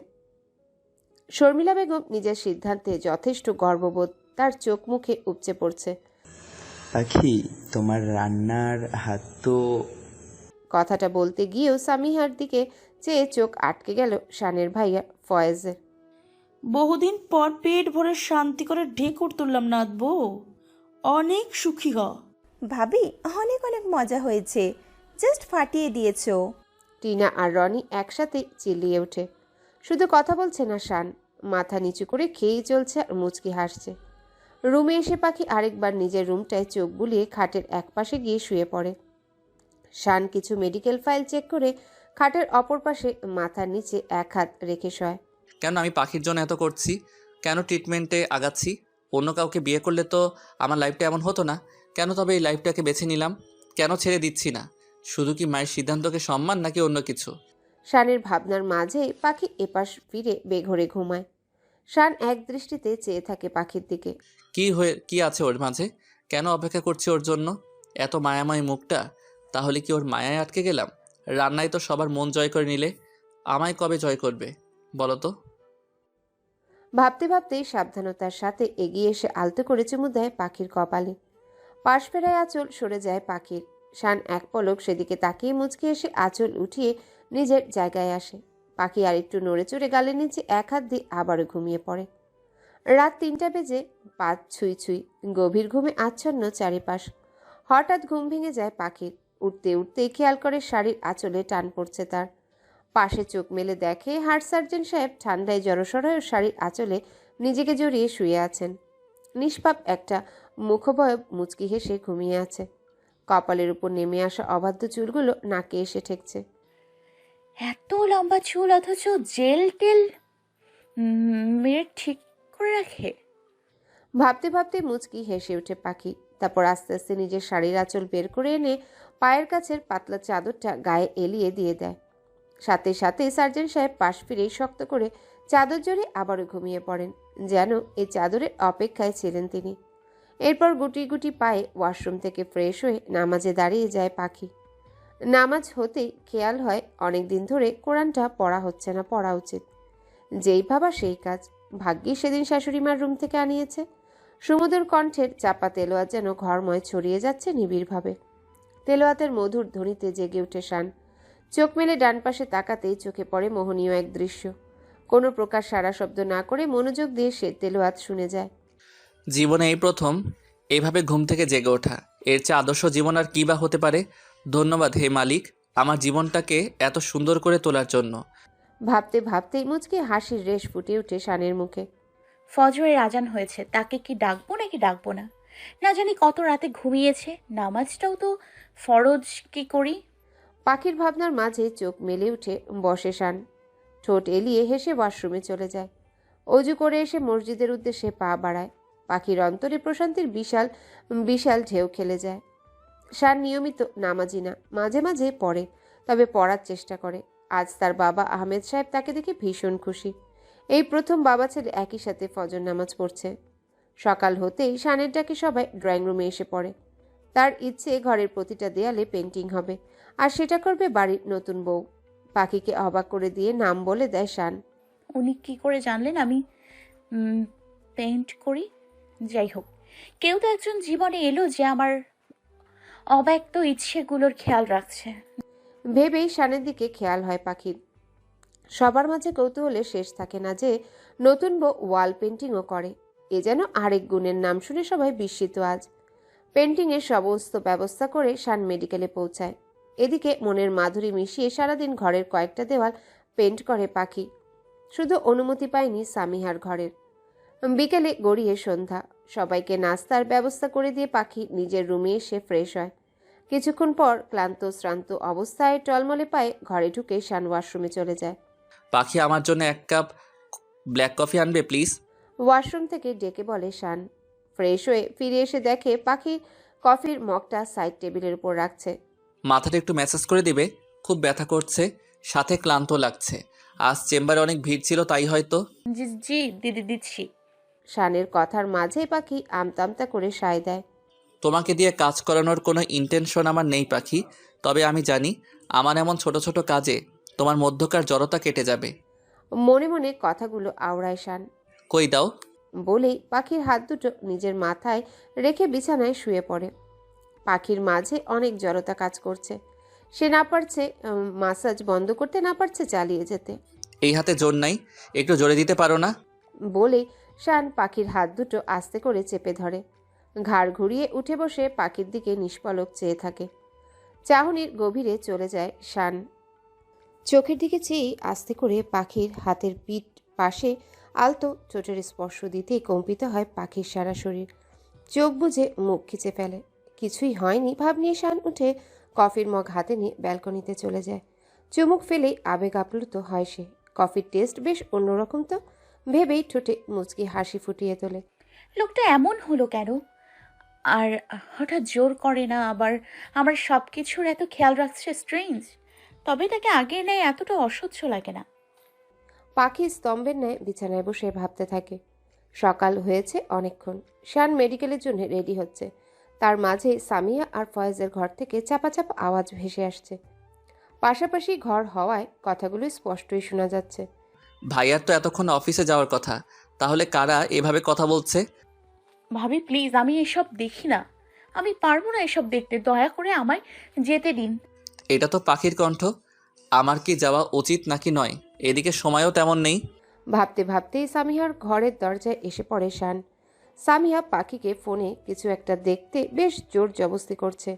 [SPEAKER 3] শর্মিলা বেগম নিজের সিদ্ধান্তে যথেষ্ট গর্ববোধ তার চোখ মুখে উপচে পড়ছে।
[SPEAKER 13] পাখি, তোমার রান্নার হাত তো...
[SPEAKER 3] কথাটা বলতে গিয়েও সামিহার দিকে চেয়ে চোখ আটকে গেল শানের ভাইয়া ফয়েজের।
[SPEAKER 8] বহুদিন পর পেট ভরে শান্তি করে ঢেকুর তুললাম নাথ বউ। অনেক সুখী হ।
[SPEAKER 9] ভাবি, অনেক অনেক মজা হয়েছে, জাস্ট ফাটিয়ে দিয়েছো।
[SPEAKER 3] টিনা আর রনি একসাথে চিল্লিয়ে ওঠে। শুধু কথা বলছে না শান, মাথা নিচু করে খেয়েই চলছে আর মুচকি হাসছে। রুমে এসে পাখি আরেকবার নিজের রুমটায় চোখ বুলিয়ে খাটের একপাশে গিয়ে শুয়ে পড়ে। শান কিছু মেডিকেল ফাইল চেক করে খাটের অপর পাশে মাথার নিচে এক হাত রেখে শয়।
[SPEAKER 4] কেন আমি পাখির জন্য এত করছি? কেন ট্রিটমেন্টে আগাচ্ছি? অন্য কাউকে বিয়ে করলে তো আমার লাইফটা এমন হতো না। কেন তবে এই লাইফটাকে বেছে নিলাম? কেন ছেড়ে দিচ্ছি না? শুধু কি মায়ের সিদ্ধান্তকে সম্মান, নাকি অন্য কিছু?
[SPEAKER 3] শানের ভাবনার মাঝে পাখি এপাশ ফিরে বেঘরে ঘুমায়। শান এক দৃষ্টিতে চেয়ে থাকে পাখির দিকে।
[SPEAKER 4] কি আছে ওর মাঝে? কেন অপেক্ষা করছি ওর জন্য? এত মায়াময় মুখটা। তাহলে কি ওর মায়ায় আটকে গেলাম? রান্নায় তো সবার মন জয় করে নিলে, আমায় কবে জয় করবে বলো তো?
[SPEAKER 3] ভাবতে ভাবতেই সাবধানতার সাথে এগিয়ে এসে আলতো করে চুমু দেয় পাখির কপালে। পাশ ফেরায় আঁচল সরে যায় পাখির। শান এক পলক সেদিকে তাকিয়ে মুচকে এসে আঁচল উঠিয়ে নিজের জায়গায় আসে। পাখি আরেকটু নড়ে চড়ে গালের নিচে এক হাত দিয়ে আবারও ঘুমিয়ে পড়ে। রাত 3টা বেজে 5 ছুঁই ছুঁই। গভীর ঘুমে আচ্ছন্ন চারিপাশ। হঠাৎ ঘুম ভেঙে যায় পাখির। উঠতে উঠতে খেয়াল করে শাড়ির আঁচলে টান পড়ছে তার। পাশে চোখ মেলে দেখে হার্ট সার্জন সাহেব ঠান্ডায় জড়সড় হয়ে শাড়ির আঁচলে নিজেকে জড়িয়ে শুয়ে আছেন। নিষ্পাপ একটা মুখবয়ব মুচকি হেসে ঘুমিয়ে আছে। কপালের উপর নেমে আসা অবাধ্য চুলগুলো নাকে এসে ঠেকছে।
[SPEAKER 1] এত লম্বা চুল অথচ জেল টেল মেরে ঠিক করে রাখে।
[SPEAKER 3] ভাবতে ভাবতে মুচকি হেসে ওঠে পাখি। তারপর আস্তে আস্তে নিজের শাড়ির আঁচল বের করে এনে পায়ের কাছের পাতলা চাদরটা গায়ে এলিয়ে দিয়ে দেয়। সাথে সাথে সার্জন সাহেব পাশ ফিরেই শক্ত করে চাদর জড়ে আবারও ঘুমিয়ে পড়েন, যেন এই চাদরের অপেক্ষায় ছিলেন তিনি। এরপর গুটি গুটি পায়ে ওয়াশরুম থেকে ফ্রেশ হয়ে নামাজে দাঁড়িয়ে যায় পাখি। নামাজ হতেই খেয়াল হয় অনেক দিন ধরে কোরআনটা পড়া হচ্ছে না, পড়া উচিত। যেই ভাবা সেই কাজ। ভাগ্যিস সেদিন শাশুড়িমার রুম থেকে আনিয়েছে। সুমধুর কণ্ঠের চাপা তেলোয়াত যেন ঘরময় ছড়িয়ে যাচ্ছে নিবিড়ভাবে। তেলোয়াতের মধুর ধ্বনিতে জেগে উঠে শান। চোখ মেলে ডান পাশে তাকাতেই চোখে পড়ে মোহনীয় এক দৃশ্য। কোনো প্রকার সারা শব্দ না করে মনোযোগ দিয়ে সে তেলোয়াত শুনে যায়।
[SPEAKER 4] জীবনে এই প্রথম এইভাবে ঘুম থেকে জেগে ওঠা। এর চেয়ে আদর্শ জীবন আর কী বা হতে পারে? ধন্যবাদ হে মালিক, আমার জীবনটাকে এত সুন্দর করে তোলার জন্য।
[SPEAKER 3] ভাবতে ভাবতেই মুচকে হাসির রেশ ফুটে ওঠে শানের মুখে।
[SPEAKER 1] ফজরের আজান হয়েছে, তাকে কি ডাকবো নাকি ডাকবো না? না জানি কত রাতে ঘুমিয়েছে। নামাজটাও তো ফরজ, কি করি?
[SPEAKER 3] পাখির ভাবনার মাঝে চোখ মেলে উঠে বসে শান। ঠোঁট এলিয়ে হেসে ওয়াশরুমে চলে যায়। অজু করে এসে মসজিদের উদ্দেশ্যে পা বাড়ায়। পাখির অন্তরে প্রশান্তির বিশাল বিশাল ঢেউ খেলে যায়। শান নিয়মিত নামাজি না, মাঝে মাঝে পড়ে, তবে পড়ার চেষ্টা করে। আজ তার বাবা আহমেদ সাহেব তাকে দেখে ভীষণ খুশি। এই প্রথম বাবা ছেলে একই সাথে ফজর নামাজ পড়ছে। সকাল হতেই শানের ডাকে সবাই ড্রয়িং রুমে এসে পড়ে। তার ইচ্ছে ঘরের প্রতিটা দেয়ালে পেন্টিং হবে, আর সেটা করবে বাড়ির নতুন বউ। পাখিকে অবাক করে দিয়ে নাম বলে দেয় শান।
[SPEAKER 1] উনি কি করে জানলেন আমি পেইন্ট করি? যাই হোক, কেউ তো একজন জীবনে এলো যে আমার অব্যক্ত ইচ্ছেগুলোর খেয়াল রাখছে।
[SPEAKER 3] ভেবেই শানের দিকে খেয়াল হয় পাখির। সবার মাঝে কৌতূহলের শেষ থাকে না যে নতুন বউ ওয়াল পেন্টিংও করে। এ যেন আরেক গুণের নাম শুনে সবাই বিস্মিত আজ। পেন্টিংয়ের সমস্ত ব্যবস্থা করে শান মেডিকেলে পৌঁছায়। এদিকে মনের মাধুরী মিশিয়ে সারাদিন ঘরের কয়েকটা দেওয়াল পেন্ট করে পাখি। শুধু অনুমতি পায়নি সামিহার ঘরের। বিকেলে গড়িয়ে সন্ধ্যা। সবাইকে নাস্তার ব্যবস্থা করে দিয়ে পাখি নিজের রুমে এসে ফ্রেশ হয়। কিছুক্ষণ পর ক্লান্ত শ্রান্ত অবস্থায় টলমলে পায়ে ঘরে ঢুকে শান ওয়াশরুমে চলে যায়।
[SPEAKER 4] পাখি, আমার জন্য 1 কাপ ব্ল্যাক কফি আনবে প্লিজ?
[SPEAKER 3] ওয়াশরুম থেকে ডেকে বলে শান। ফ্রেশ হয়ে ফিরে এসে দেখে পাখি কফির মগটা সাইড টেবিলের উপর রাখছে।
[SPEAKER 4] মাথাটা একটু ম্যাসাজ করে দিবে, খুব ব্যথা করছে, সাথে ক্লান্ত লাগছে। আজ চেম্বারে অনেক ভিড় ছিল, তাই হয়তো।
[SPEAKER 1] জি জি দিদি, দিচ্ছি।
[SPEAKER 3] শানের কথার মাঝেই পাখি আমতামতা করে সায় দেয়।
[SPEAKER 4] তোমাকে দিয়ে কাজ করানোর কোনো ইন্টেনশন আমার নেই পাখি, তবে আমি জানি আমার এমন ছোট ছোট কাজে তোমার মধ্যকার জড়তা কেটে যাবে।
[SPEAKER 3] মনে মনে কথাগুলো আওড়ায় শান।
[SPEAKER 4] কই দাও।
[SPEAKER 3] বলেই পাখির হাত দুটো নিজের মাথায় রেখে বিছানায় শুয়ে পড়ে। পাখির মাঝে অনেক জড়তা কাজ করছে। সে না পারছে মাসাজ বন্ধ করতে, না পারছে চালিয়ে যেতে।
[SPEAKER 4] এই হাতে জোর নাই, একটু জোরে দিতে পারো না?
[SPEAKER 3] বলে শান পাখির হাত দুটো আস্তে করে চেপে ধরে। ঘাড় ঘুরিয়ে উঠে বসে পাখির দিকে নিষ্পলক চেয়ে থাকে। চাহনির গভীরে চলে যায় শান। চোখের দিকে চেয়ে আস্তে করে পাখির হাতের পিঠ পাশে আলতো চোটের স্পর্শ দিতেই কম্পিত হয় পাখির সারা শরীর। চোখ বুজে মুখ খিচে ফেলে। কিছুই হয়নি ভাব নিয়ে শান উঠে কফির মগ হাতে নিয়ে ব্যালকনিতে চলে যায়। চুমুক ফেলেই আবেগ আপ্লুত হয় সে। কফির টেস্ট বেশ অন্যরকম তো, ভেবেই ঠোঁটে মুচকি হাসি ফুটিয়ে তোলে।
[SPEAKER 1] লোকটা এমন হলো কেন? আর হঠাৎ জোর করে না, আবার আমার সব কিছুর এত খেয়াল রাখছে, স্ট্রেঞ্জ। তবে তাকে আগের ন্যায় এতটা অসহ্য লাগে না।
[SPEAKER 3] পাখি স্তম্ভের ন্যায় বিছানায় বসে ভাবতে থাকে। সকাল হয়েছে অনেকক্ষণ। শান মেডিকেলের জন্য রেডি হচ্ছে। তার মাঝে সামিয়া আর ফয়েজের ঘর থেকে চাপা চাপা আওয়াজ ভেসে আসছে। পাশাপাশি ঘর হওয়ায় কথাগুলো স্পষ্টই শোনা যাচ্ছে।
[SPEAKER 4] ভাইয়ার তো এতক্ষণ অফিসে যাওয়ার কথা, তাহলে কারা এভাবে কথা বলছে?
[SPEAKER 1] ভাবি প্লিজ, আমি এসব দেখি না। আমি পারবো না এসব দেখতে, দয়া করে আমায় যেতে দিন।
[SPEAKER 4] এটা তো পাখির কণ্ঠ। আমার কি যাওয়া উচিত নাকি নয়? এদিকে সময়ও তেমন নেই।
[SPEAKER 3] ভাবতে ভাবতেই সামিহার ঘরের দরজায় এসে পড়ে শান। সামিহা পাখিকে ফোনে কিছু একটা দেখতে বেশ জোর জবস্তি করছে।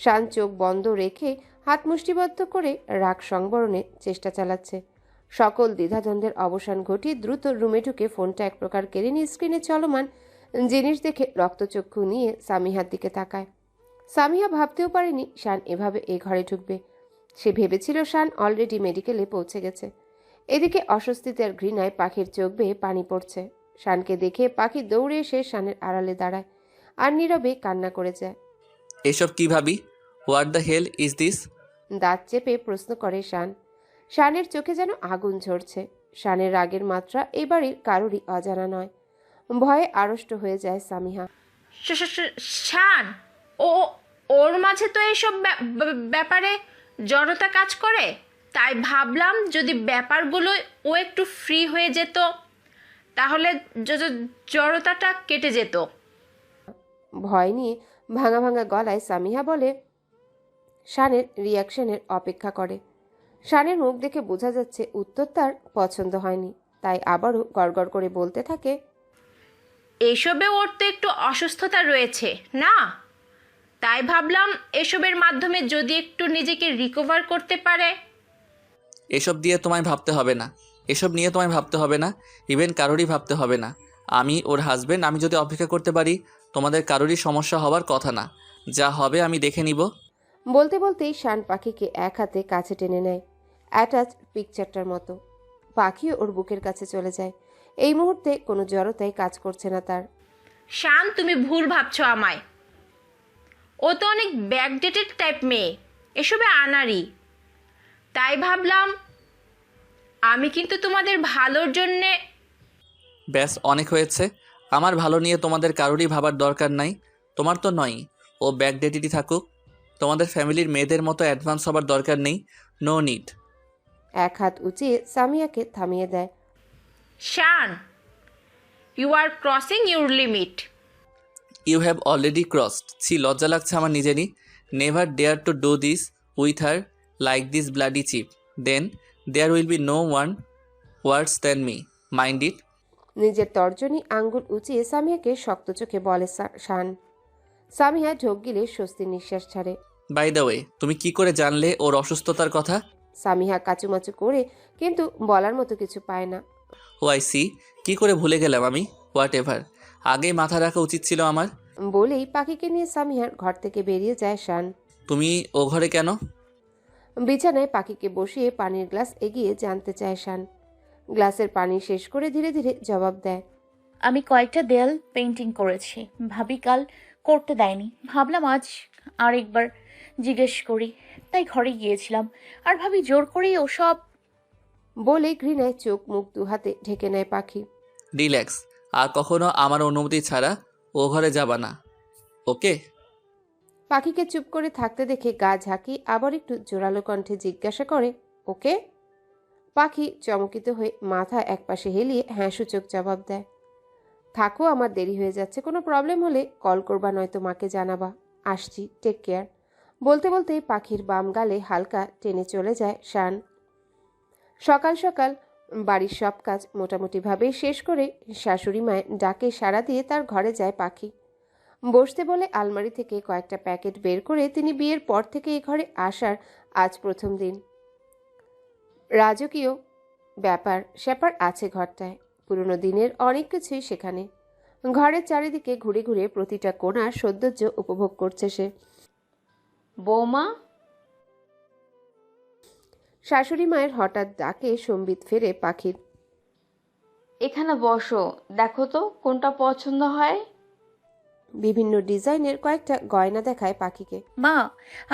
[SPEAKER 3] শান চোখ বন্ধ রেখে হাত মুষ্টিবদ্ধ করে রাগ সংবরণের চেষ্টা চালাচ্ছে। সকল দ্বিধাদ্বন্দ্বের অবসান ঘটিয়ে দ্রুত রুমে ঢুকে ফোনটা এক প্রকার কেড়ে নিয়ে স্ক্রিনে চলমান জিনিস দেখে রক্তচক্ষু নিয়ে সামিহার দিকে তাকায়। সামিহা ভাবতেও পারেনি শান এভাবে এ ঘরে ঢুকবে। সে ভেবেছিল শান অলরেডি মেডিকেলে পৌঁছে গেছে। এদিকে অস্বস্তিতে আর ঘৃণায় পাখির চোখ বেয়ে পানি পড়ছে। শানকে দেখে পাখি দৌড়ে এসে শানের আড়ালে দাঁড়ায় আর নীরবে কান্না করে যায়।
[SPEAKER 4] এসব কি ভাবি? What the hell is this?
[SPEAKER 3] দাঁত চেপে প্রশ্ন করে শান। শানের চোখে যেন আগুন ঝরছে। শানের রাগের মাত্রা এই বাড়ির কারোরই অজানা নয়। ভয়ে আড়ষ্ট হয়ে যায় সামিহা।
[SPEAKER 2] শান, ওর মাঝে তো এইসব ব্যাপারে জড়তা কাজ করে, তাই ভাবলাম যদি ব্যাপারগুলো ও একটু ফ্রি হয়ে যেত তাহলে জড়তাটা কেটে যেত।
[SPEAKER 3] ভয় নিয়ে ভাঙা ভাঙা গলায় সামিহা বলে। শানের রিয়াকশনের অপেক্ষা করে। শানের মুখ দেখে বোঝা যাচ্ছে উত্তর তার পছন্দ হয়নি, তাই আবারও গড়গড় করে বলতে থাকে,
[SPEAKER 2] এসবে ওর তো একটু অসুস্থতা রয়েছে না, তাই ভাবলাম এসবের মাধ্যমে যদি একটু নিজেকে রিকভার করতে পারে।
[SPEAKER 4] এসব দিয়ে তোমায় ভাবতে হবে না, এসব নিয়ে তোমায় ভাবতে হবে না, ইভেন কারোরই ভাবতে হবে না। আমি ওর হাজবেন্ড, আমি যদি অপেক্ষা করতে পারি তোমাদের কারোরই সমস্যা হওয়ার কথা না। যা হবে আমি দেখে নিব।
[SPEAKER 3] বলতে বলতেই শান পাখিকে এক হাতে কাছে টেনে নেয়, অ্যাটাচ পিকচারটার মতো। পাখিও ওর বুকের কাছে চলে যায়। এই মুহূর্তে কোনো জড়তাই কাজ করছে না তার।
[SPEAKER 2] শান, তুমি ভুল ভাবছো আমায়। ও তো অনেক ব্যাকডেটেড টাইপ মেয়ে, এসবে আনারি। তাই ভাবলাম আমি কিন্তু তোমাদের ভালোর জন্যে।
[SPEAKER 4] ব্যাস, অনেক হয়েছে। আমার ভালো নিয়ে তোমাদের কারোরই ভাবার দরকার নাই। তোমার তো নয়, ও ব্যাকডেটেডই থাকুক। তোমাদের ফ্যামিলির মেয়েদের মতো অ্যাডভান্স হবার দরকার নেই। No need.
[SPEAKER 3] এক হাত উঁচিয়ে সামিয়াকে থামিয়ে দেয়।
[SPEAKER 2] Shan, you are crossing your limit.
[SPEAKER 4] You have already crossed. ছি, লজ্জা লাগছে আমার নিজেরই। Never dare to do this with her like this bloody cheap. Then there will be no one worse than me, mind it.
[SPEAKER 3] নিজের তর্জনী আঙ্গুল উঁচিয়ে সামিয়াকে শক্ত চোখে বলে শান। সামিয়া ঢোক গিলে স্বস্তির নিঃশ্বাস ছাড়ে।
[SPEAKER 4] বাই দ্য ওয়ে, তুমি কি করে জানলে ওর অসুস্থতার কথা?
[SPEAKER 3] সামিহা কাচুমাচু করে কিন্তু বলার মতো কিছু পায় না।
[SPEAKER 4] ও আই সি, কী করে ভুলে গেলাম আমি। হোয়াট এভার, আগেই মাথা রাখা উচিত ছিল আমার।
[SPEAKER 3] বলেই পাখিকে নিয়ে সামিহার ঘর থেকে বেরিয়ে যায় শান।
[SPEAKER 4] তুমি ও ঘরে কেন?
[SPEAKER 3] বিছানায় পাখিকে বসিয়ে পানির গ্লাস এগিয়ে জানতে চায় শান। গ্লাসের পানি শেষ করে ধীরে ধীরে জবাব দেয়।
[SPEAKER 1] আমি কয়েকটা দেয়াল পেন্টিং করেছি, ভাবি কাল করতে দেয়নি, ভাবলাম আজ আরেকবার জিজ্ঞেস করি, তাই ঘরে গিয়েছিলাম। আর ভাবি জোর করেই ওসব।
[SPEAKER 3] বলে ঘৃণায় চোখ মুখ দু হাতে ঢেকে নেয় পাখি।
[SPEAKER 4] রিল্যাক্স, আর কখনো আমার অনুমতি ছাড়া ও ঘরে যাবা না, ওকে?
[SPEAKER 3] পাখিকে চুপ করে থাকতে দেখে গা ঝাঁকি আবার একটু জোরালো কণ্ঠে জিজ্ঞাসা করে, ওকে? পাখি চমকিত হয়ে মাথা একপাশে হেলিয়ে হ্যাঁ সূচক জবাব দেয়। থাকো, আমার দেরি হয়ে যাচ্ছে, কোনো প্রবলেম হলে কল করবা, নয়তো মাকে জানাবা। আসছি, টেক কেয়ার। বলতে বলতেই পাখির বাম গালে হালকা টেনে চলে যায় শান। সকাল সকাল বাড়ির সব কাজ মোটামুটিভাবেই শেষ করে শাশুড়ি মায়ের ডাকে সাড়া দিয়ে তার ঘরে যায় পাখি। বসতে বলে আলমারি থেকে কয়েকটা প্যাকেট বের করে তিনি বিয়ের পর থেকে এই ঘরে আসার আজ প্রথম দিন। রাজকীয় ব্যাপার স্যাপার আছে ঘরটায়, পুরনো দিনের অনেক কিছুই সেখানে। ঘরের চারিদিকে ঘুরে ঘুরে প্রতিটা কোণা সৌন্দর্য উপভোগ করছে সে।
[SPEAKER 6] বৌমা,
[SPEAKER 3] শাশুড়ি মায়ের হঠাৎ ডাকে সম্বিত ফেরে পাখির।
[SPEAKER 6] এখানে বসো, দেখো তো কোনটা পছন্দ হয়।
[SPEAKER 3] বিভিন্ন ডিজাইনের কয়েকটা গয়না দেখায় পাখিকে।
[SPEAKER 1] মা,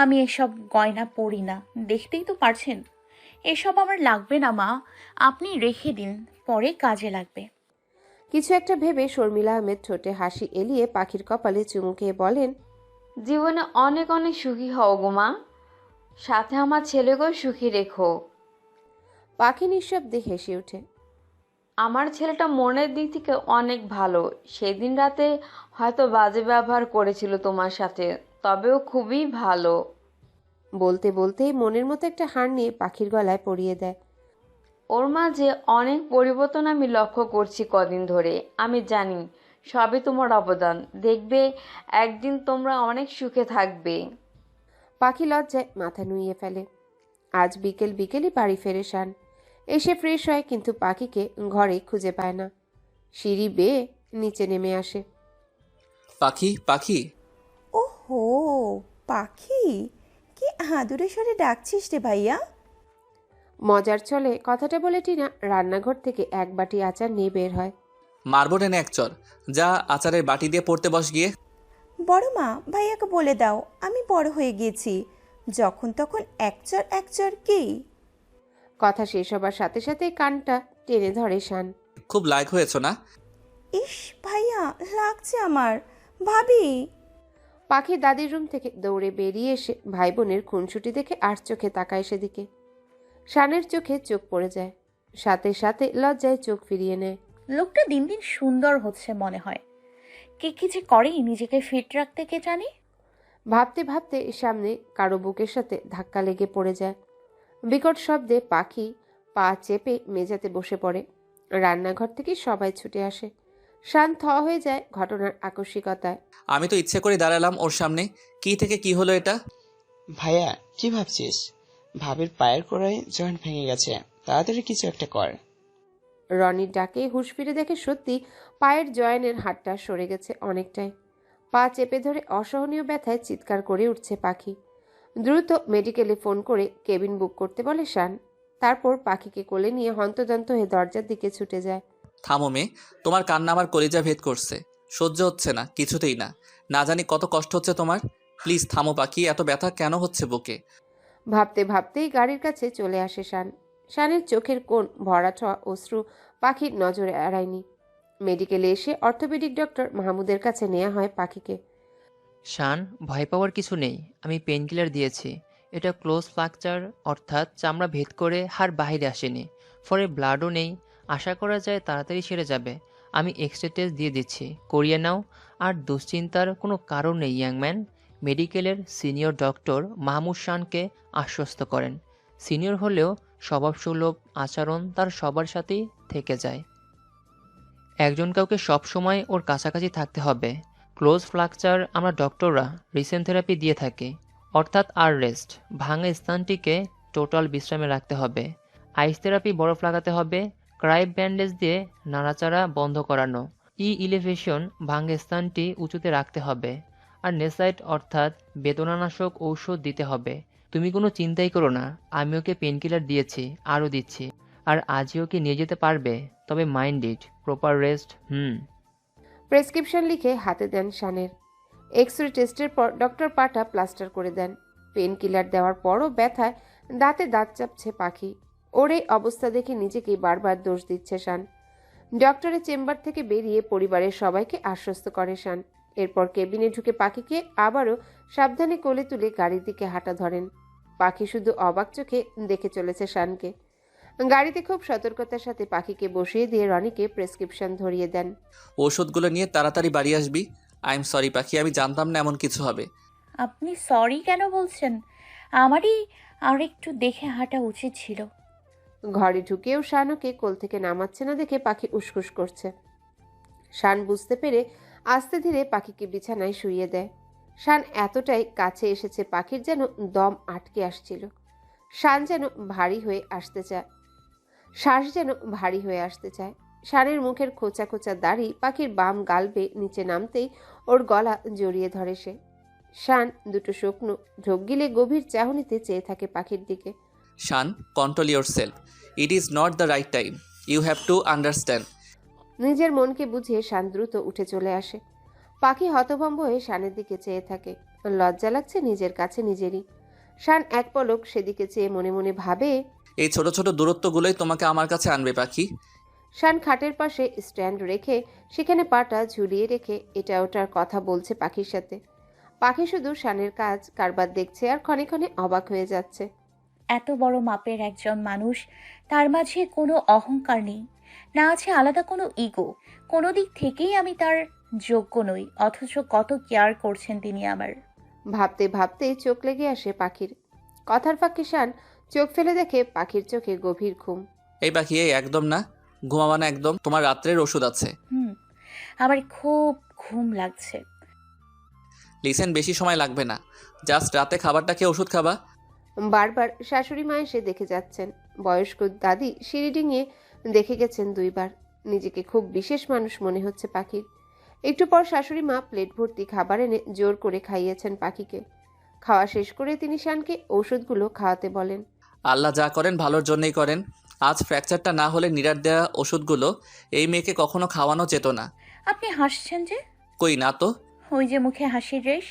[SPEAKER 1] আমি এসব গয়না পরি না, দেখতেই তো পারছেন। এসব আমার লাগবে না মা, আপনি রেখে দিন, পরে কাজে লাগবে।
[SPEAKER 3] কিছু একটা ভেবে শর্মিলা আহমেদ ঠোঁটে হাসি এলিয়ে পাখির কপালে চুমু খেয়ে বলেন,
[SPEAKER 6] জীবনে অনেক অনেক সুখী হও গো মা, সাথে আমার ছেলেকেও সুখী রেখো।
[SPEAKER 3] পাখি নিঃশব্দে হেসে ওঠে।
[SPEAKER 6] আমার ছেলেটা মনের দিক থেকে অনেক ভালো। সেদিন রাতে হয়তো বাজে ব্যবহার করেছিল তোমার সাথে, তবেও খুবই ভালো।
[SPEAKER 3] বলতে বলতেই মনের মতো একটা হার নিয়ে পাখির গলায় পরিয়ে দেয়।
[SPEAKER 6] ওর মাঝে অনেক পরিবর্তন আমি লক্ষ্য করছি কদিন ধরে। আমি জানি সবই তোমার অবদান। দেখবে একদিন তোমরা অনেক সুখে থাকবে।
[SPEAKER 3] পাখি লজ্জায় মাথা নুইয়ে ফেলে। আজ বিকেলই বাড়ি ফেরে শান। এসে ফ্রেশ হয়, কিন্তু পাখিকে ঘরে খুঁজে পায় না। সিঁড়ি বেয়ে নিচে নেমে আসে।
[SPEAKER 4] পাখি, পাখি।
[SPEAKER 9] ওহো, পাখি, কি আদুরে স্বরে ডাকছিস রে ভাইয়া।
[SPEAKER 3] মজার ছলে কথাটা বলে টিনা রান্নাঘর থেকে এক বাটি আচার নিয়ে বের হয়।
[SPEAKER 4] মারবো টেনে এক চর, যা আচারের বাটি দিয়ে পড়তে বস গিয়ে।
[SPEAKER 9] বড় মা, ভাইয়াকে বলে দাও আমি বড় হয়ে গেছি, যখন তখন এক চর কি।
[SPEAKER 3] কথা শেষ হবার সাথে সাথে কানটা টেনে ধরে শান।
[SPEAKER 4] খুব লাইক হয়েছো না?
[SPEAKER 9] ইস ভাইয়া, লাগছে আমার। ভাবি।
[SPEAKER 3] পাখি দাদির রুম থেকে দৌড়ে বেরিয়ে এসে ভাই বোনের খুনসুটি দেখে আর চোখে তাকায় সেদিকে। শানের চোখে চোখ পড়ে যায়, সাথে সাথে লজ্জায় চোখ ফিরিয়ে নেয়।
[SPEAKER 1] লোকটা দিন দিন সুন্দর হচ্ছে মনে হয়। কে কি যে করে নিজেকে ফিট রাখতে কে জানে।
[SPEAKER 3] ভাবতে ভাবতে সামনে কারো বুকের সাথে ধাক্কা লেগে পড়ে যায়। বিকট শব্দে পাখি পা চেপে মেঝেতে বসে পড়ে। রান্নাঘর থেকে সবাই ছুটে আসে। শান থ হয়ে যায় ঘটনার আকস্মিকতায়।
[SPEAKER 4] আমি তো ইচ্ছে করে দাঁড়ালাম ওর সামনে, কি থেকে কি হলো এটা?
[SPEAKER 13] ভাইয়া, কি ভাবছিস? ভাবির পায়ের কোড়ায় জয়েন্ট ভেঙে গেছে, তাড়াতাড়ি কিছু একটা কর।
[SPEAKER 3] রনির ডাকে হুঁশ ফিরে দেখে সত্যি পায়ের জয়েনের হাড়টা সরে গেছে অনেকটাই। পা চেপে ধরে অসহনীয় ব্যথায় চিৎকার করে উঠছে পাখি। দ্রুত মেডিকেলে ফোন করে কেবিন বুক করতে বলে শান। তারপর পাখিকে কোলে নিয়ে হন্তদন্ত হয়ে দরজার দিকে ছুটে যায়।
[SPEAKER 4] থামো মেয়ে, তোমার কান্না আমার কলিজা ভেদ করছে। সহ্য হচ্ছে না, কিছুতেই না। না জানি কত কষ্ট হচ্ছে তোমার। প্লিজ থামো পাখি, এত ব্যথা কেন হচ্ছে বুকে?
[SPEAKER 3] ভাবতে ভাবতেই গাড়ির কাছে চলে আসে শান। শানের চোখের কোণ ভরাট অশ্রু পাখির নজরে এড়ায়নি। মেডিকেলে এসে অর্থোপেডিক ডক্টর মাহমুদের কাছে নেওয়া হয় পাখিকে।
[SPEAKER 14] শান, ভয় পাওয়ার কিছু নেই। আমি পেনকিলার দিয়েছি। এটা ক্লোজ ফ্র্যাকচার, অর্থাৎ চামড়া ভেদ করে হাড় বাহিরে আসেনি। ফলে ব্লাডও নেই। আশা করা যায় তাড়াতাড়ি সেরে যাবে। আমি এক্সরে টেস্ট দিয়ে দিচ্ছি, করিয়ে নাও। আর দুশ্চিন্তার কোনো কারণ নেই ইয়াংম্যান। মেডিকেলের সিনিয়র ডক্টর মাহমুদ শানকে আশ্বস্ত করেন। সিনিয়র হলেও স্বভাবসুলভ আচরণ তার সবার সাথেই থেকে যায়। একজন কাউকে সবসময় ওর কাছাকাছি থাকতে হবে। ক্লোজ ফ্র্যাকচার আমরা ডক্টররা রিসেন্ট থেরাপি দিয়ে থাকি, অর্থাৎ আর রেস্ট। ভাঙা স্থানটিকে টোটাল বিশ্রামে রাখতে হবে। আইস থেরাপি, বরফ লাগাতে হবে। ক্রাইব ব্যান্ডেজ দিয়ে নাড়াচাড়া বন্ধ করানো। ইলেভেশন, ভাঙা স্থানটি উঁচুতে রাখতে হবে। আর নেসাইট অর্থাৎ বেদনানাশক ঔষধ দিতে হবে। তুমি কোনো চিন্তাই করো না, আমি ওকে পেনকিলার দিয়েছি, আরও দিচ্ছি। আর আজই ওকে নিয়ে যেতে পারবে, তবে mind it, proper rest.
[SPEAKER 3] Prescription লিখে হাতে দেন শানের। এক্সরে টেস্টের পর ডক্টর পাটা প্লাস্টার করে দেন। পেন কিলার দেওয়ার পরও ব্যথায় দাঁতে দাঁত চাপছে পাখি। ওর এই অবস্থা দেখে নিজেকেই বারবার দোষ দিচ্ছে শান। ডক্টরের চেম্বার থেকে বেরিয়ে পরিবারের সবাইকে আশ্বস্ত করে শান। এরপর কেবিনে ঢুকে পাখিকে আবারও সাবধানে কোলে তুলে গাড়ির দিকে হাঁটা ধরেন। পাখি শুধু অবাক চোখে দেখে চলেছে শানকে। গাড়িতে খুব সতর্কতার সাথে পাখিকে বসিয়ে দিয়ে রনিকে প্রেসক্রিপশন ধরিয়ে দেন।
[SPEAKER 4] ওষুধগুলো নিয়ে তাড়াতাড়ি বাড়ি আসবি। আই এম সরি পাখি, আমি জানতাম না এমন কিছু হবে।
[SPEAKER 1] আপনি সরি কেন বলছেন? আমারই আর একটু দেখে হাঁটা উচিত ছিল।
[SPEAKER 3] ঘরে ঢুকেও শানকে কোল থেকে নামাচ্ছে না দেখে পাখি উসখুস করছে। শান বুঝতে পেরে আস্তে ধীরে পাখিকে বিছানায় শুইয়ে দেয়। শান এতটাই কাছে এসেছে পাখির যেন দম আটকে আসছিল। শান যেন ভারী হয়ে আসতে চায়, শ্বাস যেন ভারী হয়ে আসতে চায়। শানের মুখের খোঁচা খোঁচা দাড়ি পাখির বাম গাল বেয়ে নিচে নামতেই ওর গলা জড়িয়ে ধরে সে। শান দুটো শুকনো ঢোক গিলে গভীর চাহনিতে চেয়ে থাকে পাখির দিকে।
[SPEAKER 4] Shan, control yourself. It is not the right time. You have to understand.
[SPEAKER 3] নিজের মনকে বুঝিয়ে শান দ্রুত উঠে চলে আসে। পাখি হতভম্ব হয়ে শানের দিকে চেয়ে থাকে। লজ্জা লাগছে নিজের কাছে নিজেরই। শান এক পলক সেদিকে চেয়ে মনে মনে ভাবে,
[SPEAKER 4] এই ছোট ছোট দূরত্বগুলোই তোমাকে আমার কাছে আনবে পাখি।
[SPEAKER 3] শান খাটের পাশে স্ট্যান্ড রেখে সেখানে পাটা ঝুলিয়ে রেখে এটা ওটার কথা বলছে পাখির সাথে। পাখি শুধু শানের কাজ কারবার দেখছে আর ক্ষণে ক্ষণে অবাক হয়ে যাচ্ছে।
[SPEAKER 1] এত বড় মাপের একজন মানুষ, তার মাঝে কোনো অহংকার নেই, না আছে আলাদা কোনো ইগো। কোনো দিক থেকেই আমি তার যোগ্য নই, অথচ কত কেয়ার করছেন তিনি আমার।
[SPEAKER 3] ভাবতে ভাবতে চোখ লেগে আসে পাখির। কথার ফাঁকে শান চোখ ফেলে দেখে পাখির চোখে গভীর ঘুম।
[SPEAKER 4] এই পাখি, এই একদম না, ঘুমাবা না একদম। তোমার রাত্রের ওষুধ আছে।
[SPEAKER 1] আমার খুব ঘুম লাগছে।
[SPEAKER 4] লিসেন, বেশি সময় লাগবে না, জাস্ট রাতে খাবারটা খেয়ে ওষুধ খাবা।
[SPEAKER 3] বারবার শাশুড়ি মা এসে দেখে যাচ্ছেন। বয়স্ক দাদি সিঁড়ি ডিঙিয়ে দেখে গেছেন দুইবার। নিজেকে খুব বিশেষ মানুষ মনে হচ্ছে পাখির। একটু পর শাশুড়ি মা প্লেট ভর্তি খাবার এনে জোর করে খাইয়েছেন পাখিকে। খাওয়া শেষ করে তিনি শানকে ঔষধগুলো খাওয়াতে বলেন।
[SPEAKER 4] আল্লাহ যা করেন ভালোর জন্যই করেন। আজ ফ্র্যাকচারটা না হলে নিরার দেয়া ওষুধগুলো এই মেয়েকে কখনো খাওয়ানো যেত না।
[SPEAKER 1] আপনি হাসছেন যে?
[SPEAKER 4] কই না তো।
[SPEAKER 1] ওই যে মুখে হাসির রেশ।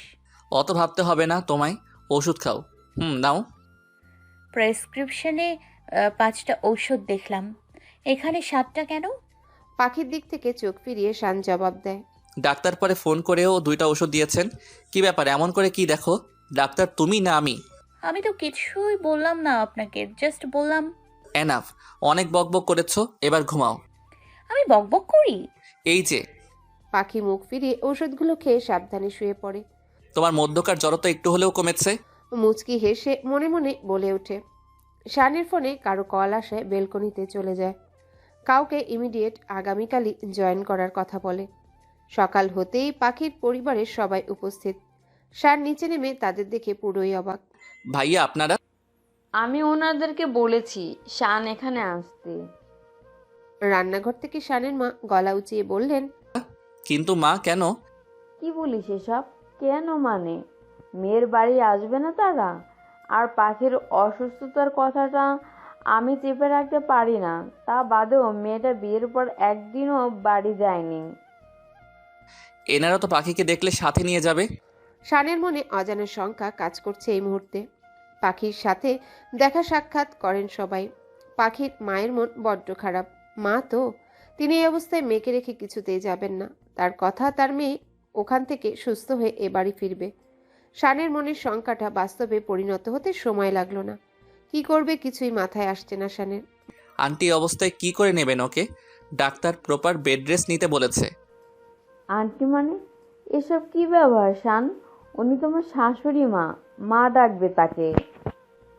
[SPEAKER 4] অত ভাবতে হবে না তোমায়, ওষুধ খাও। নাও।
[SPEAKER 1] প্রেসক্রিপশনে 5টা ঔষধ দেখলাম, এখানে 7টা কেন?
[SPEAKER 3] পাখির দিক থেকে চোখ ফিরিয়ে শান জবাব দেয়,
[SPEAKER 4] ডাক্তার পরে ফোন করেও 2টা ওষুধ দিয়েছেন। কি ব্যাপার, এমন করে কি দেখো? ডাক্তার তুমি না আমি?
[SPEAKER 1] আমি তো কিছুই বললাম না আপনাকে, জাস্ট বললাম।
[SPEAKER 4] এনাফ, অনেক বকবক করেছো, এবার ঘুমাও।
[SPEAKER 1] আমি বকবক করি?
[SPEAKER 4] এই যে।
[SPEAKER 3] পাখি মুখ ফিরিয়ে ওষুধগুলো খেয়ে সাবধানে শুয়ে পড়ে।
[SPEAKER 4] তোমার মধ্যকার জড়তা একটু হলেও কমেছে?
[SPEAKER 3] মুচকি হেসে মনে মনে বলে ওঠে। শানের ফোনে কারো কল আসায় বেলকনিতে চলে যায়। কাউকে ইমিডিয়েট আগামীকালই জয়েন করার কথা বলে। সকাল হতেই পাখির পরিবারের সবাই উপস্থিত। শান নিচে নেমে তাদের দেখে পুরোই অবাক।
[SPEAKER 4] ভাইয়া আপনারা?
[SPEAKER 6] আমি ওনাদেরকে বলেছি শান এখানে আসতে।
[SPEAKER 3] রান্নাঘর থেকে শানের মা গলা উঁচিয়ে বললেন,
[SPEAKER 4] কিন্তু মা কেন?
[SPEAKER 6] কি বলিস এসব? কেন মানে? মেয়ের বাড়ি আসবে না তারা? আর পাখির অসুস্থতার কথাটা আমি চেপে রাখতে পারি না। তা বাদেও মেয়েটা বিয়ের পর একদিনও বাড়ি যায়নি।
[SPEAKER 4] এনারা তো পাখিকে দেখলে সাথে নিয়ে যাবে।
[SPEAKER 3] শানের মনে অজানা শঙ্কা কাজ করছে এই মুহূর্তে। পাখির সাথে দেখা সাক্ষাৎ করেন সবাই। পাখির মায়ের মন বড্ড খারাপ। মা তো, তিনি এই অবস্থায় মেয়েকে রেখে কিছুতেই যাবেন না। তার কথা, তার মেয়ে ওখান থেকে সুস্থ হয়ে এ বাড়ি ফিরবে। শানের মনের শঙ্কাটা বাস্তবে পরিণত হতে সময় লাগলো না। কি করবে কিছুই মাথায় আসছে না শানের।
[SPEAKER 4] আন্টি অবস্থায় কি করে নেবেন ওকে? ডাক্তার প্রপার বেড রেস্ট নিতে বলেছে।
[SPEAKER 6] আন্টি মানে এসব কি ব্যবহার শান? উনি তোমার শাশুড়ি মা, মা ডাকবে তাকে।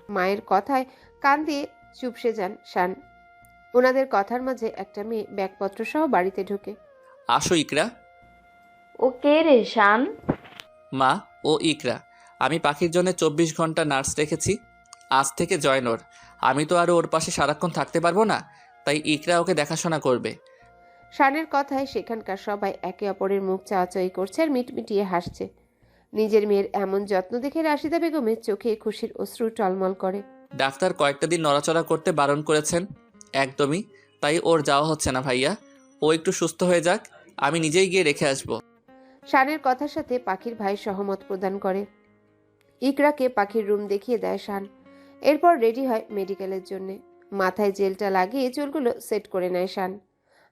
[SPEAKER 3] মায়ের কথায় কান দিয়ে চুপসে যান শান। ওনাদের কথার মাঝে একটা মেয়ে ব্যাগপত্র সহ বাড়িতে ঢোকে।
[SPEAKER 4] আসো ইকরা।
[SPEAKER 6] ও কে রে শান?
[SPEAKER 4] মা, ও ইকরা। আমি পাখির জন্য 24 ঘন্টা নার্স রেখেছি। আজ থেকে জয়েন ওর। আমি তো আর ওর পাশে সারাক্ষণ থাকতে পারবো না, তাই ইকরা ওকে দেখাশোনা করবে।
[SPEAKER 3] শানের কথায় সেখানকার সবাই একে অপরের মুখ চাওয়াচাই করছে আর মিটমিটিয়ে হাসছে। নিজের মেয়ের এমন যত্ন দেখে রাশিদা বেগমের চোখে খুশির অশ্রু টলমল করে।
[SPEAKER 4] ডাক্তার কয়েকটা দিন নড়াচড়া করতে বারণ করেছেন। একদমই, তাই ওর যাওয়া হচ্ছে না ভাইয়া। ও একটু সুস্থ হয়ে যাক, আমি নিজেই গিয়ে রেখে আসবো।
[SPEAKER 3] শানের কথার সাথে পাখির ভাই সহমত প্রদান করে। ইকরাকে পাখির রুম দেখিয়ে দেয় শান। এরপর রেডি হয় মেডিকেলের জন্যে। মাথায় জেলটা লাগিয়ে চুলগুলো সেট করে নেয় শান।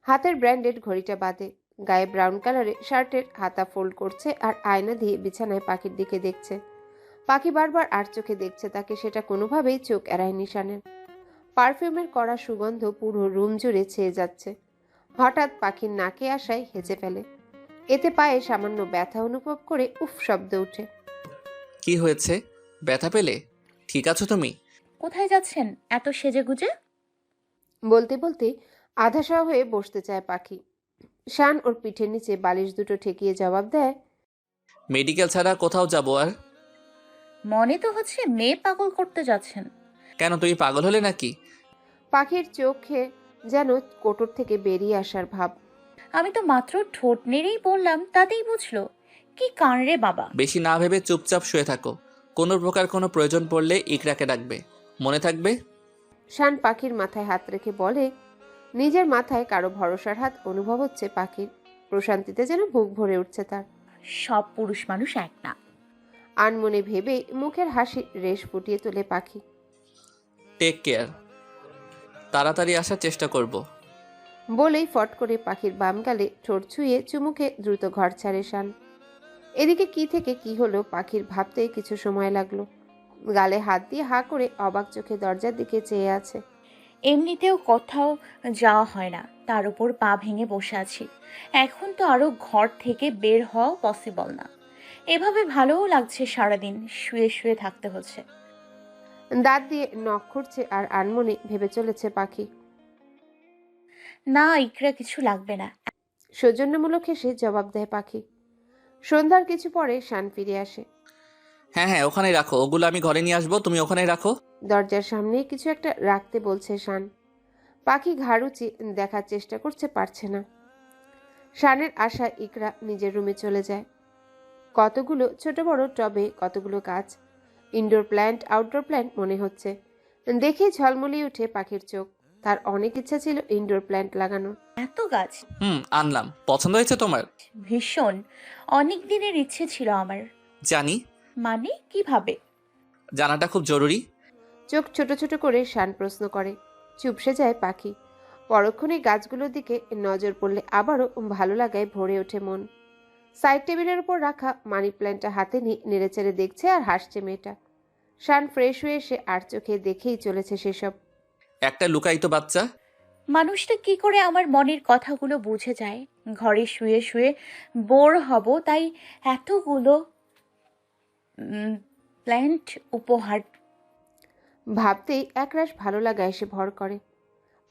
[SPEAKER 3] হাতের ব্র্যান্ডেড ঘড়িটা বাঁধে। গায়ে ব্রাউন কালারে শার্টের হাতা ফোল্ড করছে আর আয়না দিয়ে বিছানায় পাখির দিকে দেখছে। পাখি বারবার আর চোখে দেখছে তাকে, সেটা কোনোভাবেই চোখ এড়ায়নি শানের। পারফিউমের কড়া সুগন্ধ পুরো রুম জুড়ে ছেয়ে যাচ্ছে। হঠাৎ পাখির নাকে আসায় হেঁচে ফেলে। এতে পায়ে সামান্য ব্যথা অনুভব করে উফ শব্দ ওঠে।
[SPEAKER 4] কি হয়েছে? ব্যথা পেলে? ঠিক আছো তুমি?
[SPEAKER 1] কোথায় যাচ্ছেন এত সেজেগুজে?
[SPEAKER 3] বলতে বলতে আধাশা হয়ে বসতে চায় পাখি। শান ওর পিঠের নিচে বালিশ দুটো ঠেকিয়ে জবাব দেয়,
[SPEAKER 4] মেডিকেল ছাড়া কোথাও যাবো আর?
[SPEAKER 1] মনে তো হচ্ছে মেয়ে পাগল করতে যাচ্ছেন।
[SPEAKER 4] কেন, তুমি পাগল হলে নাকি?
[SPEAKER 3] পাখির চোখে যেন কোটর থেকে বেরিয়ে আসার ভাব।
[SPEAKER 1] আমি তো মাত্র ঠোঁট নেড়েই বললাম, তাতেই বুঝলো? কি কান রে বাবা!
[SPEAKER 4] বেশি না ভেবে চুপচাপ শুয়ে থাকো। কোনো প্রকার কোনো প্রয়োজন পড়লে ইকরাকে ডাকবে, মনে থাকবে।
[SPEAKER 3] শান পাখির মাথায় হাত রেখে বলে। নিজের মাথায় কারো ভরসার হাত অনুভব হচ্ছে পাখির। প্রশান্তিতে যেন বুক ভরে উঠছে তার।
[SPEAKER 1] সব পুরুষ মানুষ এক না।
[SPEAKER 3] আনমনে ভেবে মুখের হাসি রেশ ফুটিয়ে তোলে পাখি।
[SPEAKER 4] Take care. তাড়াতাড়ি আসার চেষ্টা করব।
[SPEAKER 3] বলেই ফট করে পাখির বাম গালে ঠোঁট ছুঁয়ে চুমুকে দ্রুত ঘর ছাড়ে শান। এদিকে কি থেকে কি হলো পাখির ভাবতে কিছু সময় লাগলো। গালে হাত দিয়ে হা করে অবাক চোখে দরজার দিকে চেয়ে আছে।
[SPEAKER 1] এমনিতেও কোথাও যাওয়া হয় না, তার উপর পা ভেঙে বসে আছি। এখন তো আরো ঘর থেকে বের হওয়া পসিবল না। এভাবে ভালোও লাগছে, সারাদিন শুয়ে শুয়ে থাকতে হচ্ছে।
[SPEAKER 3] দাঁত দিয়ে নখ খুঁড়ছে আর আনমনে ভেবে চলেছে পাখি।
[SPEAKER 1] না, ইকরা কিছু লাগবে না।
[SPEAKER 3] সৌজন্যমূলক হেসে জবাব দেয় পাখি। সন্ধ্যার কিছু পরে শান ফিরে আসে।
[SPEAKER 4] হ্যাঁ হ্যাঁ, ওখানে রাখো, ওগুলো আমি ঘরে নিয়ে আসবো, তুমি ওখানে রাখো।
[SPEAKER 3] দরজার সামনে কিছু একটা রাখতে বলছে শান। পাখি ঘাড়ুচি দেখার চেষ্টা করছে, পারছে না। শানের আশা ইকরা নিজের রুমে চলে যায়। কতগুলো ছোট বড় টবে কতগুলো গাছ, ইনডোর প্ল্যান্ট আউটডোর প্ল্যান্ট মনে হচ্ছে। দেখে ঝলমলিয়ে উঠে পাখির চোখ। তার অনেক ইচ্ছা ছিল ইনডোর প্ল্যান্ট লাগানোর।
[SPEAKER 1] এত গাছ!
[SPEAKER 4] আনলাম। পছন্দ হয়েছে তোমার?
[SPEAKER 1] ভীষণ। অনেক দিনের ইচ্ছে ছিল আমার।
[SPEAKER 4] জানি।
[SPEAKER 1] মানে কিভাবে?
[SPEAKER 4] জানাটা খুব জরুরি।
[SPEAKER 3] চোখ ছোট ছোট করে শান প্রশ্ন করে। চুপসে যায় পাখি। পরক্ষণে গাছগুলোর দিকে নজর পড়লে আবারও ভালো লাগায় ভরে ওঠে মন। সাইড টেবিলের উপর রাখা মানি প্ল্যান্টটা হাতে নিয়ে নেড়েচেড়ে দেখছে আর হাসছে মেয়েটা। শান ফ্রেশ হয়ে এসে আর চোখে দেখেই চলেছে সেসব।
[SPEAKER 4] একটা লুকায়িত বাচ্চা।
[SPEAKER 1] মানুষটা কি করে আমার মনের কথাগুলো বুঝে যায়? ঘরে শুয়ে শুয়ে বোর হব, তাই এতগুলো প্ল্যান্ট উপহার।
[SPEAKER 3] ভাবতেই একরাশ ভালো লাগা এসে ভর করে।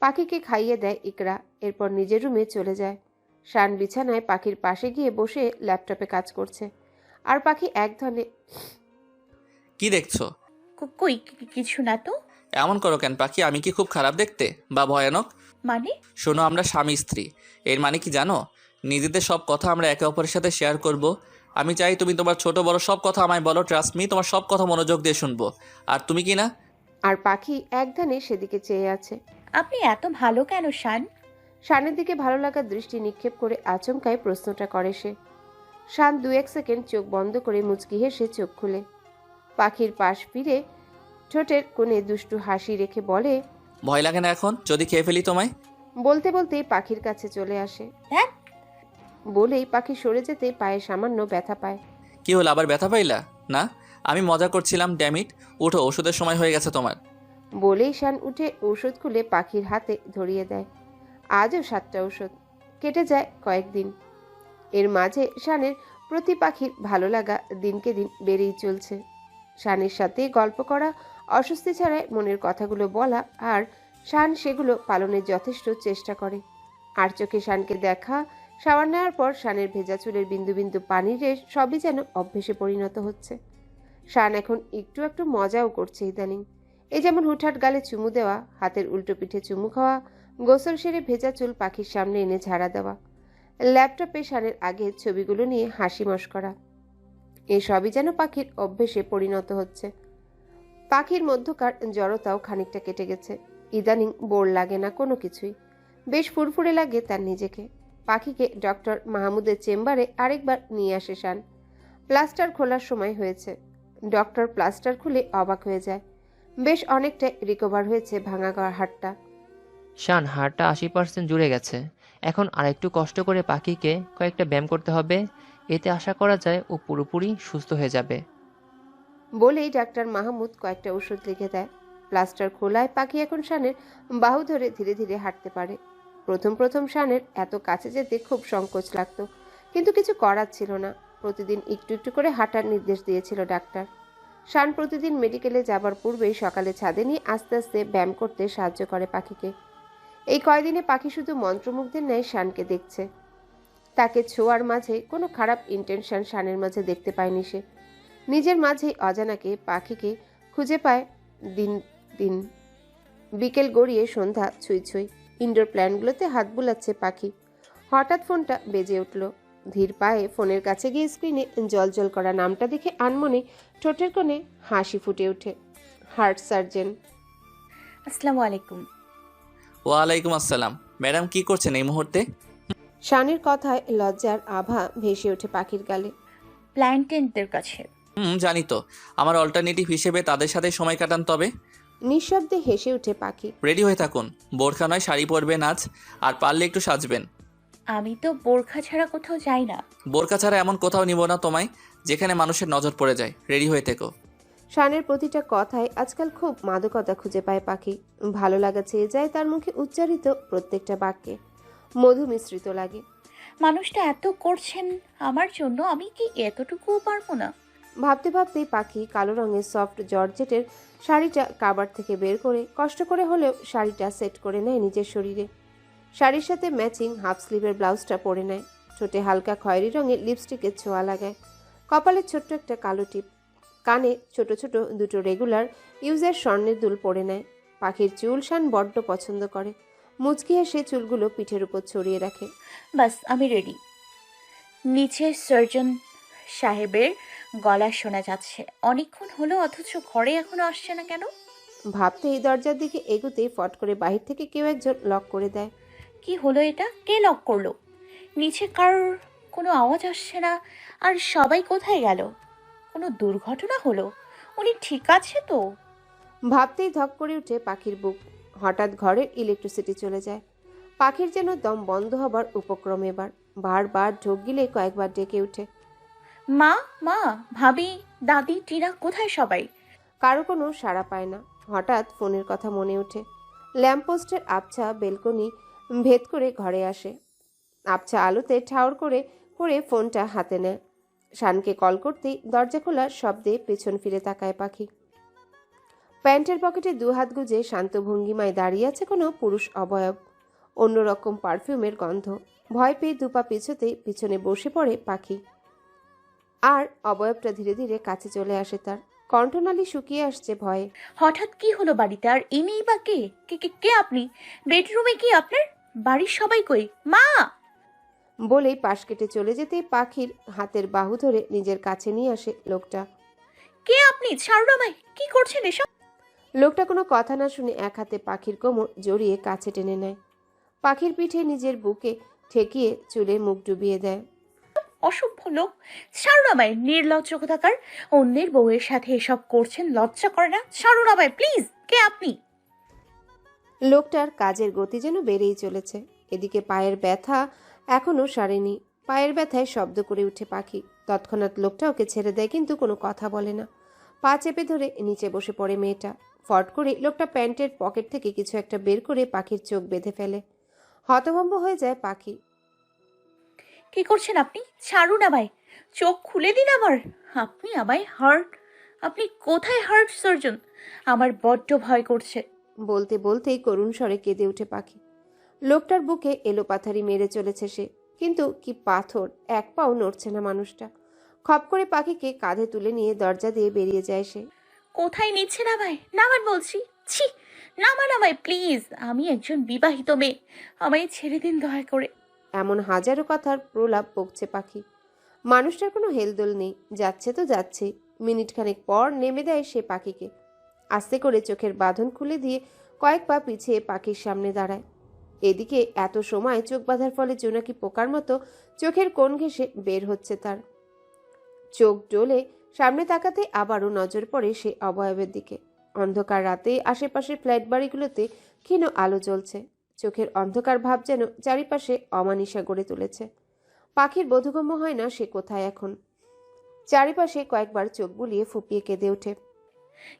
[SPEAKER 3] পাখিকে খাইয়ে দেয় ইকরা, এরপর নিজের রুমে চলে যায়। শান বিছানায় পাখির পাশে গিয়ে বসে ল্যাপটপে কাজ করছে। আর পাখি এক ধরনে।
[SPEAKER 4] কি দেখছো?
[SPEAKER 1] কই কিছু না তো।
[SPEAKER 4] এমন করো কেন পাখি? আমি কি খুব খারাপ দেখতে বা ভয়ানক?
[SPEAKER 1] মানে?
[SPEAKER 4] শোনো, আমরা স্বামী স্ত্রী। এর মানে কি জানো? নিজেদের সব কথা আমরা একে অপরের সাথে শেয়ার করব। আমি চাই তুমি তোমার ছোট বড় সব কথা আমায় বলো, ট্রাস্ট মি, তোমার সব কথা মনোযোগ দিয়ে শুনবো। আর তুমি কি না?
[SPEAKER 3] আর পাখি এক ধ্যানে সেদিকে চেয়ে আছে।
[SPEAKER 1] আপনি এত ভালো কেন শান?
[SPEAKER 3] শানের দিকে ভালো লাগার দৃষ্টি নিক্ষেপ করে আচমকায় প্রশ্নটা করে সে। শান 2-1 সেকেন্ড চোখ বন্ধ করে মুচকি হেসে চোখ খুলে পাখির পাশ ফিরে ঠোঁটের কোণে দুষ্টু হাসি রেখে বলে,
[SPEAKER 4] ভয় লাগে না এখন যদি খেয়ে ফেলি তোমায়?
[SPEAKER 3] বলতে বলতেই পাখির কাছে চলে আসে।
[SPEAKER 1] ধ্যাৎ।
[SPEAKER 3] বলেই পাখি সরে যেতে পায়ে সামান্য ব্যথা পায়।
[SPEAKER 4] কি হলো, আবার ব্যথা পাইলা? না, আমি মজা করছিলাম। ড্যামিট, উঠো, ওষুধের সময় হয়ে গেছে তোমার।
[SPEAKER 3] বলেই শান উঠে ঔষধ খুলে পাখির হাতে ধরিয়ে দেয়। আজও 7টা ওষুধ। কেটে যায় কয়েকদিন। এর মাঝে শানের প্রতি পাখির ভালো লাগা দিনকে দিন বেড়েই চলছে। শানের সাথে গল্প করা, অস্বস্তি ছাড়াই মনের কথাগুলো বলা, আর শান সেগুলো পালনের যথেষ্ট চেষ্টা করে। আর চোখে শানকে দেখা, শাওয়ার নেওয়ার পর শানের ভেজা চুলের বিন্দু বিন্দু পানির রেশ সবই যেন অভ্যেসে পরিণত হচ্ছে। শান এখন একটু একটু মজাও করছে ইদানিং। এই যেমন হুটহাট গালে চুমু দেওয়া, হাতের উল্টো পিঠে চুমু খাওয়া, গোসল সেরে ভেজা চুল পাখির সামনে এনে ঝাড়া দেওয়া, ল্যাপটপে শানের আগের ছবিগুলো নিয়ে হাসি মশকরা, এসবই যেন পাখির অভ্যেসে পরিণত হচ্ছে। পাখির মধ্যকার জড়তাও খানিকটা কেটে গেছে। ইদানিং বোর লাগে না কোনো কিছুই, বেশ ফুরফুরে লাগে তার নিজেকে। পাখিকে ডক্টর মাহমুদের চেম্বারে আরেকবার নিয়ে আসে শান। প্লাস্টার খোলার সময় হয়েছে। ডক্টর প্লাস্টার খুলে অবাক হয়ে যায়। বেশ অনেকটা রিকভার হয়েছে ভাঙা হাড়টা।
[SPEAKER 14] শান, হাড়টা 80% জুড়ে গেছে। এখন আরেকটু কষ্ট করে পাখিকে কয়েকটা ব্যায়াম করতে হবে। এতে আশা করা যায় ও পুরোপুরি সুস্থ হয়ে যাবে।
[SPEAKER 3] বলেই ডাক্তার মাহমুদ কয়েকটা ওষুধ লিখে দেয়। প্লাস্টার খোলায় পাখি এখন শানের বাহু ধরে ধীরে ধীরে হাঁটতে পারে। প্রথম প্রথম শানের এত কাছে যেতে খুব সংকোচ লাগতো, কিন্তু কিছু করার ছিল না। প্রতিদিন একটু একটু করে হাঁটার নির্দেশ দিয়েছিল ডাক্তার। শান প্রতিদিন মেডিকেলে যাবার পূর্বেই সকালে ছাদে নিয়ে আস্তে আস্তে ব্যায়াম করতে সাহায্য করে পাখিকে। এই কয়দিনে পাখি শুধু মন্ত্রমুগ্ধের ন্যায় শানকে দেখছে। তাকে ছোঁয়ার মাঝে কোনো খারাপ ইন্টেনশন শানের মাঝে দেখতে পায়নি সে। নিজের মাঝেই অজানাকে পাখিকে খুঁজে পায় দিন দিন। বিকেল গড়িয়ে সন্ধ্যা ছুঁই ছুঁই। ইনডোর প্ল্যানগুলোতে হাত বুলাচ্ছে পাখি। হঠাৎ ফোনটা বেজে উঠল। ধীর পায়ে ফোনের কাছে গিয়ে স্ক্রিনে জল করা নামটা দেখে আনমনে ঠোঁটের কোণে হাসি ফুটে ওঠে। Heart surgeon.
[SPEAKER 1] আসসালামু আলাইকুম।
[SPEAKER 4] ওয়ালাইকুম আসসালাম। ম্যাডাম কি করছেন এই মুহূর্তে?
[SPEAKER 3] শানের কথায় লজ্জার আভা ভেসে ওঠে পাখির গালে।
[SPEAKER 1] প্ল্যান্টেনদের কাছে।
[SPEAKER 4] জানি তো, আমার অল্টারনেটিভ হিসেবে তাদের সাথে সময় কাটান। তবে
[SPEAKER 3] নিঃশব্দে হেসে ওঠে পাখি।
[SPEAKER 4] রেডি হয়ে থাকুন, বোরখা নয় শাড়ি পরবেন আজ, আর পারলে একটু সাজবেন।
[SPEAKER 1] আমি তো বোরখা ছাড়া কোথাও যাই না।
[SPEAKER 4] বোরখা ছাড়া এমন কোথাও নিব না তোমায় যেখানে মানুষের নজর পড়ে যায়। রেডি হয়ে থেকো।
[SPEAKER 3] শানের প্রতিটা কথায় আজকাল খুব মাদকতা খুঁজে পায় পাখি। ভালো লাগা চেয়ে যায় তার মুখে উচ্চারিত প্রত্যেকটা বাক্যে। মধু মিশ্রিত লাগে।
[SPEAKER 1] মানুষটা এত করছেন আমার জন্য, আমি কি এতটুকুও পারবো না?
[SPEAKER 3] ভাবতে ভাবতেই পাখি কালো রঙের সফট জর্জেটের শাড়িটা কাবার থেকে বের করে কষ্ট করে হলেও শাড়িটা সেট করে নেয় নিজের শরীরে। শাড়ির সাথে ম্যাচিং হাফ স্লিভের ব্লাউজটা পরে নেয়। ঠোঁটে হালকা খয়েরি রঙের লিপস্টিকের ছোঁয়া লাগায়। কপালে ছোট্ট একটা কালো টিপ। কানে ছোট ছোট দুটো রেগুলার ইউজের স্বর্ণের দুল পরে নেয়। পাখির চুল শান বড্ড পছন্দ করে। মুচকি হেসে চুলগুলো পিঠের উপর ছড়িয়ে রাখে।
[SPEAKER 1] বাস, আমি রেডি। নিচে সার্জন সাহেবের গলা শোনা যাচ্ছে। অনেকক্ষণ হলো, অথচ ঘরে এখনো আসছে না কেন?
[SPEAKER 3] ভাবতেই দরজার দিকে এগুতেই ফট করে বাহির থেকে কেউ একজন লক করে দেয়।
[SPEAKER 1] কি হলো এটা? কে লক করলো? নিচে কারোর কোনো আওয়াজ আসছে না। আর সবাই কোথায় গেল? কোনো দুর্ঘটনা হলো? উনি ঠিক আছে তো?
[SPEAKER 3] ভাবতেই ধক করে উঠে পাখির বুক। হঠাৎ ঘরের ইলেকট্রিসিটি চলে যায়। পাখির যেন দম বন্ধ হবার উপক্রম। এবার বারবার ঢোক গিলে কয়েকবার ডেকে ওঠে।
[SPEAKER 1] মা, মা, ভাবি, দাদি, টিনা, কোথায় সবাই?
[SPEAKER 3] কারো কোনো সাড়া পায় না। হঠাৎ ফোনের কথা মনে ওঠে। ল্যাম্পপোস্টের আবছা বেলকনি ভেদ করে ঘরে আসে। আবছা আলোতে ঠাউর করে করে ফোনটা হাতে নেয়। শানকে কল করতেই দরজা খোলার শব্দে পেছন ফিরে তাকায় পাখি। প্যান্টের পকেটে দুহাত গুজে শান্ত ভঙ্গিমায় দাঁড়িয়ে আছে কোনো পুরুষ অবয়ব। অন্যরকম পারফিউমের গন্ধ। ভয় পেয়ে দুপা পিছুতেই পিছনে বসে পড়ে পাখি। আর অবয়বটা ধীরে ধীরে কাছে চলে আসে তার। কণ্ঠনালী শুকিয়ে আসছে ভয়ে।
[SPEAKER 1] হঠাৎ কি হলো বাড়িতে? আর ইনিই বা কে? কে আপনি? বেডরুমে কি আপনার? বাড়ির সবাই কই? মা!
[SPEAKER 3] বলেই পাশ কেটে চলে যেতেই পাখির হাতের বাহু ধরে নিজের কাছে নিয়ে আসে লোকটা।
[SPEAKER 1] কে আপনি? ছাড়ুন আমায়! কি করছেন এসব?
[SPEAKER 3] লোকটা কোনো কথা না শুনে এক হাতে পাখির কোমর জড়িয়ে কাছে টেনে নেয়। পাখির পিঠে নিজের বুকে ঠেকিয়ে চুলে মুখ ডুবিয়ে দেয়।
[SPEAKER 1] অসভ্য লোক। ছাড়ুন আমায়, নির্লজ্জ কোথাকার। অন্যের বউয়ের সাথে এসব করছেন, লজ্জা করে না? ছাড়ুন আমায় প্লিজ। কে আপনি?
[SPEAKER 3] লোকটার কাজের গতি যেন বেড়েই চলেছে। এদিকে পায়ের ব্যথা এখনো সারেনি। পায়ের ব্যথায় শব্দ করে উঠে পাখি। তৎক্ষণাৎ লোকটা ওকে ছেড়ে দেয়, কিন্তু কোনো কথা বলে না। পা চেপে ধরে নিচে বসে পড়ে মেয়েটা। ফট করে লোকটা প্যান্টের পকেট থেকে কিছু একটা বের করে পাখির চোখ বেঁধে ফেলে। হতভম্ব হয়ে যায় পাখি।
[SPEAKER 1] কি করছেন আপনি? ছাড়ুন আমায়, চোখ খুলে দিন আমার। আপনি আমায় হার্ট, আপনি কোথায় হার্ট সার্জন? আমার বড্ড ভয় করছে।
[SPEAKER 3] বলতে বলতেই করুণ স্বরে কেঁদে উঠে পাখি। লোকটার বুকে এলোপাথারি মেরে চলেছে সে, কিন্তু কি পাথর, এক পাও নড়ছে না মানুষটা। খপ করে পাখিকে কাঁধে তুলে নিয়ে দরজা দিয়ে বেরিয়ে যায় সে।
[SPEAKER 1] কোথায় নিচ্ছেন আমায়? নামান বলছি। ছি, নামান আমায় প্লিজ। আমি একজন বিবাহিত মেয়ে, আমায় ছেড়ে দিন দয়া করে।
[SPEAKER 3] এমন হাজারো কথার প্রলাপ বকছে পাখি। মানুষটার কোনো হেলদোল নেই, যাচ্ছে তো যাচ্ছে। মিনিট খানেক পর নেমে দেয় সে পাখিকে। আস্তে করে চোখের বাঁধন খুলে দিয়ে কয়েক পা পিছিয়ে পাখির সামনে দাঁড়ায়। এদিকে এত সময় চোখ বাঁধার ফলে জোনাকি পোকার মতো চোখের কোণ ঘেঁষে বের হচ্ছে তার। চোখ ডোলে সামনে তাকাতে আবারও নজর পড়ে সে অবয়বের দিকে। অন্ধকার রাতে আশেপাশের ফ্ল্যাট বাড়িগুলোতে ক্ষীণ আলো জ্বলছে। চোখের অন্ধকার ভাব যেন চারিপাশে অমানিসা গড়ে তুলেছে। পাখির বোধগম্য হয় না সে কোথায় এখন। চারিপাশে কয়েকবার চোখ বুলিয়ে ফুপিয়ে কেঁদে ওঠে।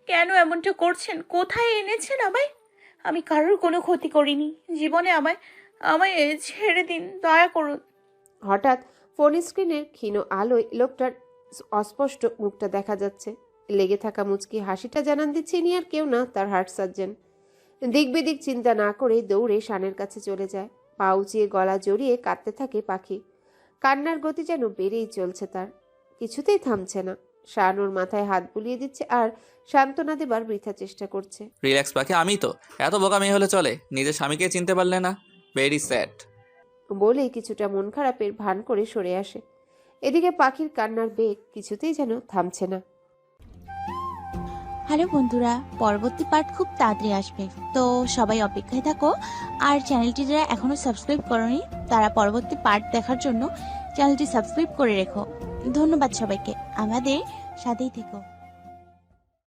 [SPEAKER 1] কেন এমনটা করছেন? কোথায় এনেছেন আমায়? আমি কারোর কোনো ক্ষতি করিনি জীবনে। আমায় আমায় ছেড়ে দিন, দয়া করুন।
[SPEAKER 3] হঠাৎ ফোন স্ক্রিনের ক্ষীণ আলোয় লোকটার অস্পষ্ট মুখটা দেখা যাচ্ছে। লেগে থাকা মুচকি হাসিটা জানান দিচ্ছে ইনি আর কেউ না, তার হার্ট সার্জন। দিক বেদিক চিন্তা না করে দৌড়ে শানের কাছে চলে যায়। পা উঁচিয়ে গলা জড়িয়ে কাঁদতে থাকে পাখি। কান্নার গতি যেন বেড়েই চলছে তার, কিছুতেই থামছে না। শান ওর মাথায় হাত বুলিয়ে দিচ্ছে আর সান্ত্বনা দেবার বৃথা চেষ্টা করছে।
[SPEAKER 4] রিল্যাক্স পাখি, আমি তো এত বোকা মেয়ে হলে চলে? নিজের স্বামীকে চিনতে পারলে না? Very sad.
[SPEAKER 3] বলেই কিছুটা মন খারাপের ভান করে সরে আসে। এদিকে পাখির কান্নার বেগ কিছুতেই যেন থামছে না।
[SPEAKER 15] হ্যালো বন্ধুরা, পরবর্তী পার্ট খুব তাড়াতাড়ি আসবে, তো সবাই অপেক্ষায় থাকো। আর চ্যানেলটি যারা এখনো সাবস্ক্রাইব করোনি তারা পরবর্তী পার্ট দেখার জন্য চ্যানেলটি সাবস্ক্রাইব করে রেখো। ধন্যবাদ সবাইকে, আমাদের সাথেই থেকো।